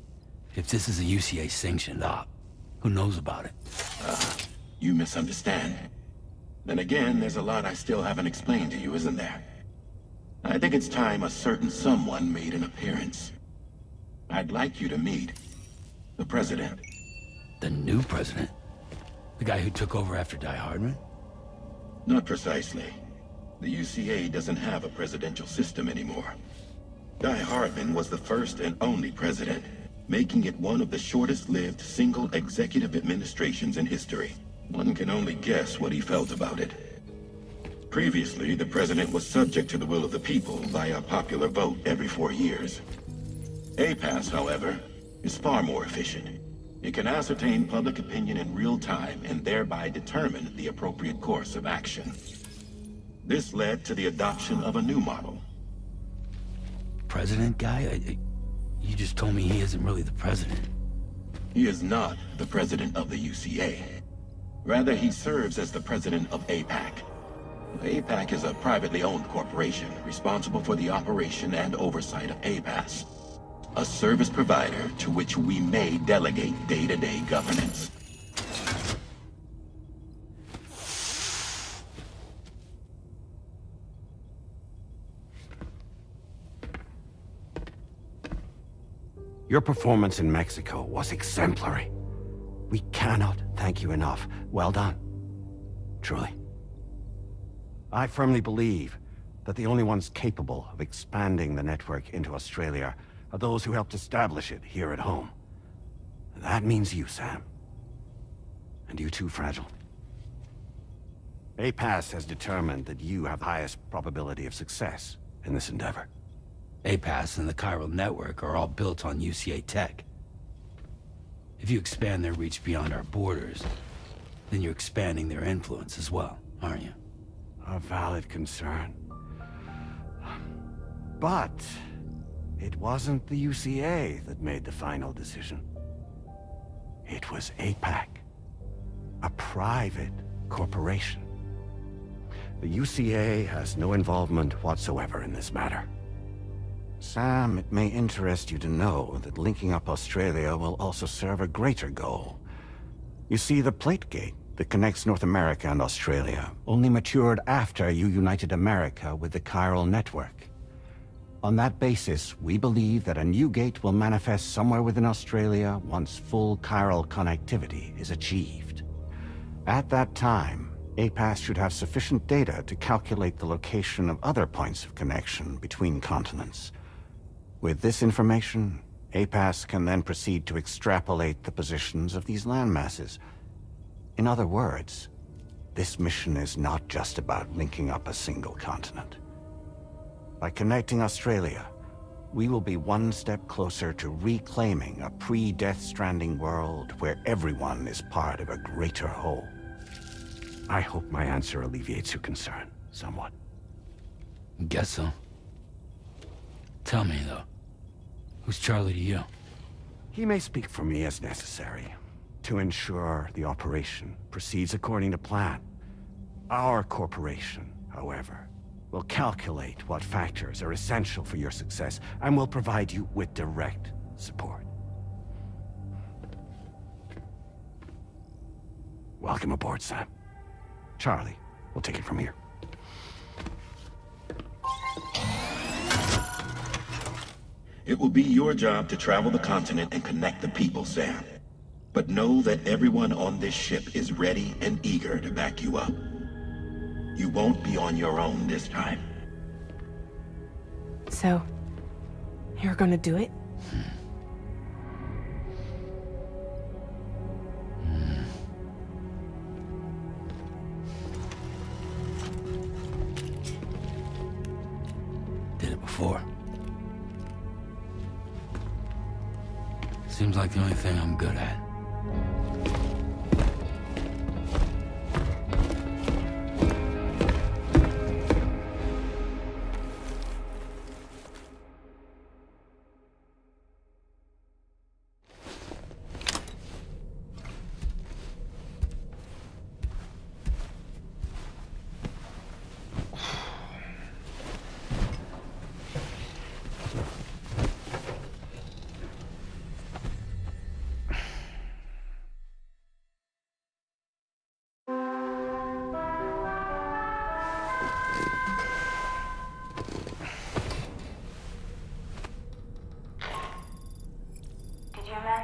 if this is a UCA-sanctioned op, who knows about it? You misunderstand. Then again, there's a lot I still haven't explained to you, isn't there? I think it's time a certain someone made an appearance. I'd like you to meet the President. The new president? The guy who took over after Di Hardman? Not precisely. The UCA doesn't have a presidential system anymore. Di Hardman was the first and only president, making it one of the shortest-lived single executive administrations in history. One can only guess what he felt about it. Previously, the president was subject to the will of the people via a popular vote every 4 years. APAS, however, is far more efficient. It can ascertain public opinion in real time and thereby determine the appropriate course of action. This led to the adoption of a new model. President guy? You just told me he isn't really the president. He is not the president of the UCA. Rather, he serves as the president of APAC. APAC is a privately owned corporation responsible for the operation and oversight of APAS, a service provider to which we may delegate day-to-day governance. Your performance in Mexico was exemplary. We cannot thank you enough. Well done. Truly. I firmly believe that the only ones capable of expanding the network into Australia are those who helped establish it here at home. That means you, Sam. And you too, Fragile. APAS has determined that you have the highest probability of success in this endeavor. APAS and the chiral network are all built on UCA tech. If you expand their reach beyond our borders, then you're expanding their influence as well, aren't you? A valid concern. But it wasn't the UCA that made the final decision. It was APAC, a private corporation. The UCA has no involvement whatsoever in this matter. Sam, it may interest you to know that linking up Australia will also serve a greater goal. You see, the plate gate that connects North America and Australia only matured after you united America with the chiral network. On that basis, we believe that a new gate will manifest somewhere within Australia once full chiral connectivity is achieved. At that time, APAS should have sufficient data to calculate the location of other points of connection between continents. With this information, APAS can then proceed to extrapolate the positions of these landmasses. In other words, this mission is not just about linking up a single continent. By connecting Australia, we will be one step closer to reclaiming a pre-Death Stranding world where everyone is part of a greater whole. I hope my answer alleviates your concern somewhat. Guess so. Tell me, though. Who's Charlie to you? He may speak for me as necessary to ensure the operation proceeds according to plan. Our corporation, however, will calculate what factors are essential for your success and will provide you with direct support. Welcome aboard, Sam. Charlie, we'll take it from here. It will be your job to travel the continent and connect the people, Sam. But know that everyone on this ship is ready and eager to back you up. You won't be on your own this time. So, you're gonna do it? Did it before. Seems like the only thing I'm good at.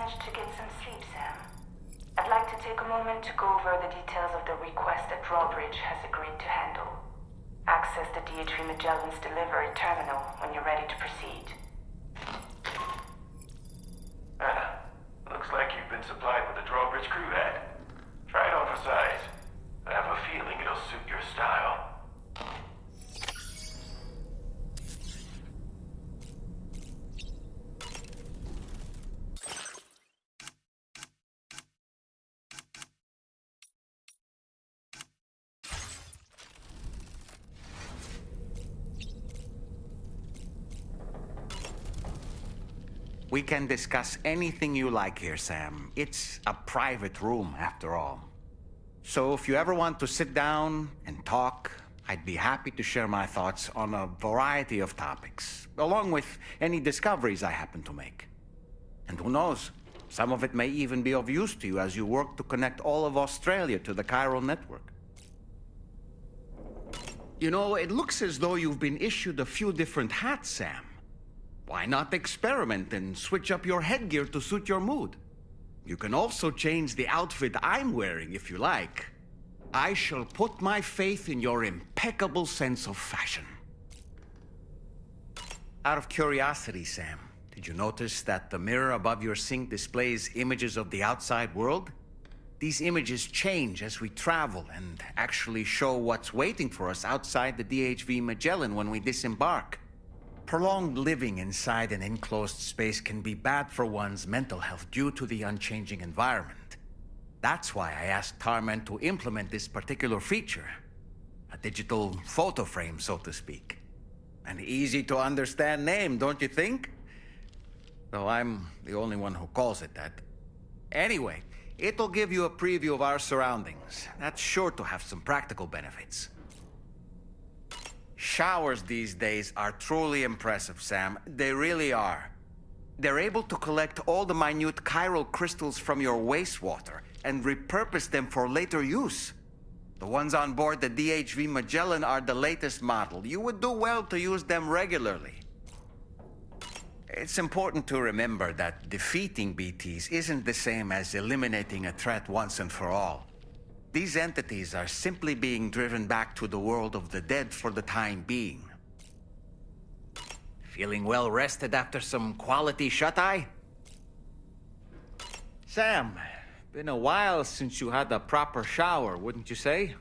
To get some sleep, Sam. I'd like to take a moment to go over the details of the request that Drawbridge has agreed to handle. Access the DH3 Magellan's delivery terminal when you're ready to proceed. Looks like you've been supplied with a Drawbridge crew hat. Try it on for size. I have a feeling it'll suit your style. We can discuss anything you like here, Sam. It's a private room, after all. So if you ever want to sit down and talk, I'd be happy to share my thoughts on a variety of topics, along with any discoveries I happen to make. And who knows, some of it may even be of use to you as you work to connect all of Australia to the chiral network. You know, it looks as though you've been issued a few different hats, Sam. Why not experiment and switch up your headgear to suit your mood? You can also change the outfit I'm wearing if you like. I shall put my faith in your impeccable sense of fashion. Out of curiosity, Sam, did you notice that the mirror above your sink displays images of the outside world? These images change as we travel and actually show what's waiting for us outside the DHV Magellan when we disembark. Prolonged living inside an enclosed space can be bad for one's mental health due to the unchanging environment. That's why I asked Tarman to implement this particular feature. A digital photo frame, so to speak. An easy-to-understand name, don't you think? Though I'm the only one who calls it that. Anyway, it'll give you a preview of our surroundings. That's sure to have some practical benefits. Showers these days are truly impressive, Sam. They really are. They're able to collect all the minute chiral crystals from your wastewater and repurpose them for later use. The ones on board the DHV Magellan are the latest model. You would do well to use them regularly. It's important to remember that defeating BTs isn't the same as eliminating a threat once and for all. These entities are simply being driven back to the world of the dead for the time being. Feeling well rested after some quality shut-eye? Sam, been a while since you had a proper shower, wouldn't you say?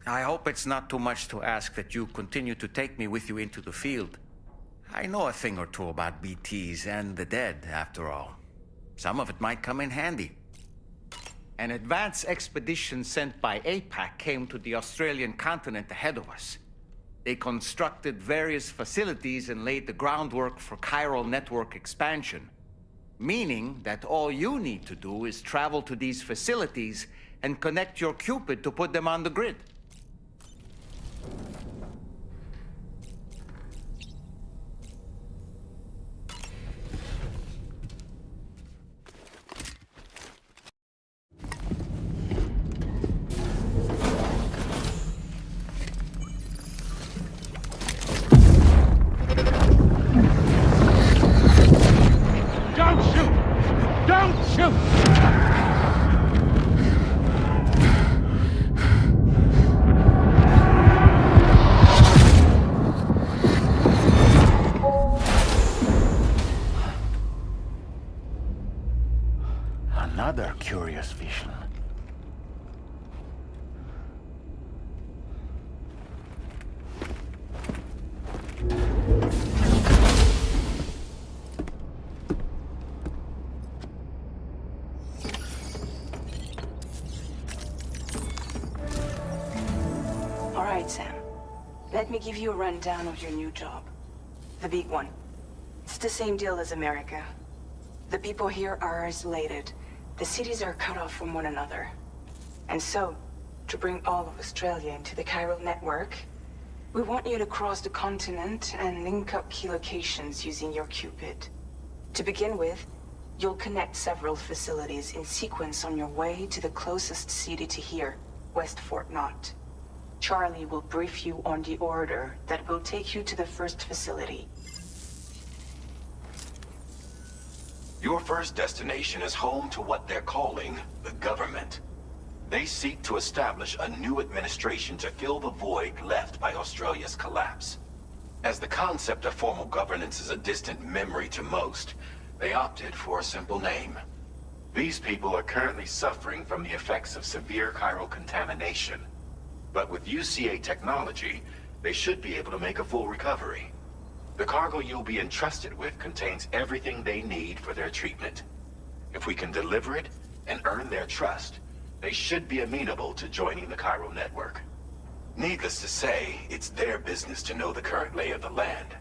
I hope it's not too much to ask that you continue to take me with you into the field. I know a thing or two about BTs and the dead, after all. Some of it might come in handy. An advance expedition sent by APAC came to the Australian continent ahead of us. They constructed various facilities and laid the groundwork for chiral network expansion, meaning that all you need to do is travel to these facilities and connect your Cupid to put them on the grid. Another curious vision. All right, Sam. Let me give you a rundown of your new job. The big one. It's the same deal as America. The people here are isolated. The cities are cut off from one another. And so, to bring all of Australia into the chiral network, we want you to cross the continent and link up key locations using your Cupid. To begin with, you'll connect several facilities in sequence on your way to the closest city to here, West Fort Knott. Charlie will brief you on the order that will take you to the first facility. Your first destination is home to what they're calling the government. They seek to establish a new administration to fill the void left by Australia's collapse. As the concept of formal governance is a distant memory to most, they opted for a simple name. These people are currently suffering from the effects of severe chiral contamination. But with UCA technology, they should be able to make a full recovery. The cargo you'll be entrusted with contains everything they need for their treatment. If we can deliver it and earn their trust, they should be amenable to joining the chiral network. Needless to say, it's their business to know the current lay of the land,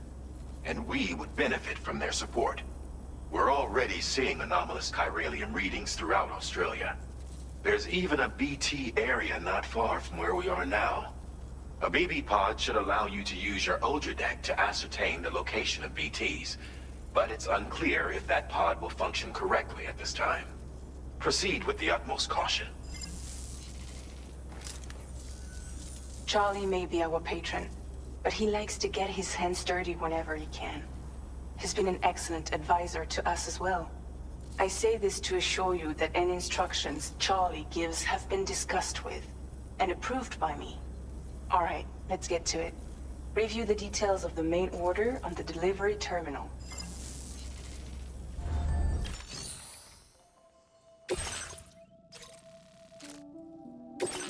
and we would benefit from their support. We're already seeing anomalous chiralium readings throughout Australia. There's even a BT area not far from where we are now. A BB pod should allow you to use your Ultra deck to ascertain the location of BTs, but it's unclear if that pod will function correctly at this time. Proceed with the utmost caution. Charlie may be our patron, but he likes to get his hands dirty whenever he can. He's been an excellent advisor to us as well. I say this to assure you that any instructions Charlie gives have been discussed with and approved by me. All right, let's get to it. Review the details of the main order on the delivery terminal.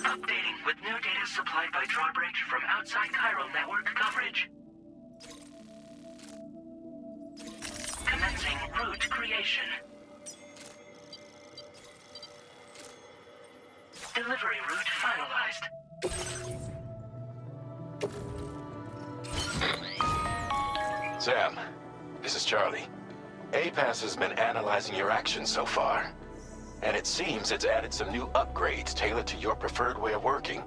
Updating with new data supplied by Drawbridge from outside chiral network coverage. Commencing route creation. Delivery route finalized. Sam, this is Charlie. APAS has been analyzing your actions so far, and it seems it's added some new upgrades tailored to your preferred way of working.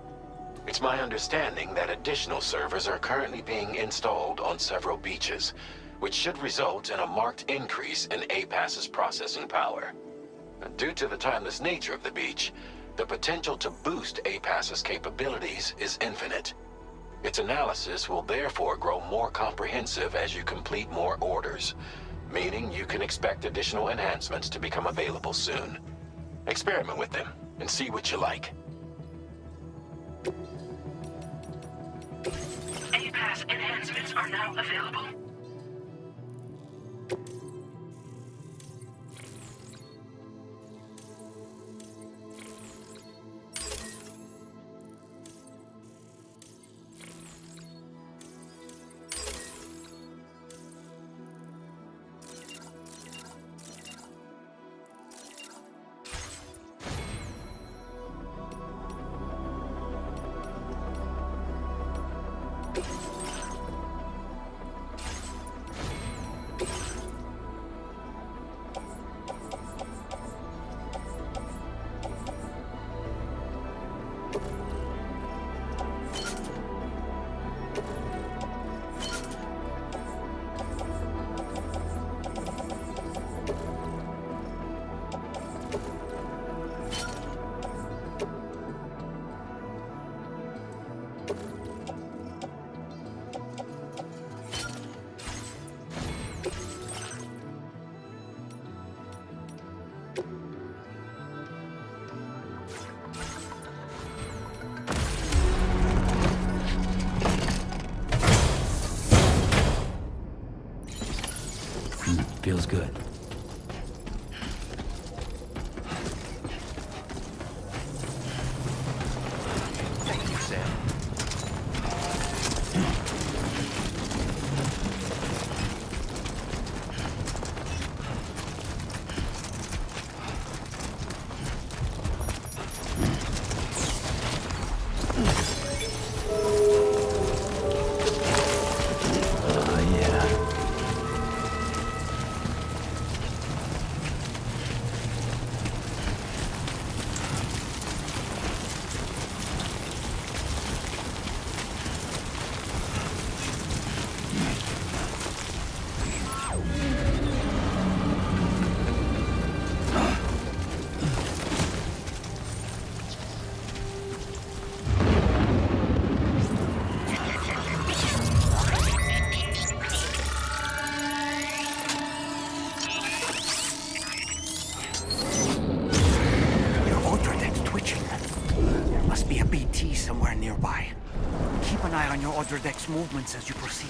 It's my understanding that additional servers are currently being installed on several beaches, which should result in a marked increase in APAS's processing power. Due to the timeless nature of the beach, the potential to boost APAS's capabilities is infinite. Its analysis will therefore grow more comprehensive as you complete more orders, meaning you can expect additional enhancements to become available soon. Experiment with them and see what you like. APAS enhancements are now available. Feels good. Thank you, Sam. Somewhere nearby. Keep an eye on your other deck's movements as you proceed.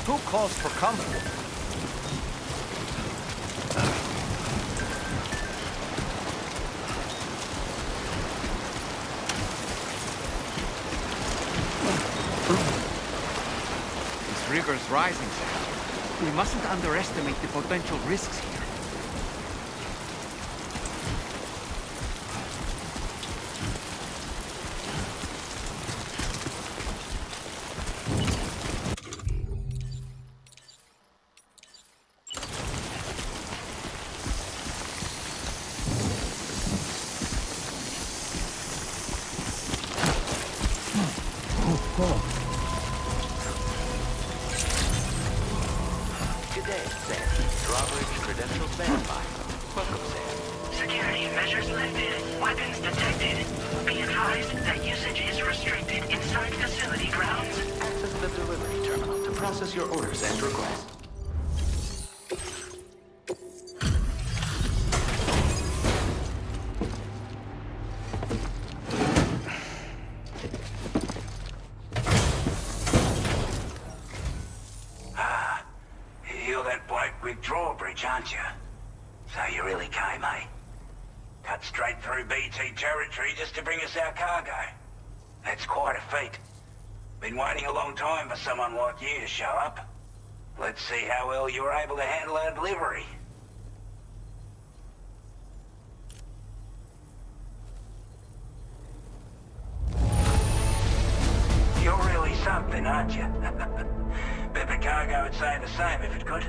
Who calls for comfort? This river's rising, Sam. We mustn't underestimate the potential risks here. Good day, Sam. Drawbridge credential standby. Welcome, Sam. Security measures lifted. Weapons detected. Be advised that usage is restricted inside facility grounds. Access the delivery terminal to process your orders and requests. You're that bloke with drawbridge, aren't you? So you really came, eh? Cut straight through BT territory just to bring us our cargo. That's quite a feat. Been waiting a long time for someone like you to show up. Let's see how well you were able to handle our delivery. You're really something, aren't you? Bet the cargo would say the same if it could.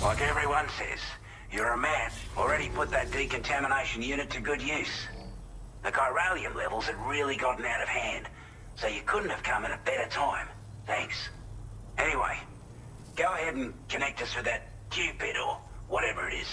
Like everyone says, you're a man. Already put that decontamination unit to good use. The chiralium levels had really gotten out of hand, so you couldn't have come at a better time. Thanks. Anyway, go ahead and connect us with that Cupid or whatever it is.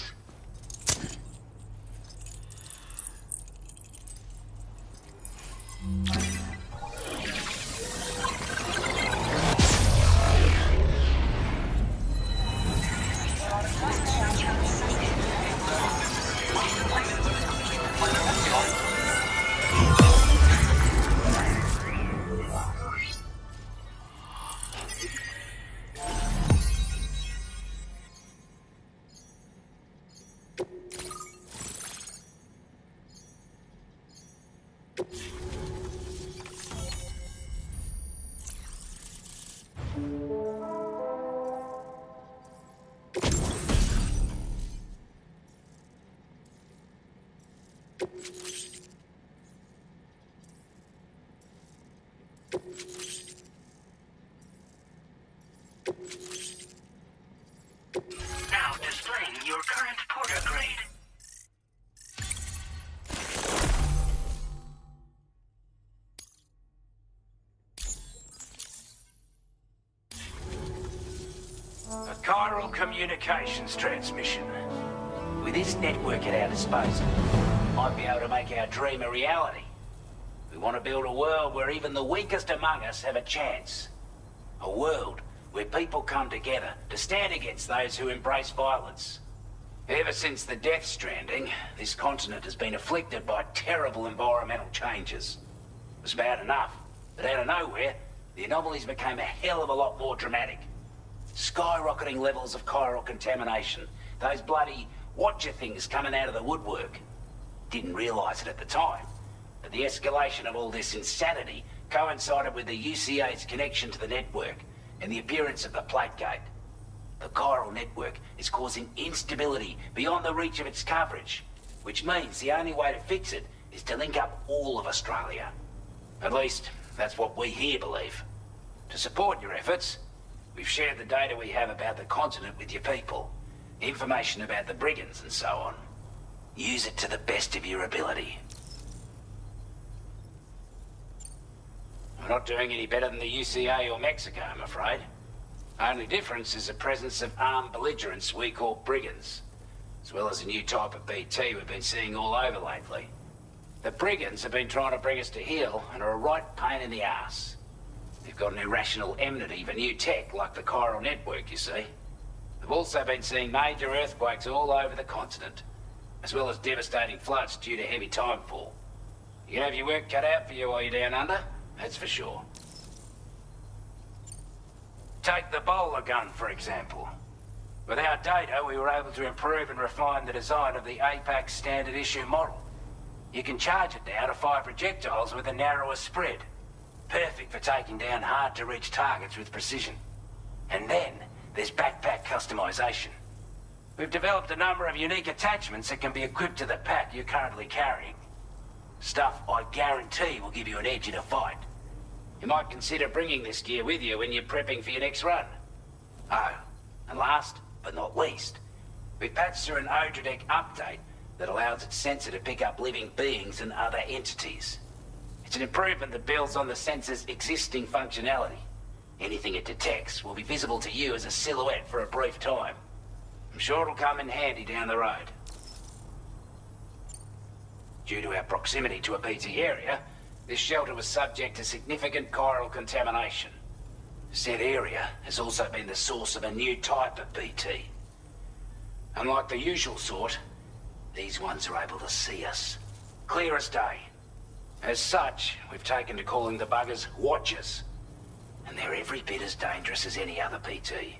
Now displaying your current porter grade. A chiral communications transmission. With this network at our disposal, might be able to make our dream a reality. We want to build a world where even the weakest among us have a chance. A world where people come together to stand against those who embrace violence. Ever since the Death Stranding, this continent has been afflicted by terrible environmental changes. It was bad enough, but out of nowhere, the anomalies became a hell of a lot more dramatic. Skyrocketing levels of chiral contamination. Those bloody watcher things coming out of the woodwork. Didn't realize it at the time, but the escalation of all this insanity coincided with the UCA's connection to the network and the appearance of the plate gate. The chiral network is causing instability beyond the reach of its coverage, which means the only way to fix it is to link up all of Australia. At least, that's what we here believe. To support your efforts, we've shared the data we have about the continent with your people, information about the brigands and so on. Use it to the best of your ability. We're not doing any better than the UCA or Mexico, I'm afraid. Only difference is the presence of armed belligerents we call brigands, as well as a new type of BT we've been seeing all over lately. The brigands have been trying to bring us to heel and are a right pain in the ass. They've got an irrational enmity for new tech like the chiral network, you see. We've also been seeing major earthquakes all over the continent, as well as devastating floods due to heavy timefall. You can have your work cut out for you while you're down under, that's for sure. Take the bowler gun, for example. With our data, we were able to improve and refine the design of the APAC standard issue model. You can charge it now to fire projectiles with a narrower spread. Perfect for taking down hard-to-reach targets with precision. And then, there's backpack customization. We've developed a number of unique attachments that can be equipped to the pack you're currently carrying. Stuff I guarantee will give you an edge in a fight. You might consider bringing this gear with you when you're prepping for your next run. Oh, and last but not least, we've patched through an Odradek update that allows its sensor to pick up living beings and other entities. It's an improvement that builds on the sensor's existing functionality. Anything it detects will be visible to you as a silhouette for a brief time. I'm sure it'll come in handy down the road. Due to our proximity to a BT area, this shelter was subject to significant chiral contamination. Said area has also been the source of a new type of BT. Unlike the usual sort, these ones are able to see us. Clear as day. As such, we've taken to calling the buggers Watchers. And they're every bit as dangerous as any other BT.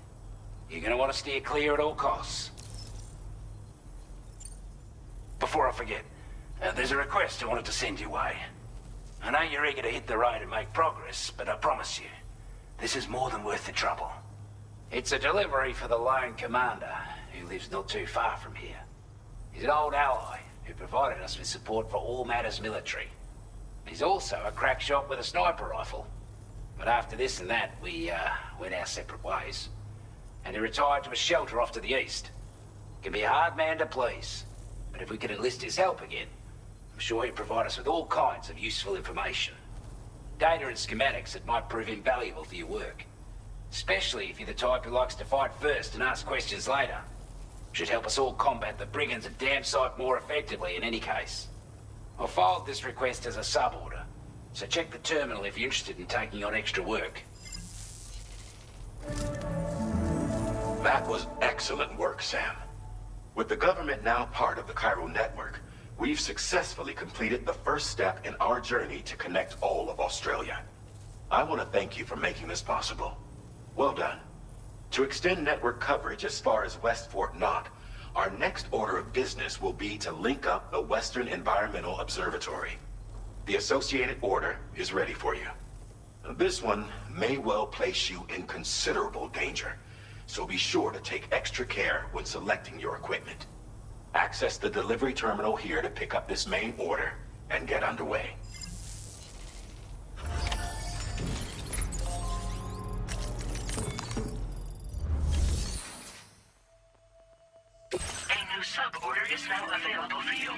You're gonna want to steer clear at all costs. Before I forget, there's a request I wanted to send your way. I know you're eager to hit the road and make progress, but I promise you, this is more than worth the trouble. It's a delivery for the lone commander, who lives not too far from here. He's an old ally, who provided us with support for all matters military. He's also a crack shot with a sniper rifle. But after this and that, we went our separate ways. And he retired to a shelter off to the east. Can be a hard man to please, but if we could enlist his help again, I'm sure he'd provide us with all kinds of useful information. Data and schematics that might prove invaluable for your work. Especially if you're the type who likes to fight first and ask questions later. Should help us all combat the brigands a damn sight more effectively in any case. I'll filed this request as a sub-order, so check the terminal if you're interested in taking on extra work. That was excellent work, Sam. With the government now part of the chiral network, we've successfully completed the first step in our journey to connect all of Australia. I want to thank you for making this possible. Well done. To extend network coverage as far as West Fort Knott, our next order of business will be to link up the Western Environmental Observatory. The associated order is ready for you. This one may well place you in considerable danger, so be sure to take extra care when selecting your equipment. Access the delivery terminal here to pick up this main order and get underway. A new sub-order is now available for you.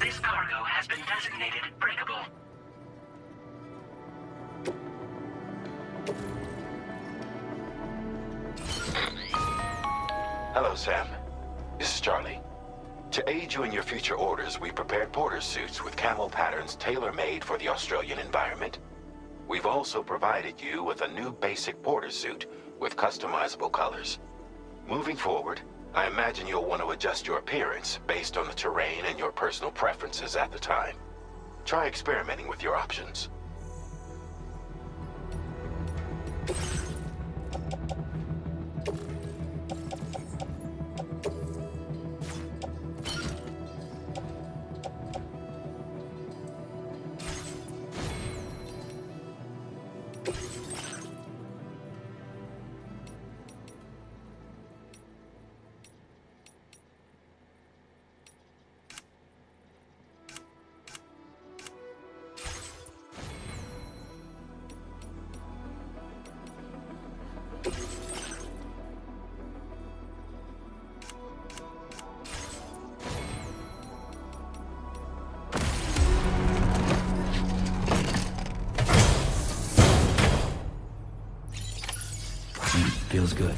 This cargo has been designated breakable. Hello, Sam. This is Charlie. To aid you in your future orders, we prepared porter suits with camo patterns tailor-made for the Australian environment. We've also provided you with a new basic porter suit with customizable colors. Moving forward, I imagine you'll want to adjust your appearance based on the terrain and your personal preferences at the time. Try experimenting with your options. Feels good.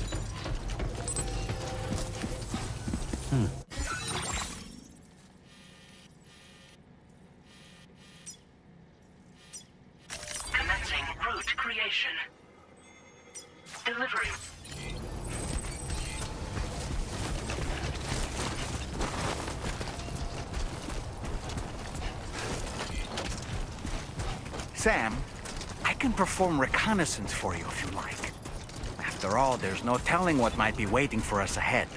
Commencing route creation. Delivery. Sam, I can perform reconnaissance for you if you like. After all, there's no telling what might be waiting for us ahead.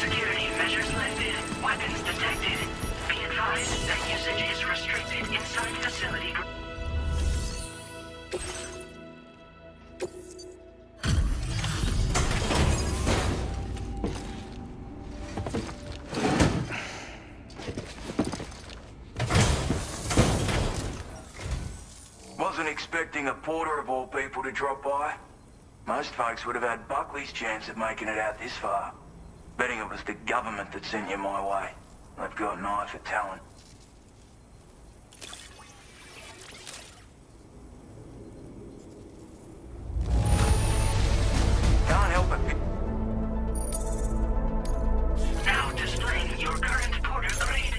Security measures lifted. Weapons detected. Be advised that usage is restricted inside facility. Wasn't expecting a porter of all people to drop by. Most folks would have had Buckley's chance of making it out this far. Betting it was the government that sent you my way. They've got an eye for talent. Can't help it. Now displaying your current porter grade.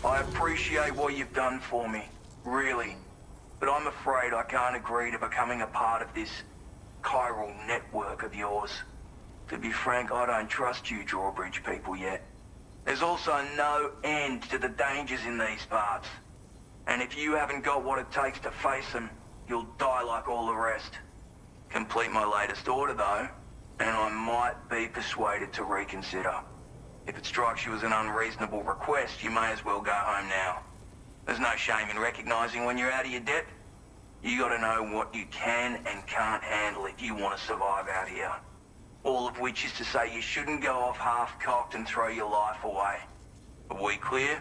I appreciate what you've done for me, really. But I'm afraid I can't agree to becoming a part of this chiral network of yours. To be frank, I don't trust you drawbridge people yet. There's also no end to the dangers in these parts. And if you haven't got what it takes to face them, you'll die like all the rest. Complete my latest order though, and I might be persuaded to reconsider. If it strikes you as an unreasonable request, you may as well go home now. There's no shame in recognizing when you're out of your depth. You gotta know what you can and can't handle if you want to survive out here. All of which is to say you shouldn't go off half-cocked and throw your life away. Are we clear?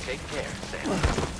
Take care, Sam.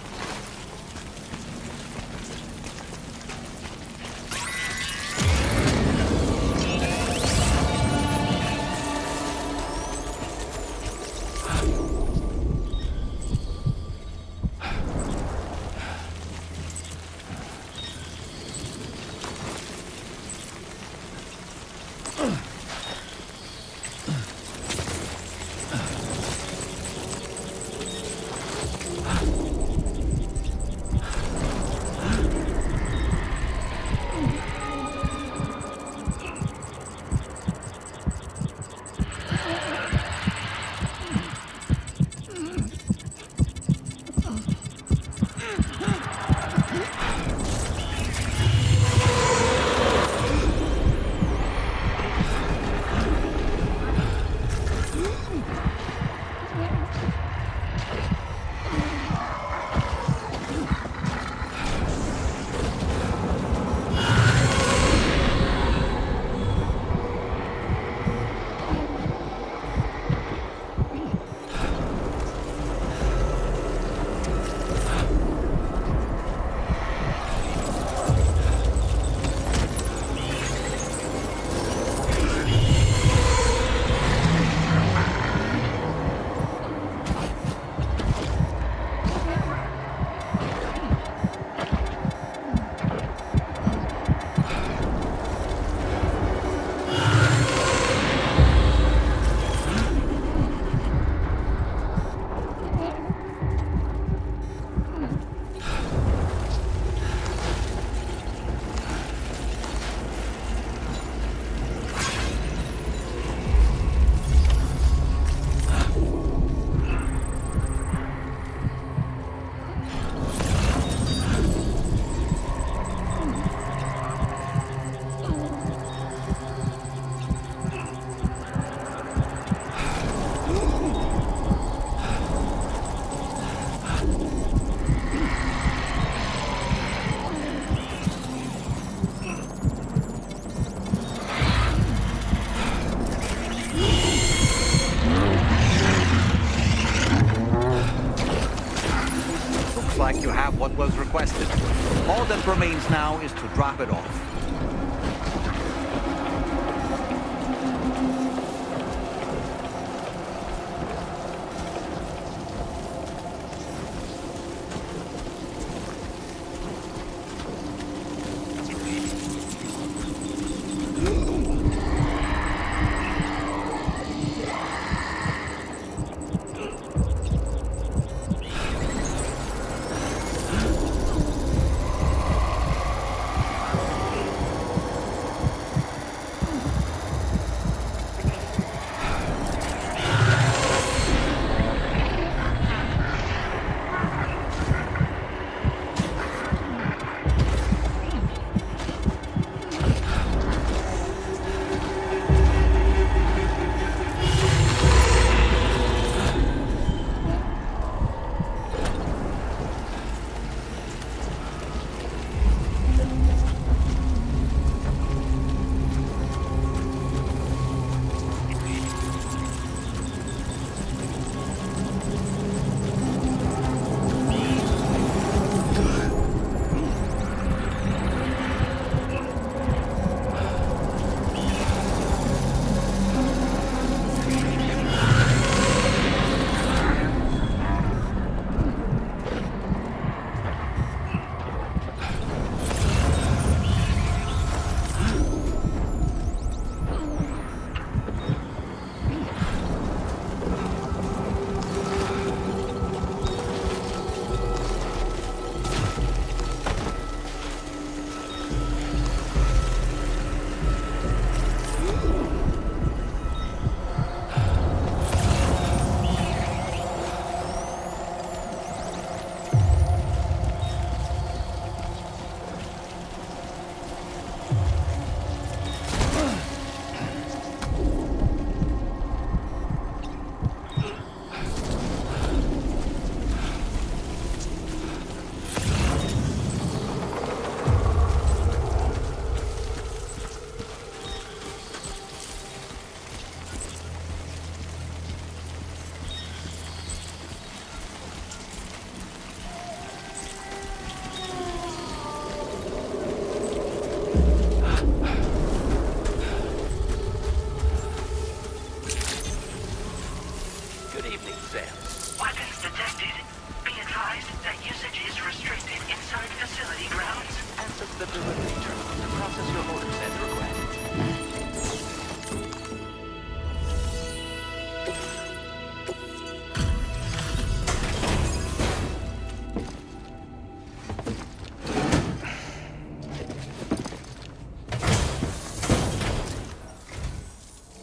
what was requested. All that remains now is to drop it off.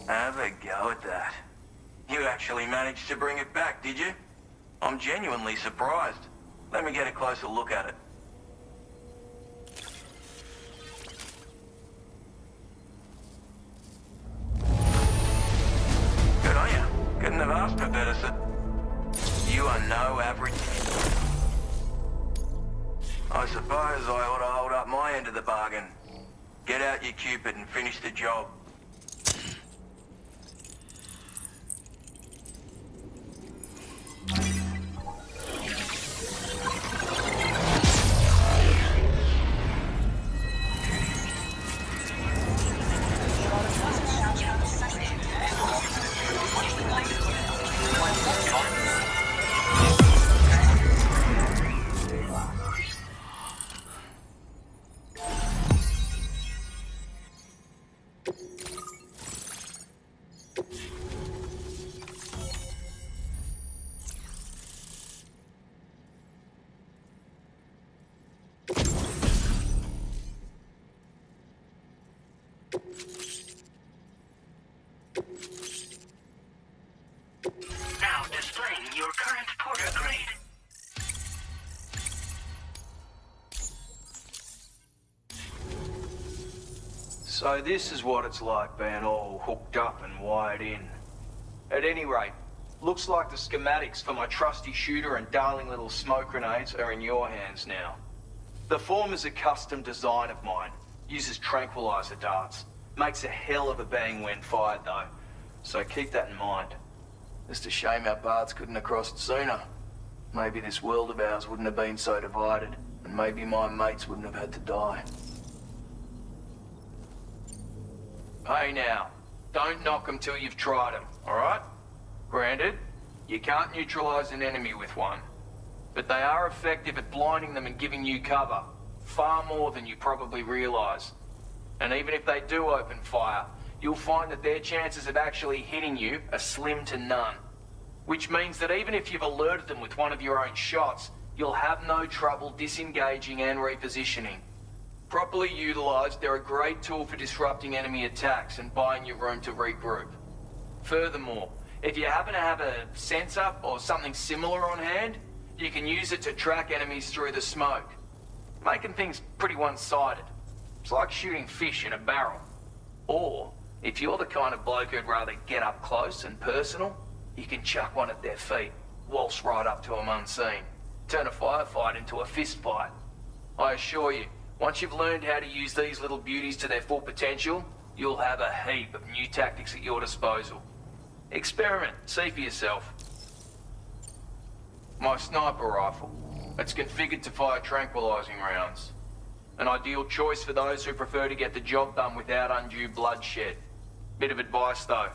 Have a go at that. You actually managed to bring it back, did you? I'm genuinely surprised. Let me get a closer look at it. Good on you. Couldn't have asked for better, sir. You are no average. I suppose I ought to hold up my end of the bargain. Get out your Cupid and finish the job. Now displaying your current porter grade. So this is what it's like being all hooked up and wired in. At any rate, looks like the schematics for my trusty shooter and darling little smoke grenades are in your hands now. The form is a custom design of mine. Uses tranquilizer darts. Makes a hell of a bang when fired though. So keep that in mind. Just a shame our bards couldn't have crossed sooner. maybe this world of ours wouldn't have been so divided, and maybe my mates wouldn't have had to die. Hey now, don't knock them till you've tried them, alright? Granted, you can't neutralize an enemy with one, but they are effective at blinding them and giving you cover, far more than you probably realize. And even if they do open fire, you'll find that their chances of actually hitting you are slim to none. Which means that even if you've alerted them with one of your own shots, you'll have no trouble disengaging and repositioning. Properly utilized, they're a great tool for disrupting enemy attacks and buying you room to regroup. Furthermore, if you happen to have a sensor or something similar on hand, you can use it to track enemies through the smoke, making things pretty one-sided. It's like shooting fish in a barrel. Or, if you're the kind of bloke who'd rather get up close and personal, you can chuck one at their feet, waltz right up to them unseen, turn a firefight into a fist fight. I assure you, once you've learned how to use these little beauties to their full potential, you'll have a heap of new tactics at your disposal. Experiment, see for yourself. My sniper rifle. It's configured to fire tranquilizing rounds. An ideal choice for those who prefer to get the job done without undue bloodshed. Bit of advice though,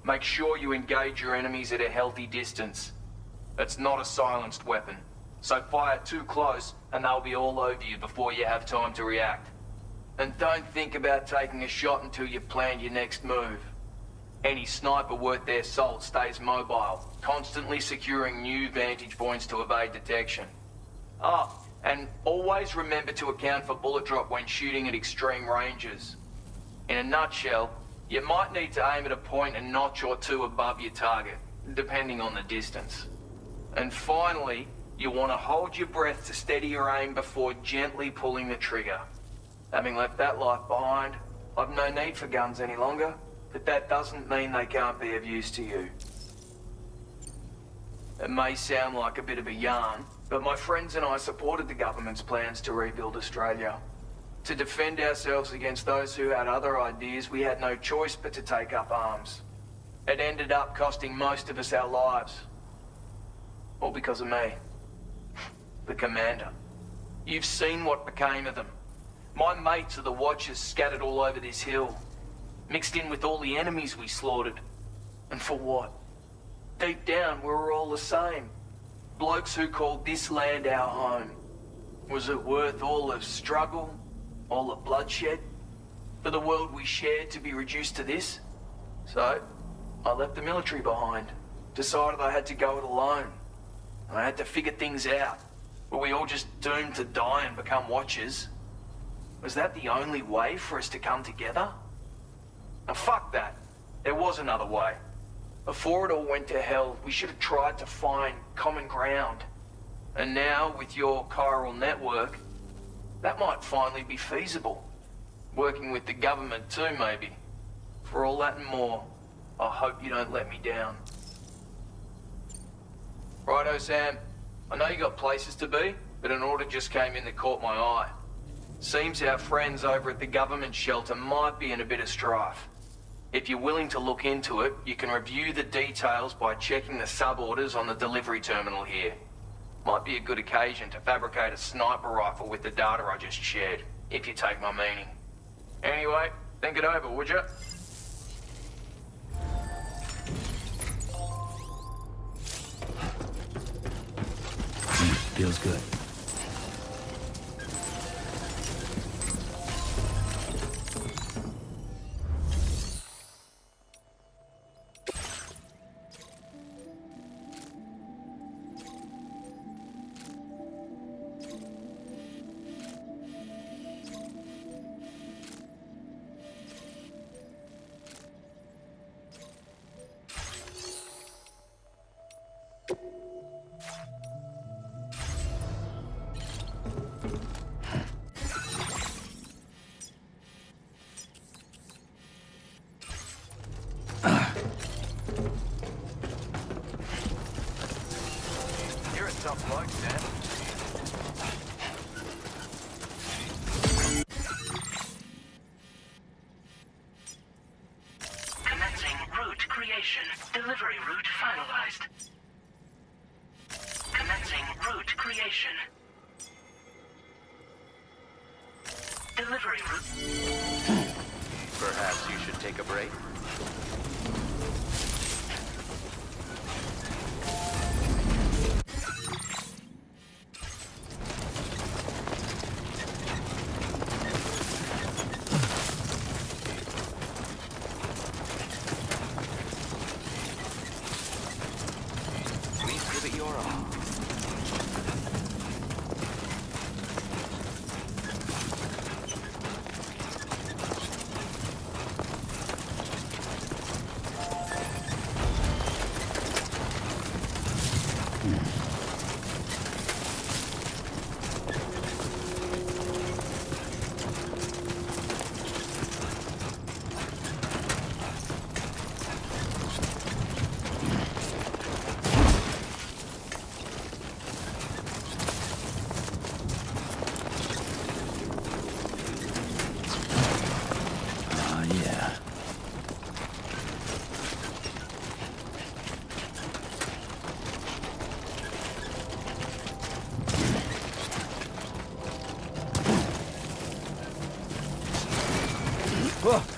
make sure you engage your enemies at a healthy distance. It's not a silenced weapon, so fire too close and they'll be all over you before you have time to react. And don't think about taking a shot until you've planned your next move. Any sniper worth their salt stays mobile, constantly securing new vantage points to evade detection. Ah, and always remember to account for bullet drop when shooting at extreme ranges. In a nutshell, you might need to aim at a point a notch or two above your target, depending on the distance. And finally, you want to hold your breath to steady your aim before gently pulling the trigger. Having left that life behind, I've no need for guns any longer, but that doesn't mean they can't be of use to you. It may sound like a bit of a yarn, but my friends and I supported the government's plans to rebuild Australia. To defend ourselves against those who had other ideas, we had no choice but to take up arms. It ended up costing most of us our lives. All because of me. The commander. You've seen what became of them. My mates are the Watchers scattered all over this hill. Mixed in with all the enemies we slaughtered. And for what? Deep down, we were all the same. Blokes who called this land our home. Was it worth all the struggle? All the bloodshed? For the world we shared to be reduced to this? So, I left the military behind. Decided I had to go it alone. I had to figure things out. Were we all just doomed to die and become Watchers? Was that the only way for us to come together? Now fuck that. There was another way. Before it all went to hell, we should have tried to find common ground. And now, with your chiral network, that might finally be feasible. Working with the government too, maybe. For all that and more, I hope you don't let me down. Righto, Sam. I know you got places to be, but an order just came in that caught my eye. Seems our friends over at the government shelter might be in a bit of strife. If you're willing to look into it, you can review the details by checking the sub-orders on the delivery terminal here. Might be a good occasion to fabricate a sniper rifle with the data I just shared, if you take my meaning. Anyway, think it over, would you? Feels good. Commencing route creation. Delivery route finalized. Commencing route creation. Delivery route. Perhaps you should take a break? Please give it your all.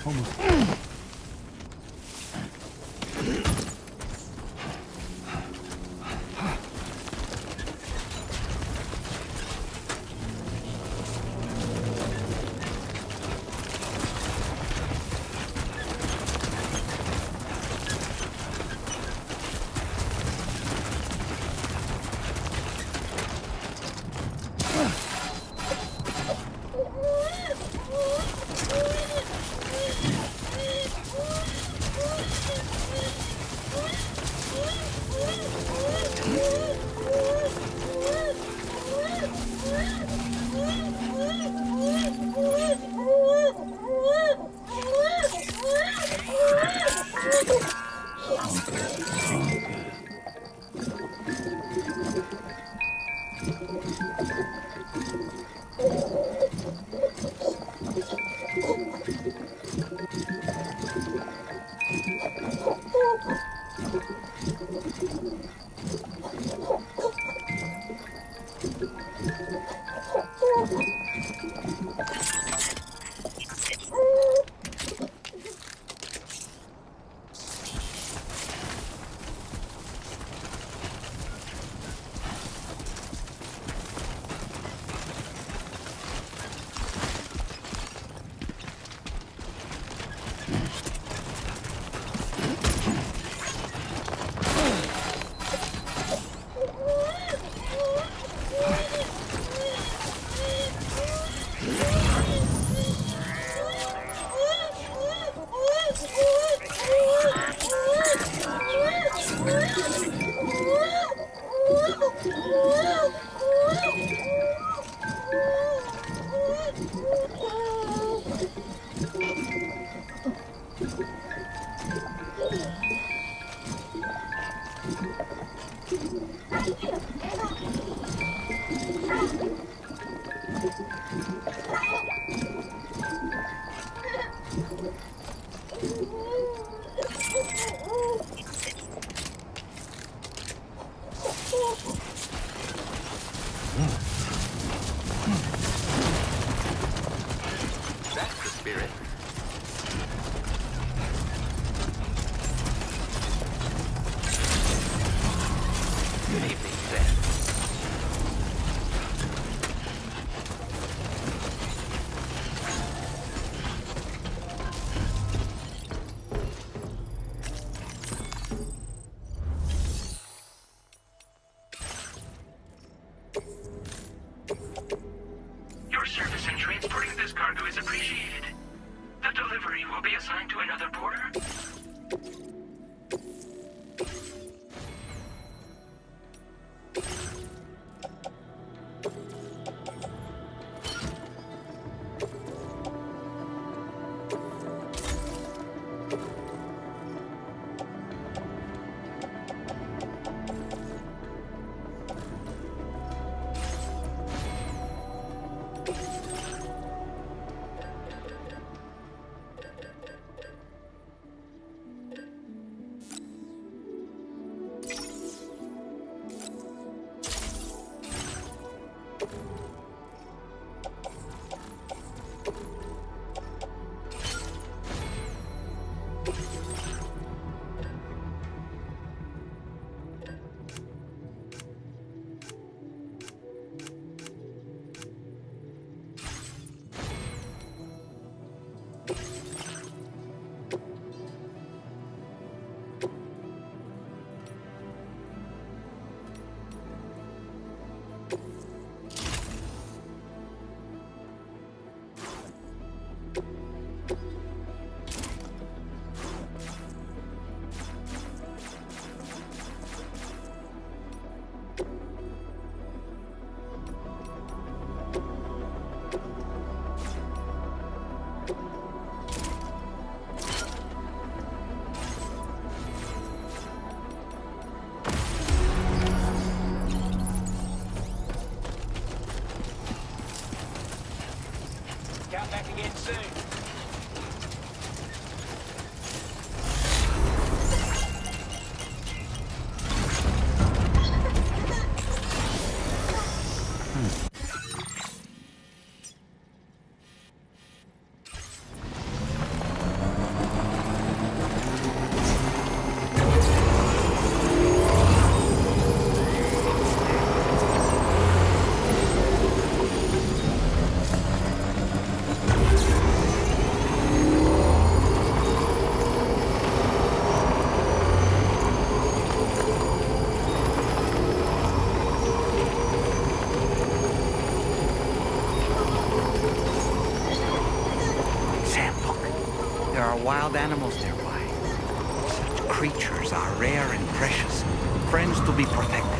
Almost. That's the spirit. Good evening, Sam. Your service in transporting this cargo is appreciated. The delivery will be assigned to another porter. Come back again soon. Wild animals nearby. Such creatures are rare and precious, friends to be protected.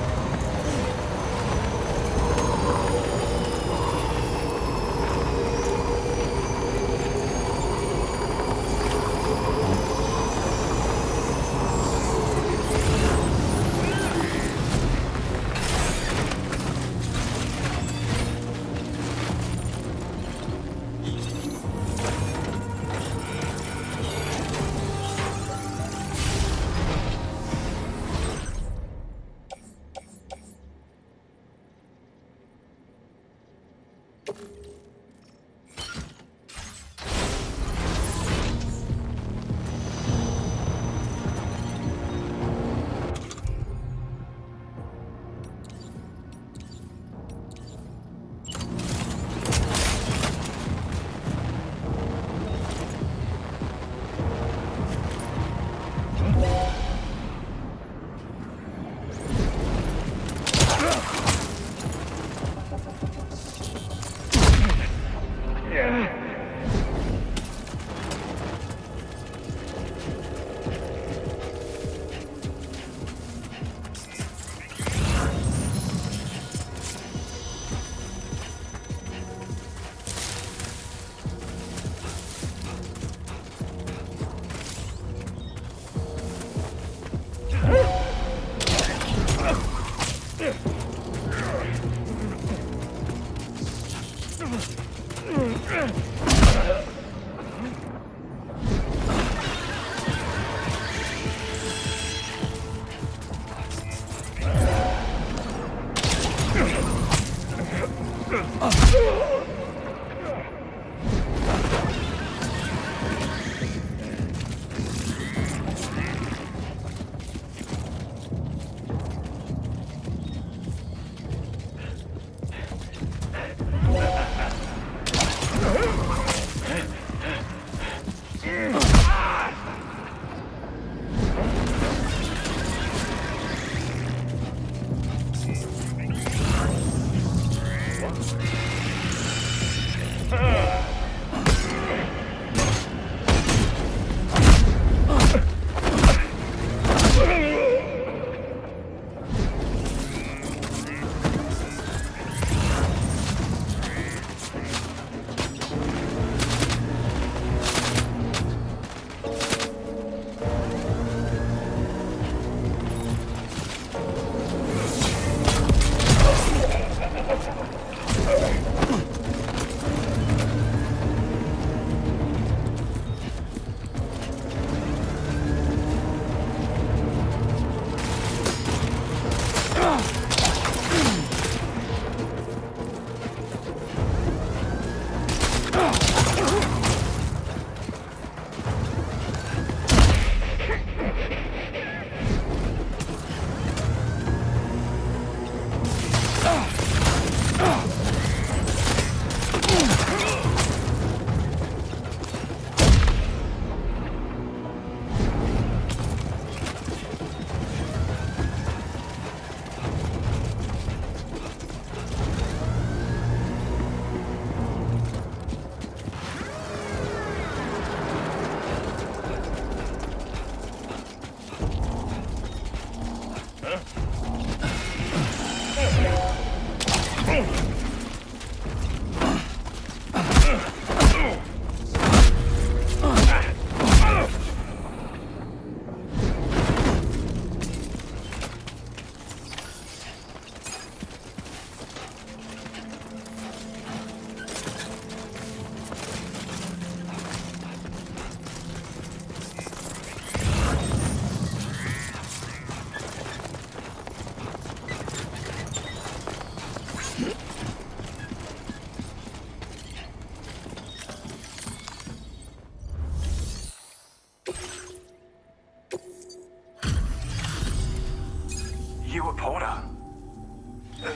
Porter?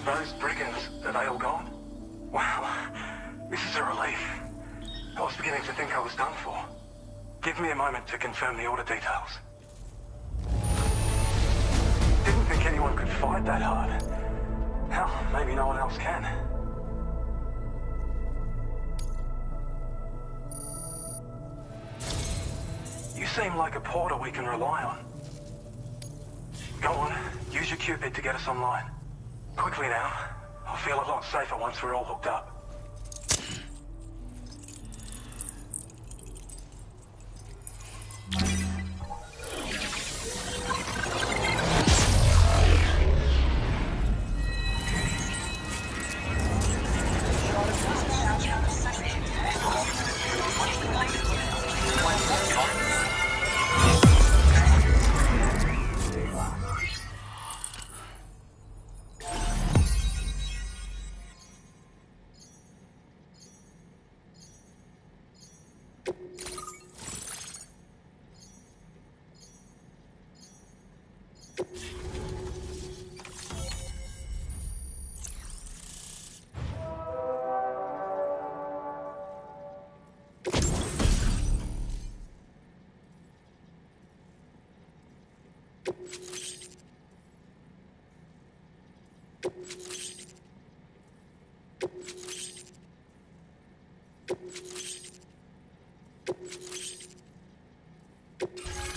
Those brigands, are they all gone? Wow, this is a relief. I was beginning to think I was done for. Give me a moment to confirm the order details. Didn't think anyone could fight that hard. Hell, maybe no one else can. You seem like a porter we can rely on. Go on, use your Cupid to get us online. Quickly now. I'll feel a lot safer once we're all hooked up.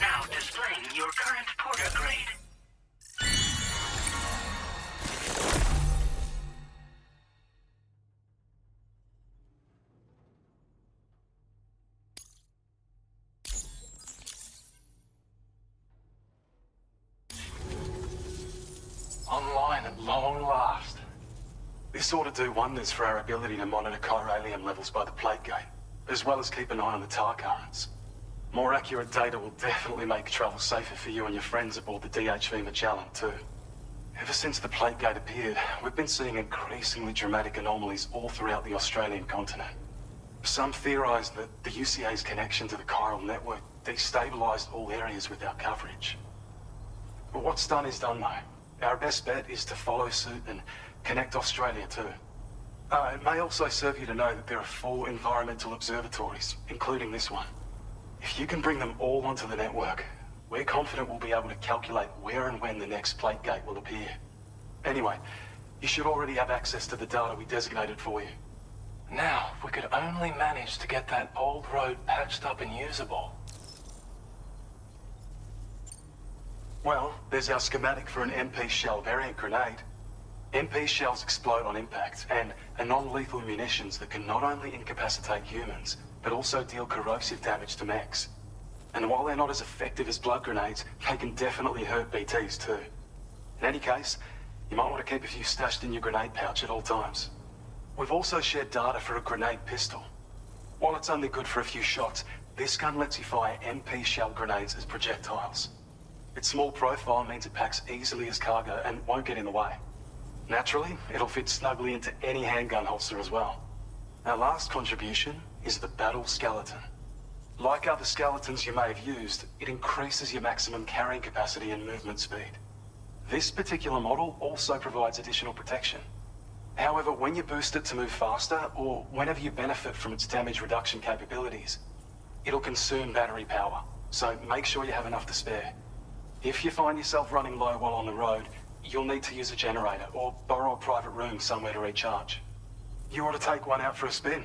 Now displaying your current Porter grade. Online at long last. This ought to do wonders for our ability to monitor chiralium levels by the plate gate, as well as keep an eye on the tar currents. More accurate data will definitely make travel safer for you and your friends aboard the DHV Magellan, too. Ever since the plate gate appeared, we've been seeing increasingly dramatic anomalies all throughout the Australian continent. Some theorize that the UCA's connection to the chiral network destabilized all areas with our coverage. But what's done is done, though. Our best bet is to follow suit and connect Australia, too. It may also serve you to know that there are 4 environmental observatories, including this one. If you can bring them all onto the network, we're confident we'll be able to calculate where and when the next plate gate will appear. Anyway, you should already have access to the data we designated for you. Now, if we could only manage to get that old road patched up and usable. Well, there's our schematic for an MP shell variant grenade. MP shells explode on impact, and are non-lethal munitions that can not only incapacitate humans, but also deal corrosive damage to mechs. And while they're not as effective as blood grenades, they can definitely hurt BTs too. In any case, you might want to keep a few stashed in your grenade pouch at all times. We've also shared data for a grenade pistol. While it's only good for a few shots, this gun lets you fire MP shell grenades as projectiles. Its small profile means it packs easily as cargo and won't get in the way. Naturally, it'll fit snugly into any handgun holster as well. Our last contribution is the battle skeleton. Like other skeletons you may have used, it increases your maximum carrying capacity and movement speed. This particular model also provides additional protection. However, when you boost it to move faster, or whenever you benefit from its damage reduction capabilities, it'll consume battery power, so make sure you have enough to spare. If you find yourself running low while on the road, you'll need to use a generator or borrow a private room somewhere to recharge. You ought to take one out for a spin.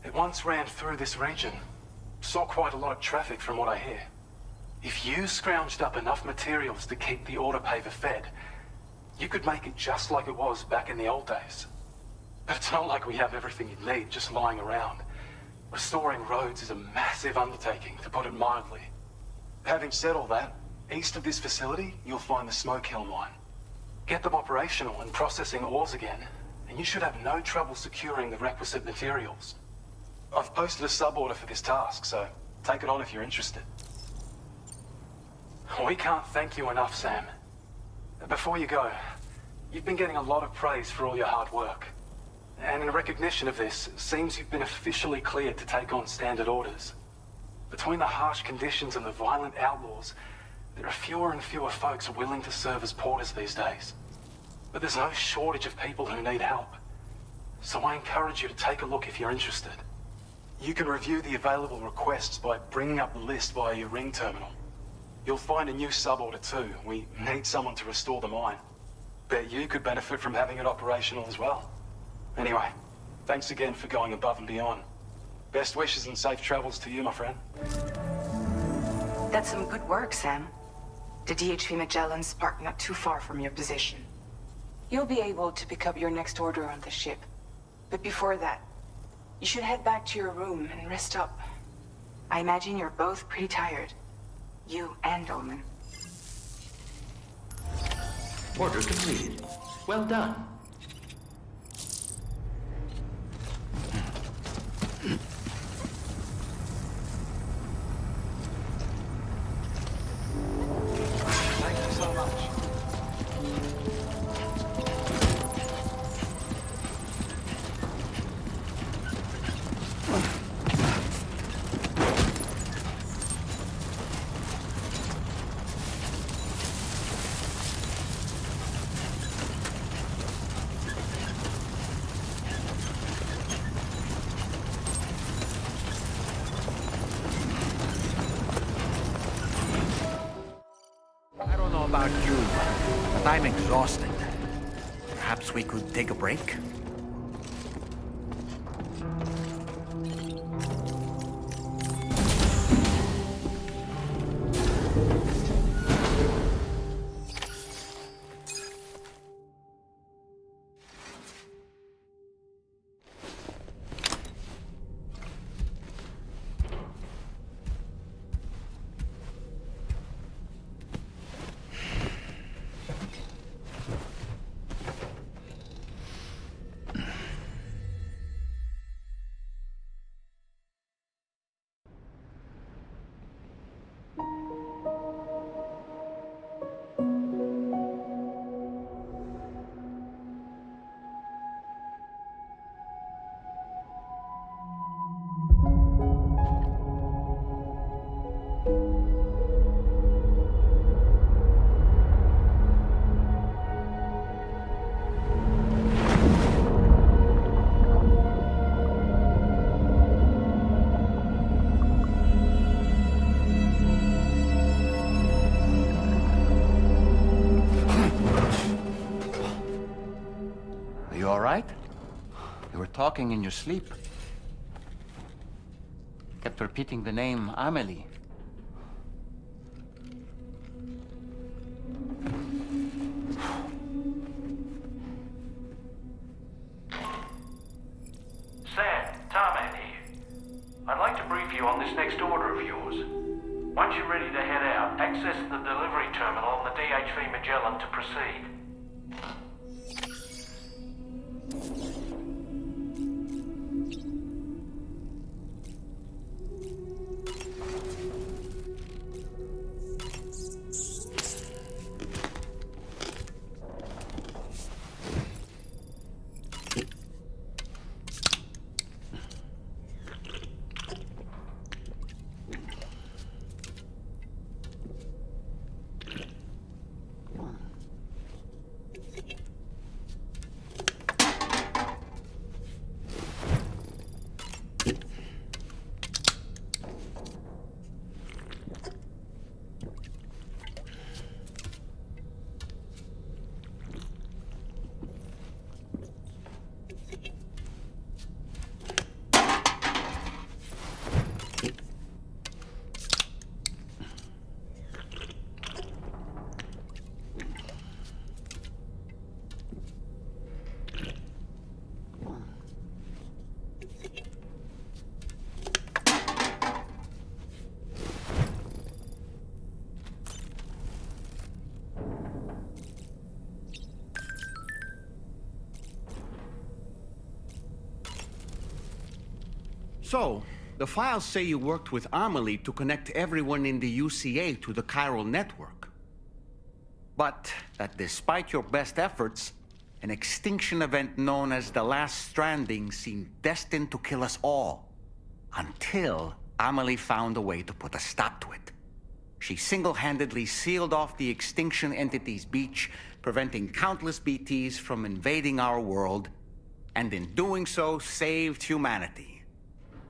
It once ran through this region. Saw quite a lot of traffic from what I hear. If you scrounged up enough materials to keep the autopaver fed, you could make it just like it was back in the old days. But it's not like we have everything you need just lying around. Restoring roads is a massive undertaking, to put it mildly. Having said all that, east of this facility, you'll find the Smoke Hill mine. Get them operational and processing ores again, and you should have no trouble securing the requisite materials. I've posted a sub-order for this task, so take it on if you're interested. We can't thank you enough, Sam. Before you go, you've been getting a lot of praise for all your hard work. And in recognition of this, it seems you've been officially cleared to take on standard orders. Between the harsh conditions and the violent outlaws, There are fewer and fewer folks willing to serve as porters these days. But there's no shortage of people who need help. So I encourage you to take a look if you're interested. You can review the available requests by bringing up the list via your ring terminal. You'll find a new suborder too. We need someone to restore the mine. Bet you could benefit from having it operational as well. Anyway, thanks again for going above and beyond. Best wishes and safe travels to you, my friend. That's some good work, Sam. The DHV Magellan's parked not too far from your position. You'll be able to pick up your next order on the ship. But before that, you should head back to your room and rest up. I imagine you're both pretty tired. You and Omen. Order completed. Well done. Thank you so much. I don't know about you, but I'm exhausted. Perhaps we could take a break? You all right? You were talking in your sleep. Kept repeating the name Amelie. Sam, Tarman here. I'd like to brief you on this next order of yours. Once you're ready to head out, access the delivery terminal on the DHV Magellan to proceed. So, the files say you worked with Amelie to connect everyone in the UCA to the chiral network. But that despite your best efforts, an extinction event known as the Last Stranding seemed destined to kill us all. Until Amelie found a way to put a stop to it. She single-handedly sealed off the extinction entity's beach, preventing countless BTs from invading our world, and in doing so, saved humanity.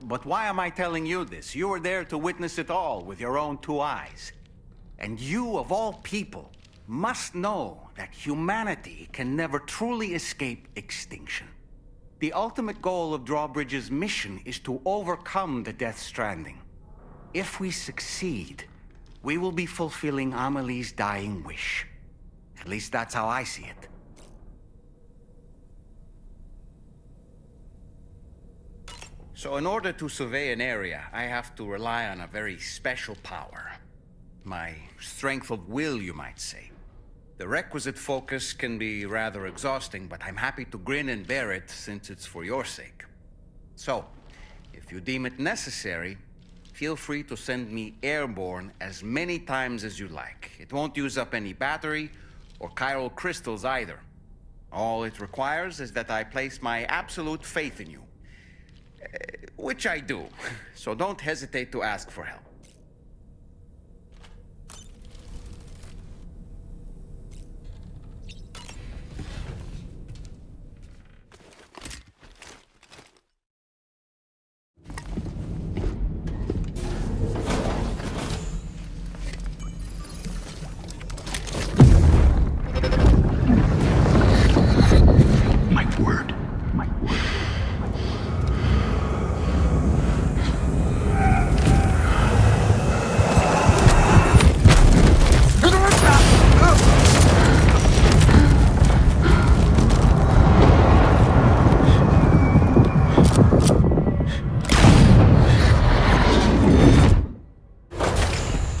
But why am I telling you this? You were there to witness it all with your own two eyes. And you, of all people, must know that humanity can never truly escape extinction. The ultimate goal of Drawbridge's mission is to overcome the Death Stranding. If we succeed, we will be fulfilling Amelie's dying wish. At least that's how I see it. So in order to survey an area, I have to rely on a very special power. My strength of will, you might say. The requisite focus can be rather exhausting, but I'm happy to grin and bear it since it's for your sake. So, if you deem it necessary, feel free to send me airborne as many times as you like. It won't use up any battery or chiral crystals either. All it requires is that I place my absolute faith in you. Which I do, so don't hesitate to ask for help.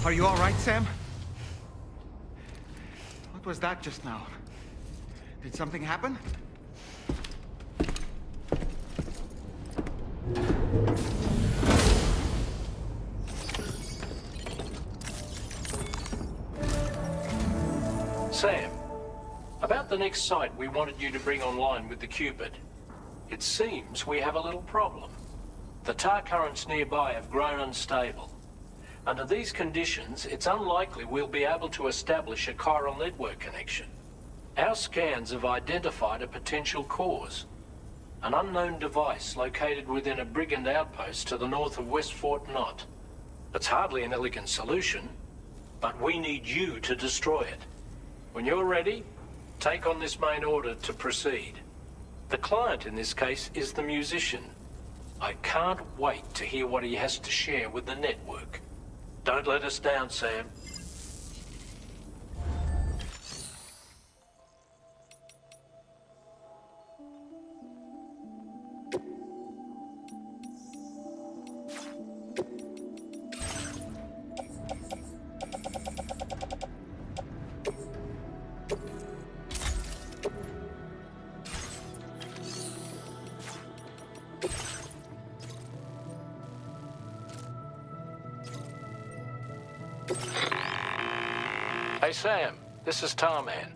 Are you all right, Sam? What was that just now? Did something happen? Sam, about the next site we wanted you to bring online with the Cupid. It seems we have a little problem. The tar currents nearby have grown unstable. Under these conditions, it's unlikely we'll be able to establish a chiral network connection. Our scans have identified a potential cause. An unknown device located within a brigand outpost to the north of West Fort Knot. It's hardly an elegant solution, but we need you to destroy it. When you're ready, take on this main order to proceed. The client in this case is the musician. I can't wait to hear what he has to share with the network. Don't let us down, Sam. Hey Sam, this is Tarman.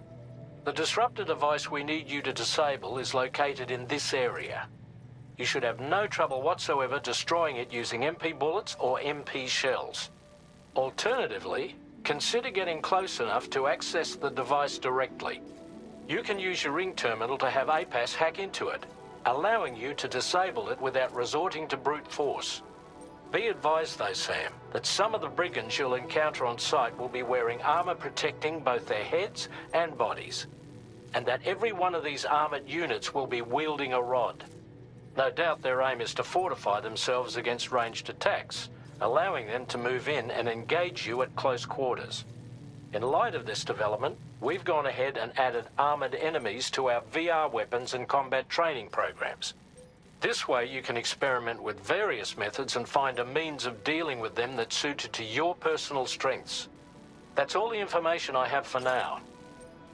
The disruptor device we need you to disable is located in this area. You should have no trouble whatsoever destroying it using MP bullets or MP shells. Alternatively, consider getting close enough to access the device directly. You can use your ring terminal to have APAS hack into it, allowing you to disable it without resorting to brute force. Be advised though, Sam, that some of the brigands you'll encounter on site will be wearing armor protecting both their heads and bodies, and that every one of these armored units will be wielding a rod. No doubt their aim is to fortify themselves against ranged attacks, allowing them to move in and engage you at close quarters. In light of this development, we've gone ahead and added armored enemies to our VR weapons and combat training programs. This way you can experiment with various methods and find a means of dealing with them that's suited to your personal strengths. That's all the information I have for now.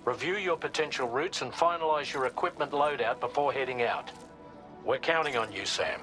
Review your potential routes and finalize your equipment loadout before heading out. We're counting on you, Sam.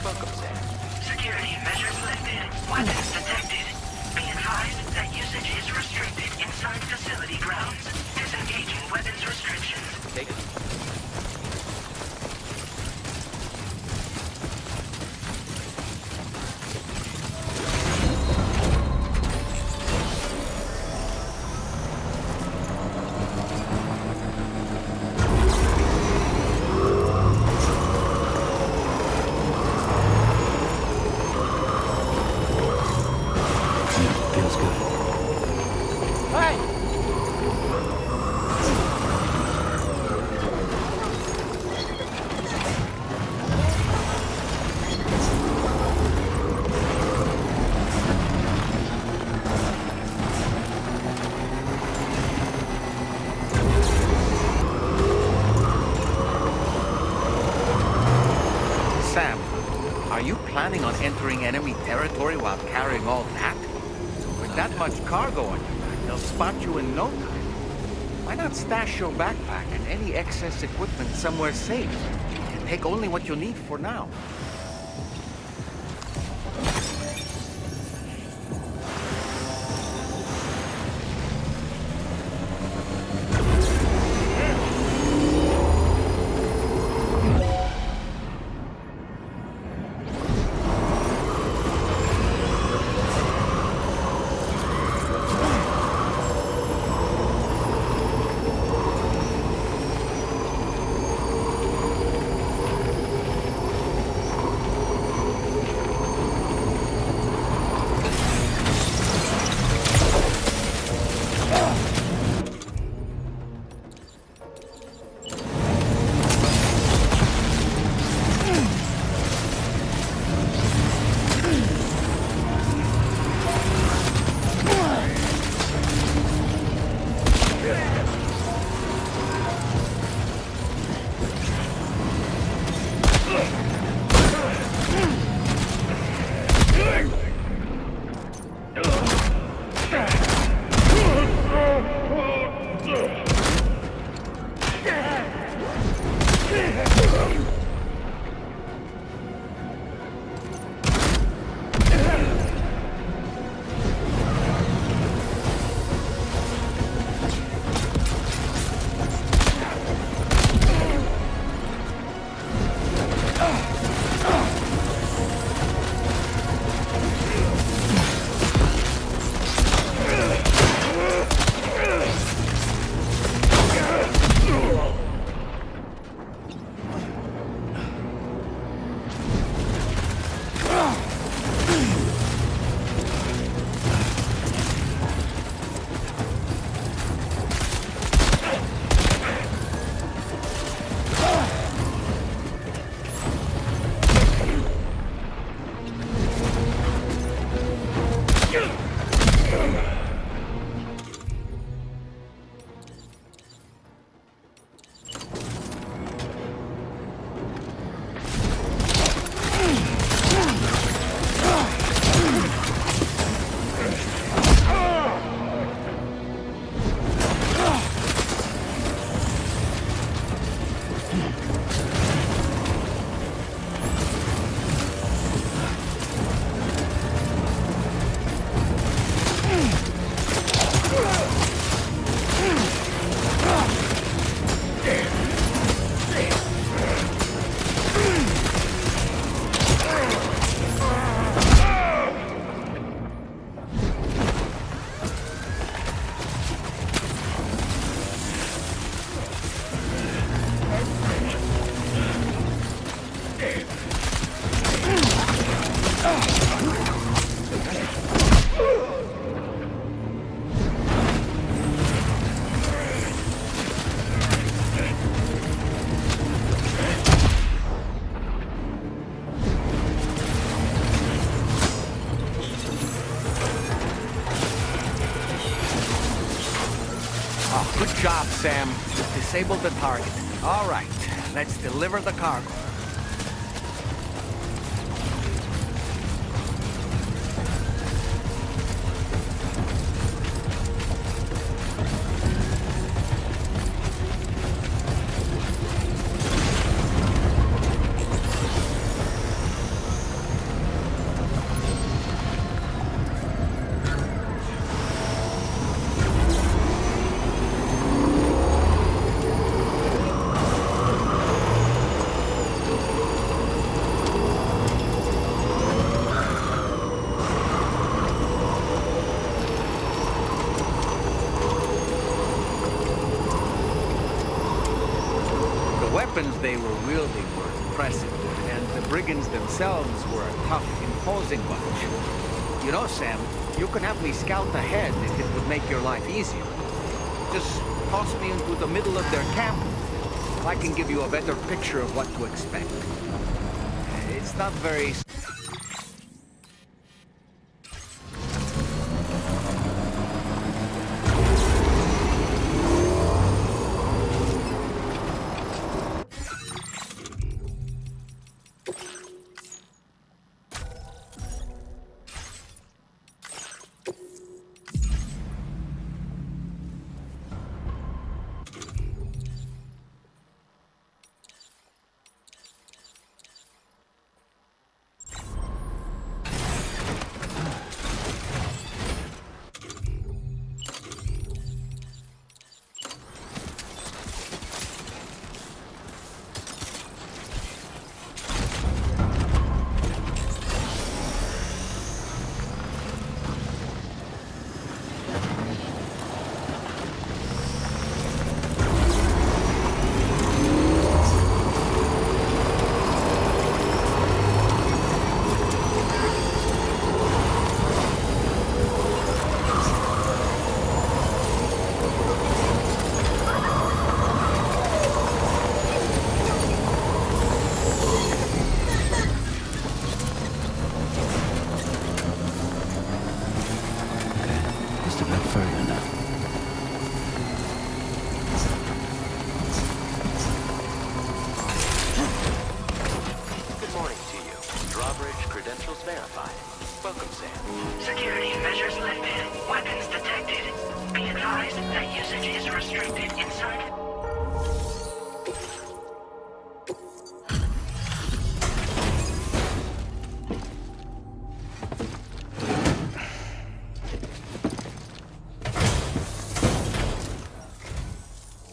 Welcome, Sam. Security measures lifted. Weapons detected. Be advised that usage is restricted inside facility grounds. Disengaging weapons restrictions. Take it. Feels good. Hey! Sam, are you planning on entering enemy territory while carrying all that? With that much cargo on your back, they'll spot you in no time. Why not stash your backpack and any excess equipment somewhere safe? And take only what you need for now. Good job, Sam. You've disabled the target. All right, let's deliver the cargo. impressive, and the brigands themselves were a tough, imposing bunch. You know, Sam, you can have me scout ahead if it would make your life easier. Just toss me into the middle of their camp. I can give you a better picture of what to expect. It's not very... Just a bit further now. Good morning to you. Drawbridge credentials verified. Welcome, Sam. Security measures lifted. Weapons detected. Be advised that usage is restricted inside.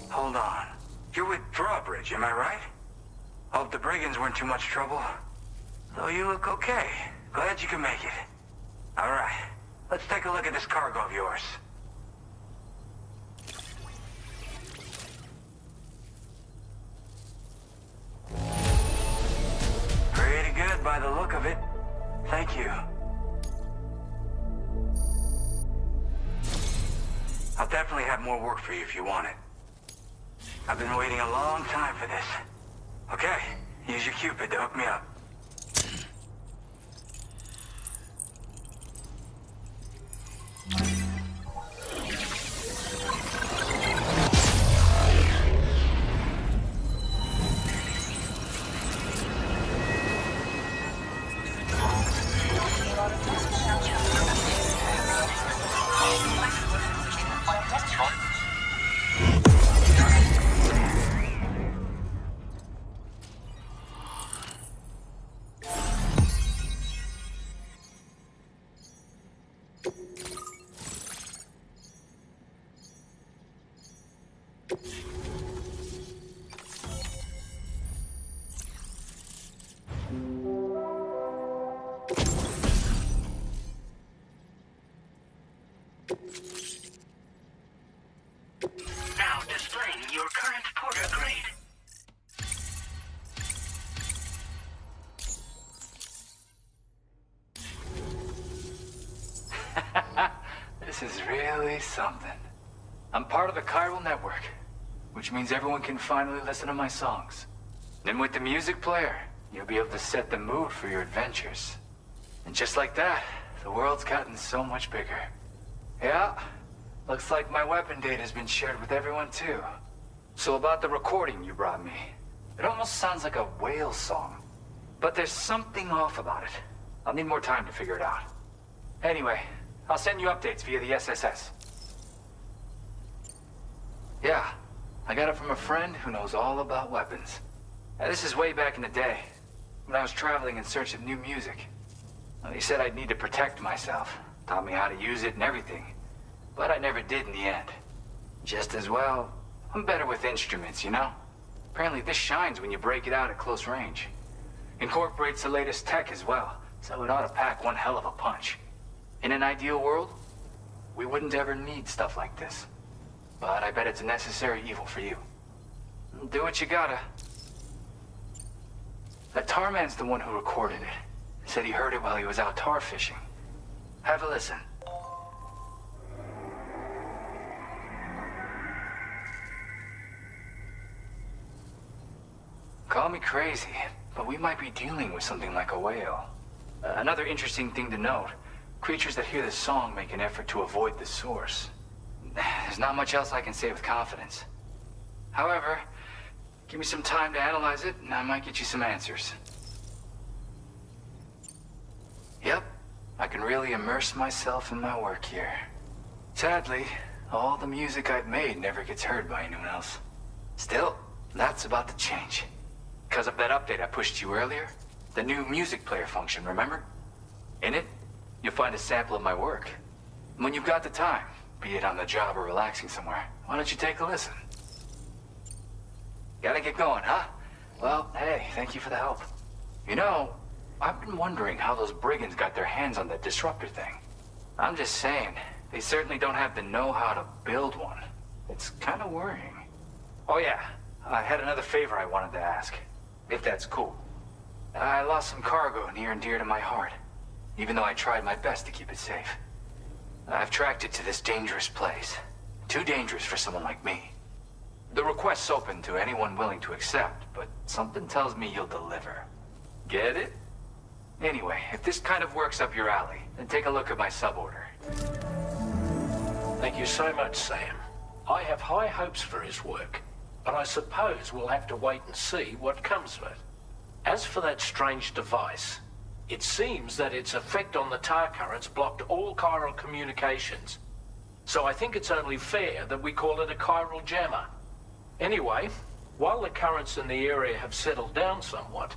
Hold on. You're with Drawbridge, am I right? Hope the brigands weren't too much trouble. Though you look okay. Glad you can make it. Alright, let's take a look at this cargo of yours. Pretty good by the look of it. Thank you. I'll definitely have more work for you if you want it. I've been waiting a long time for this. Okay, use your Cupid to hook me up. Now displaying your current porter grade. This is really something. I'm part of the chiral network, which means everyone can finally listen to my songs. And with the music player, you'll be able to set the mood for your adventures. And just like that, the world's gotten so much bigger. Yeah, looks like my weapon data has been shared with everyone too. So about the recording you brought me, it almost sounds like a whale song. But there's something off about it. I'll need more time to figure it out. Anyway, I'll send you updates via the SSS. Yeah, I got it from a friend who knows all about weapons. This is way back in the day, when I was traveling in search of new music. Well, he said I'd need to protect myself, taught me how to use it and everything. But I never did in the end. Just as well, I'm better with instruments, you know? Apparently this shines when you break it out at close range. Incorporates the latest tech as well, so it ought to pack one hell of a punch. In an ideal world, we wouldn't ever need stuff like this. But I bet it's a necessary evil for you. Do what you gotta. That Tarman's the one who recorded it. Said he heard it while he was out tar fishing. Have a listen. Call me crazy, but we might be dealing with something like a whale. Another interesting thing to note, creatures that hear this song make an effort to avoid the source. There's not much else I can say with confidence. However, give me some time to analyze it, and I might get you some answers. Yep, I can really immerse myself in my work here. Sadly, all the music I've made never gets heard by anyone else. Still, that's about to change. Because of that update I pushed you earlier, the new music player function, remember? In it, you'll find a sample of my work. When you've got the time, be it on the job or relaxing somewhere, why don't you take a listen? Gotta get going, huh? Well, hey, thank you for the help. You know, I've been wondering how those brigands got their hands on that disruptor thing. I'm just saying, they certainly don't have the know-how to build one. It's kind of worrying. Oh yeah, I had another favor I wanted to ask, if that's cool. I lost some cargo near and dear to my heart, even though I tried my best to keep it safe. I've tracked it to this dangerous place. Too dangerous for someone like me. The request's open to anyone willing to accept, but something tells me you'll deliver. Get it? Anyway, if this kind of works up your alley, then take a look at my suborder. Thank you so much, Sam. I have high hopes for his work, but I suppose we'll have to wait and see what comes of it. As for that strange device, it seems that its effect on the tar currents blocked all chiral communications. So I think it's only fair that we call it a chiral jammer. Anyway, while the currents in the area have settled down somewhat,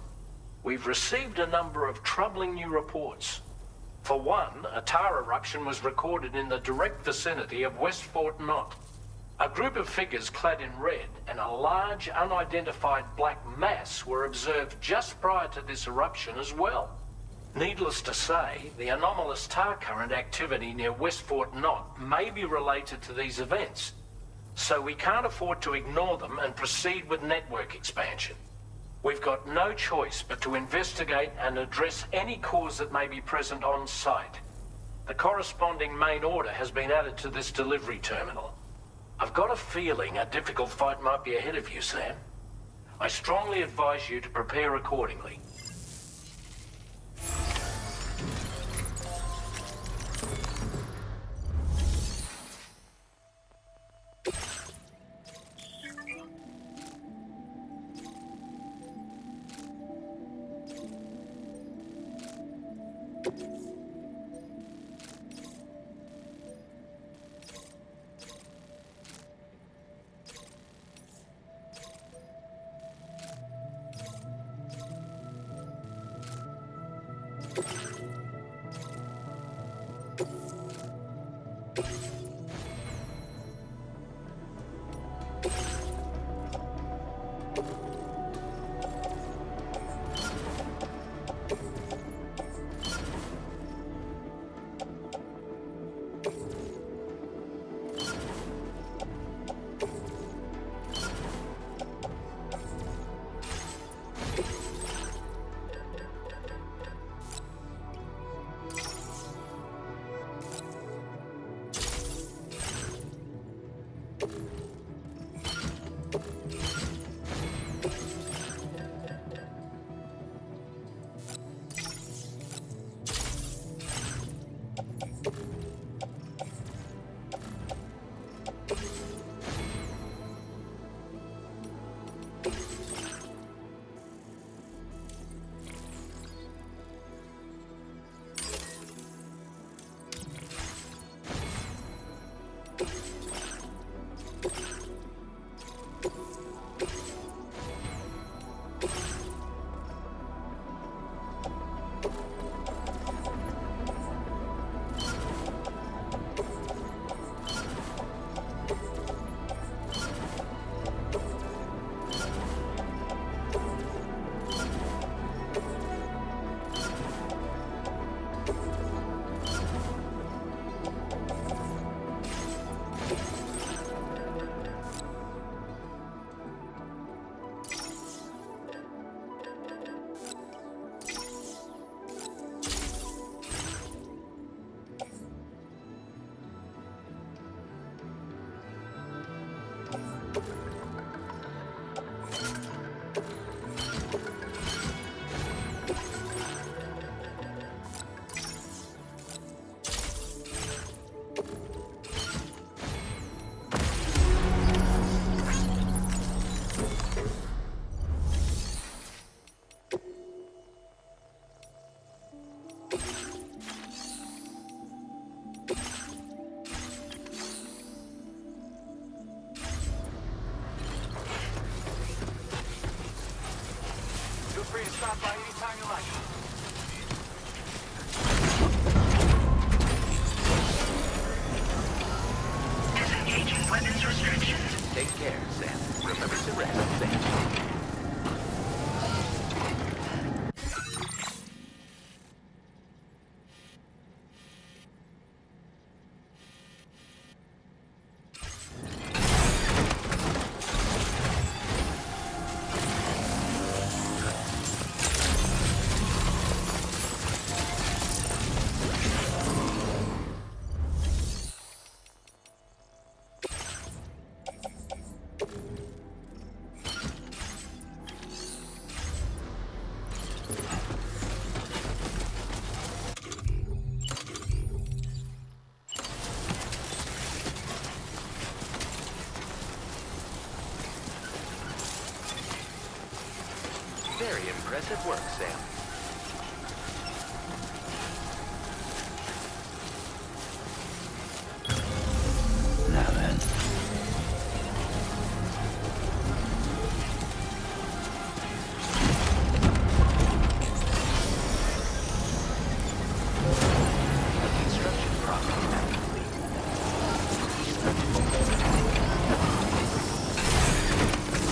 we've received a number of troubling new reports. For one, a tar eruption was recorded in the direct vicinity of West Fort Knot. A group of figures clad in red and a large unidentified black mass were observed just prior to this eruption as well. Needless to say, the anomalous tar current activity near West Fort Knot may be related to these events, so we can't afford to ignore them and proceed with network expansion. We've got no choice but to investigate and address any cause that may be present on site. The corresponding main order has been added to this delivery terminal. I've got a feeling a difficult fight might be ahead of you, Sam. I strongly advise you to prepare accordingly. stop by anytime you like. Disengaging weapons restrictions. Take care, Sam. Remember to rest, Sam. Very impressive work, Sam. Now then. Construction process now complete.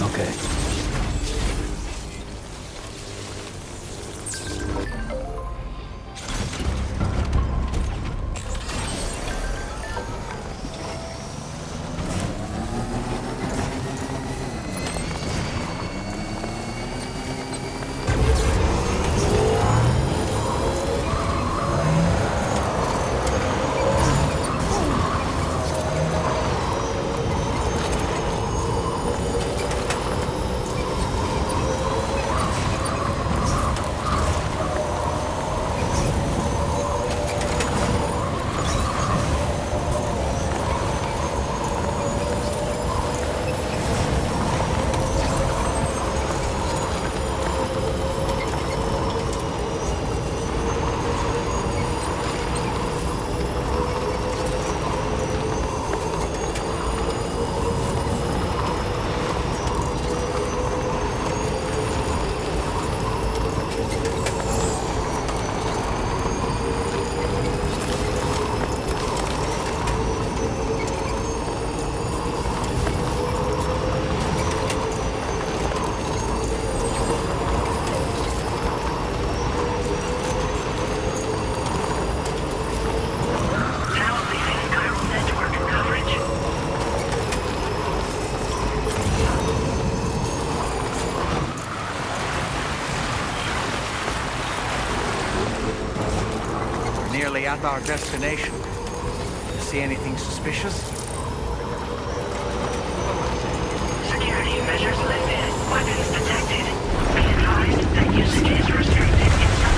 Okay. Nearly at our destination. See anything suspicious? Security measures lifted. Weapons detected. Be advised that usage is restricted inside.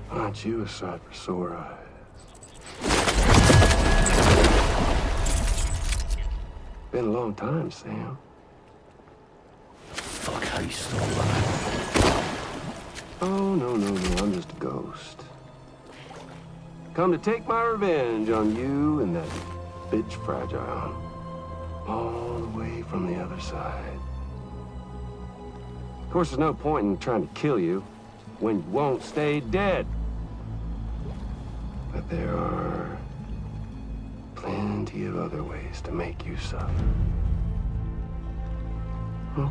Aren't you a sight for sore eyes? Been a long time, Sam. Fuck, how you still alive? Oh, no, I'm just a ghost. Come to take my revenge on you and that bitch Fragile. All the way from the other side. Of course, there's no point in trying to kill you when you won't stay dead. But there are plenty of other ways to make you suffer. Huh?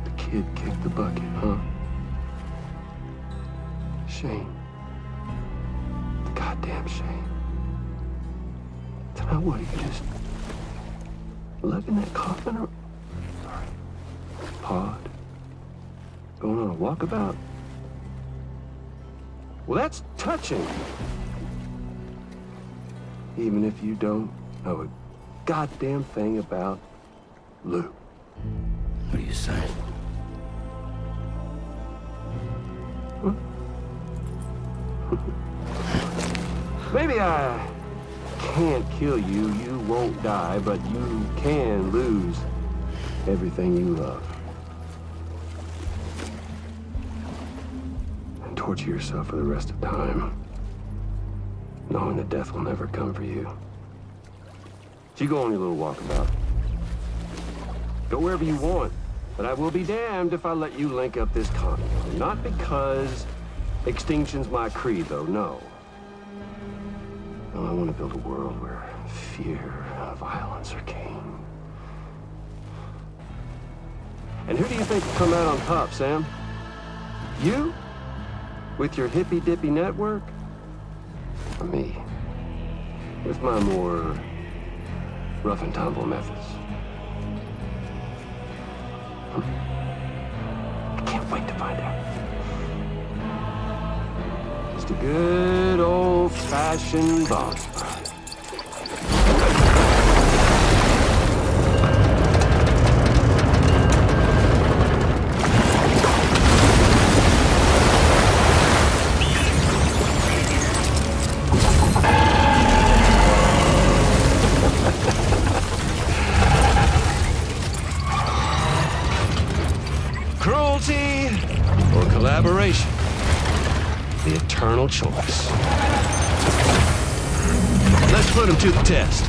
The kid kicked the bucket, huh? Shame. Goddamn shame. Now what, you just Lugging that coffin or... Pod? Going on a walkabout? Well, that's touching. Even if you don't know a goddamn thing about Lou. What do you say? Huh? Maybe I can't kill you, you won't die, but you can lose everything you love. And torture yourself for the rest of time, knowing that death will never come for you. So you go on your little walkabout. Go wherever you want, but I will be damned if I let you link up this continent. Not because extinction's my creed, though, no. No, I want to build a world where fear and violence are king. And who do you think will come out on top, Sam? You? With your hippy-dippy network? Or me? With my more rough and tumble methods? I can't wait to find out. Just a good old-fashioned boss fight. Cruelty or collaboration? The eternal choice. Let's put him to the test.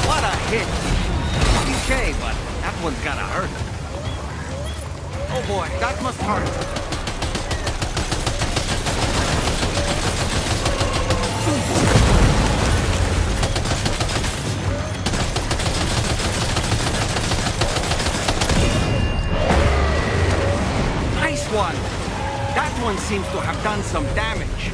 What a hit! Okay, but that one's gotta hurt. Oh boy, that must hurt. Nice one! That one seems to have done some damage.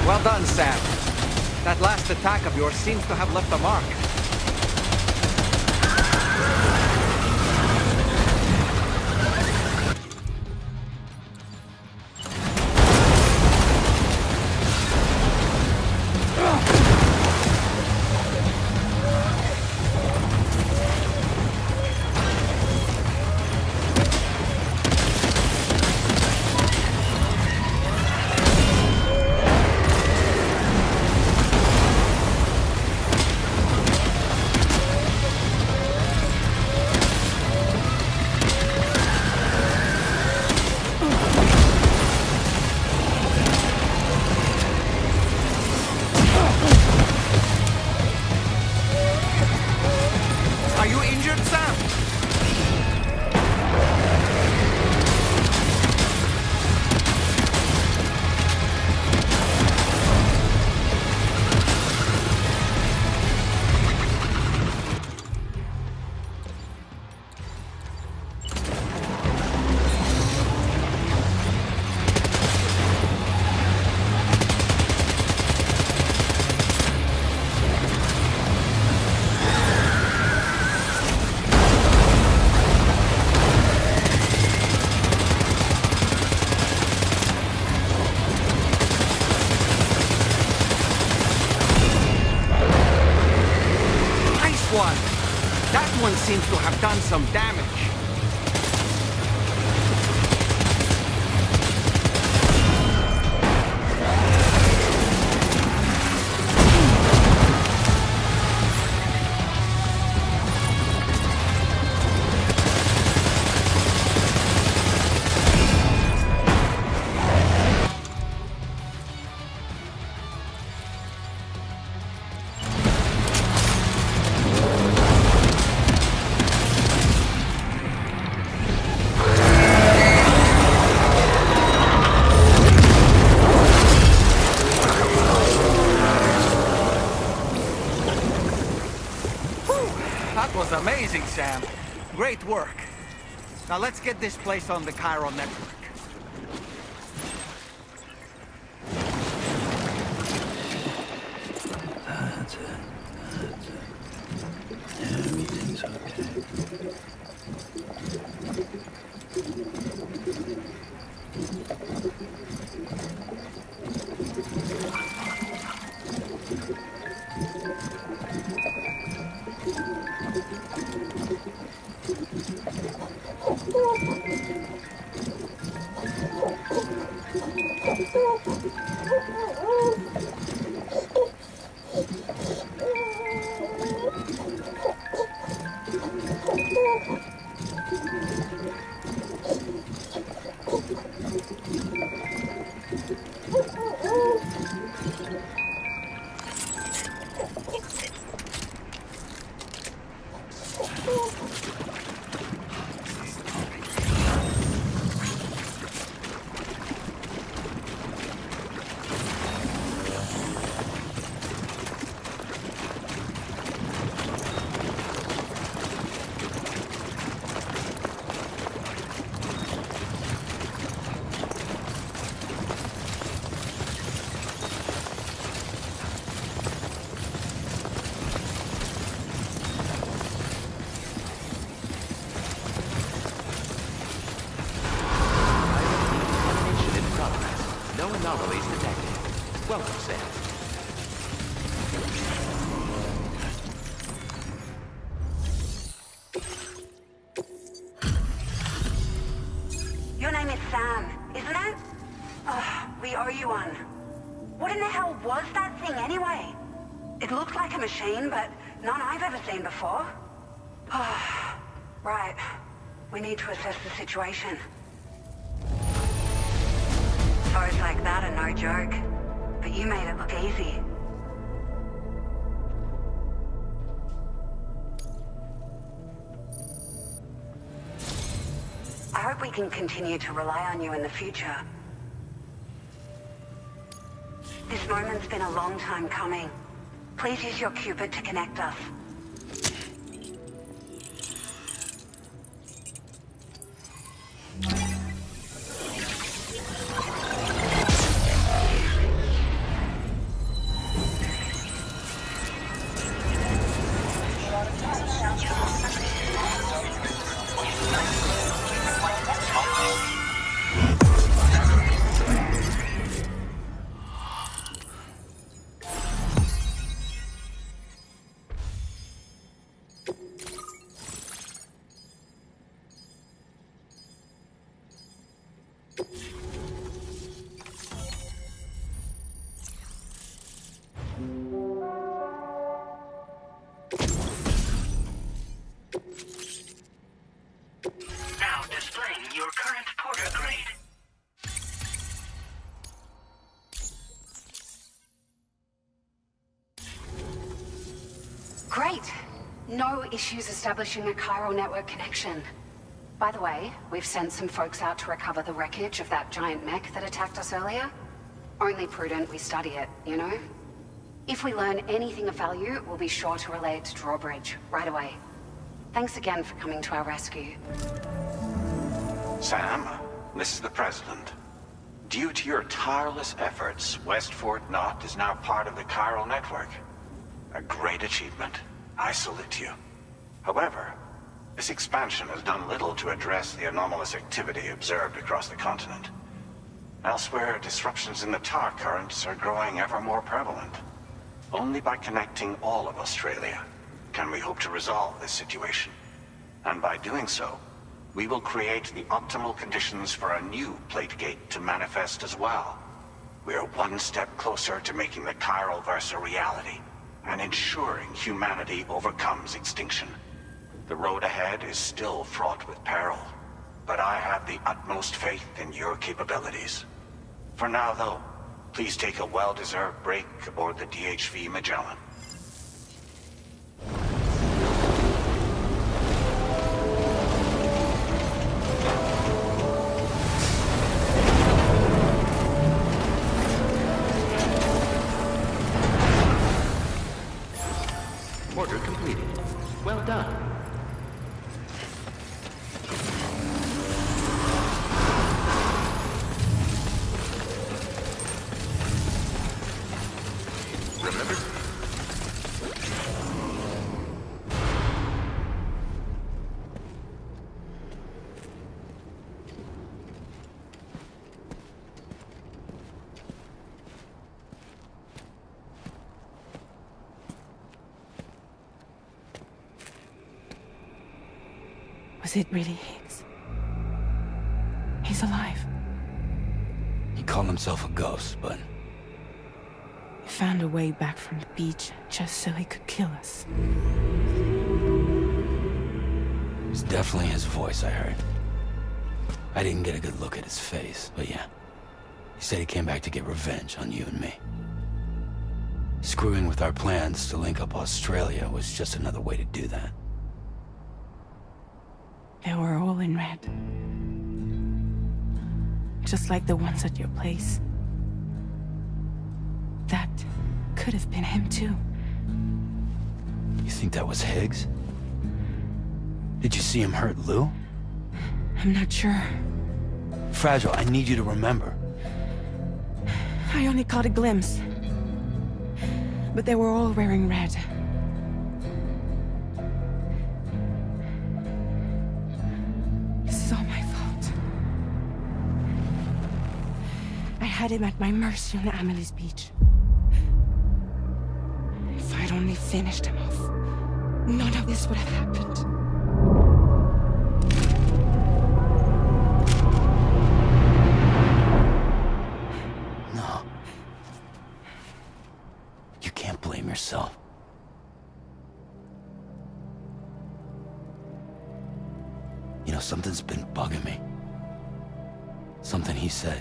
Well done, Sam. That last attack of yours seems to have left a mark. one! That one seems to have done some damage. That was amazing, Sam. Great work. Now let's get this place on the Chiral network. That's it. Everything's okay. Anomalies detected. Welcome, Sam. Your name is Sam, isn't it? Oh, we owe you one. What in the hell was that thing anyway? It looked like a machine, but none I've ever seen before. Oh, right. We need to assess the situation. Foes like that are no joke, but you made it look easy. I hope we can continue to rely on you in the future. This moment's been a long time coming. Please use your Cupid to connect us. Now displaying your current porter grade. Great. No issues establishing a chiral network connection. By the way, we've sent some folks out to recover the wreckage of that giant mech that attacked us earlier. Only prudent we study it, you know? If we learn anything of value, we'll be sure to relay it to Drawbridge right away. Thanks again for coming to our rescue. Sam, this is the President. Due to your tireless efforts, West Fort Knot is now part of the Chiral Network. A great achievement. I salute you. However, this expansion has done little to address the anomalous activity observed across the continent. Elsewhere, disruptions in the tar currents are growing ever more prevalent. Only by connecting all of Australia, can we hope to resolve this situation. And by doing so, we will create the optimal conditions for a new Plategate to manifest as well. We are one step closer to making the chiral verse a reality, and ensuring humanity overcomes extinction. The road ahead is still fraught with peril, but I have the utmost faith in your capabilities. For now, though, please take a well-deserved break aboard the DHV Magellan. Order completed. Well done. Remember? Was it really Higgs? He's alive. He called himself a ghost, but He found a way back from the beach just so he could kill us. it's definitely his voice I heard. I didn't get a good look at his face, but yeah. He said he came back to get revenge on you and me. Screwing with our plans to link up Australia was just another way to do that. They were all in red. Just like the ones at your place. That could have been him too. You think that was Higgs? Did you see him hurt Lou? I'm not sure. Fragile, I need you to remember. I only caught a glimpse. But they were all wearing red. This is all my fault. I had him at my mercy on Amelie's beach. If I'd only finished him off, none of this would have happened. No. You can't blame yourself. You know, something's been bugging me. Something he said.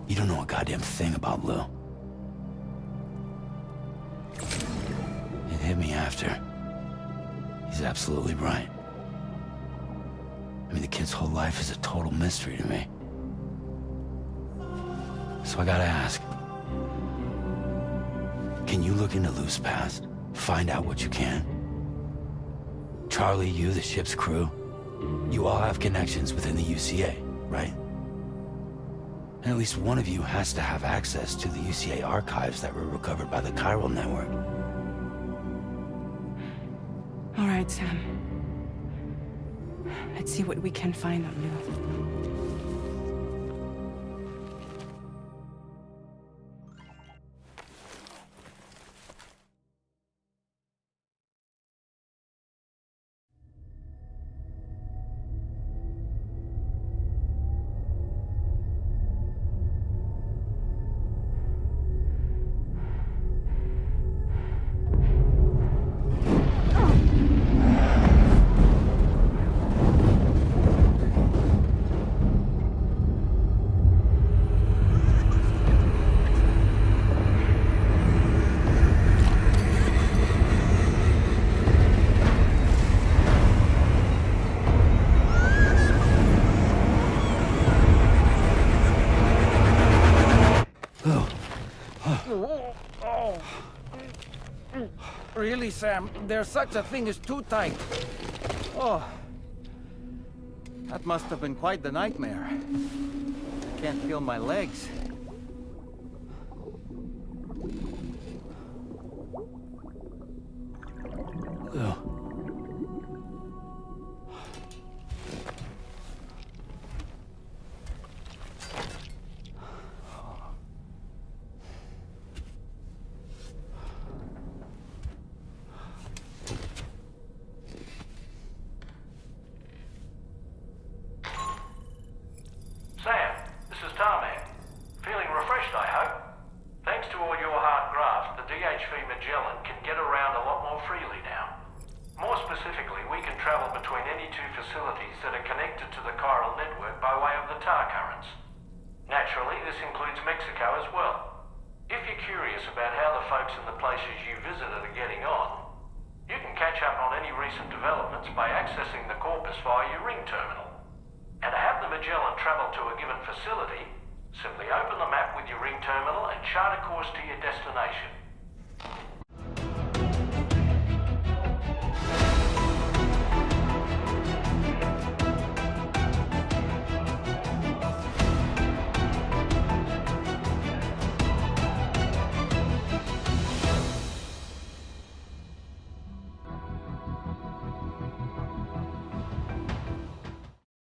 You don't know a goddamn thing about Lou. It hit me after. He's absolutely right. I mean, the kid's whole life is a total mystery to me. So I gotta ask. Can you look into Lou's past? Find out what you can? Charlie, you, the ship's crew, you all have connections within the UCA, right? And at least one of you has to have access to the UCA archives that were recovered by the chiral network. All right, Sam. Let's see what we can find on Lou. Really, Sam? There's such a thing as too tight. Oh. That must have been quite the nightmare. I can't feel my legs. Lou. facilities that are connected to the chiral network by way of the tar currents. Naturally, this includes Mexico as well. If you're curious about how the folks in the places you visited are getting on, you can catch up on any recent developments by accessing the Corpus via your ring terminal. And to have the Magellan travel to a given facility, simply open the map with your ring terminal and chart a course to your destination.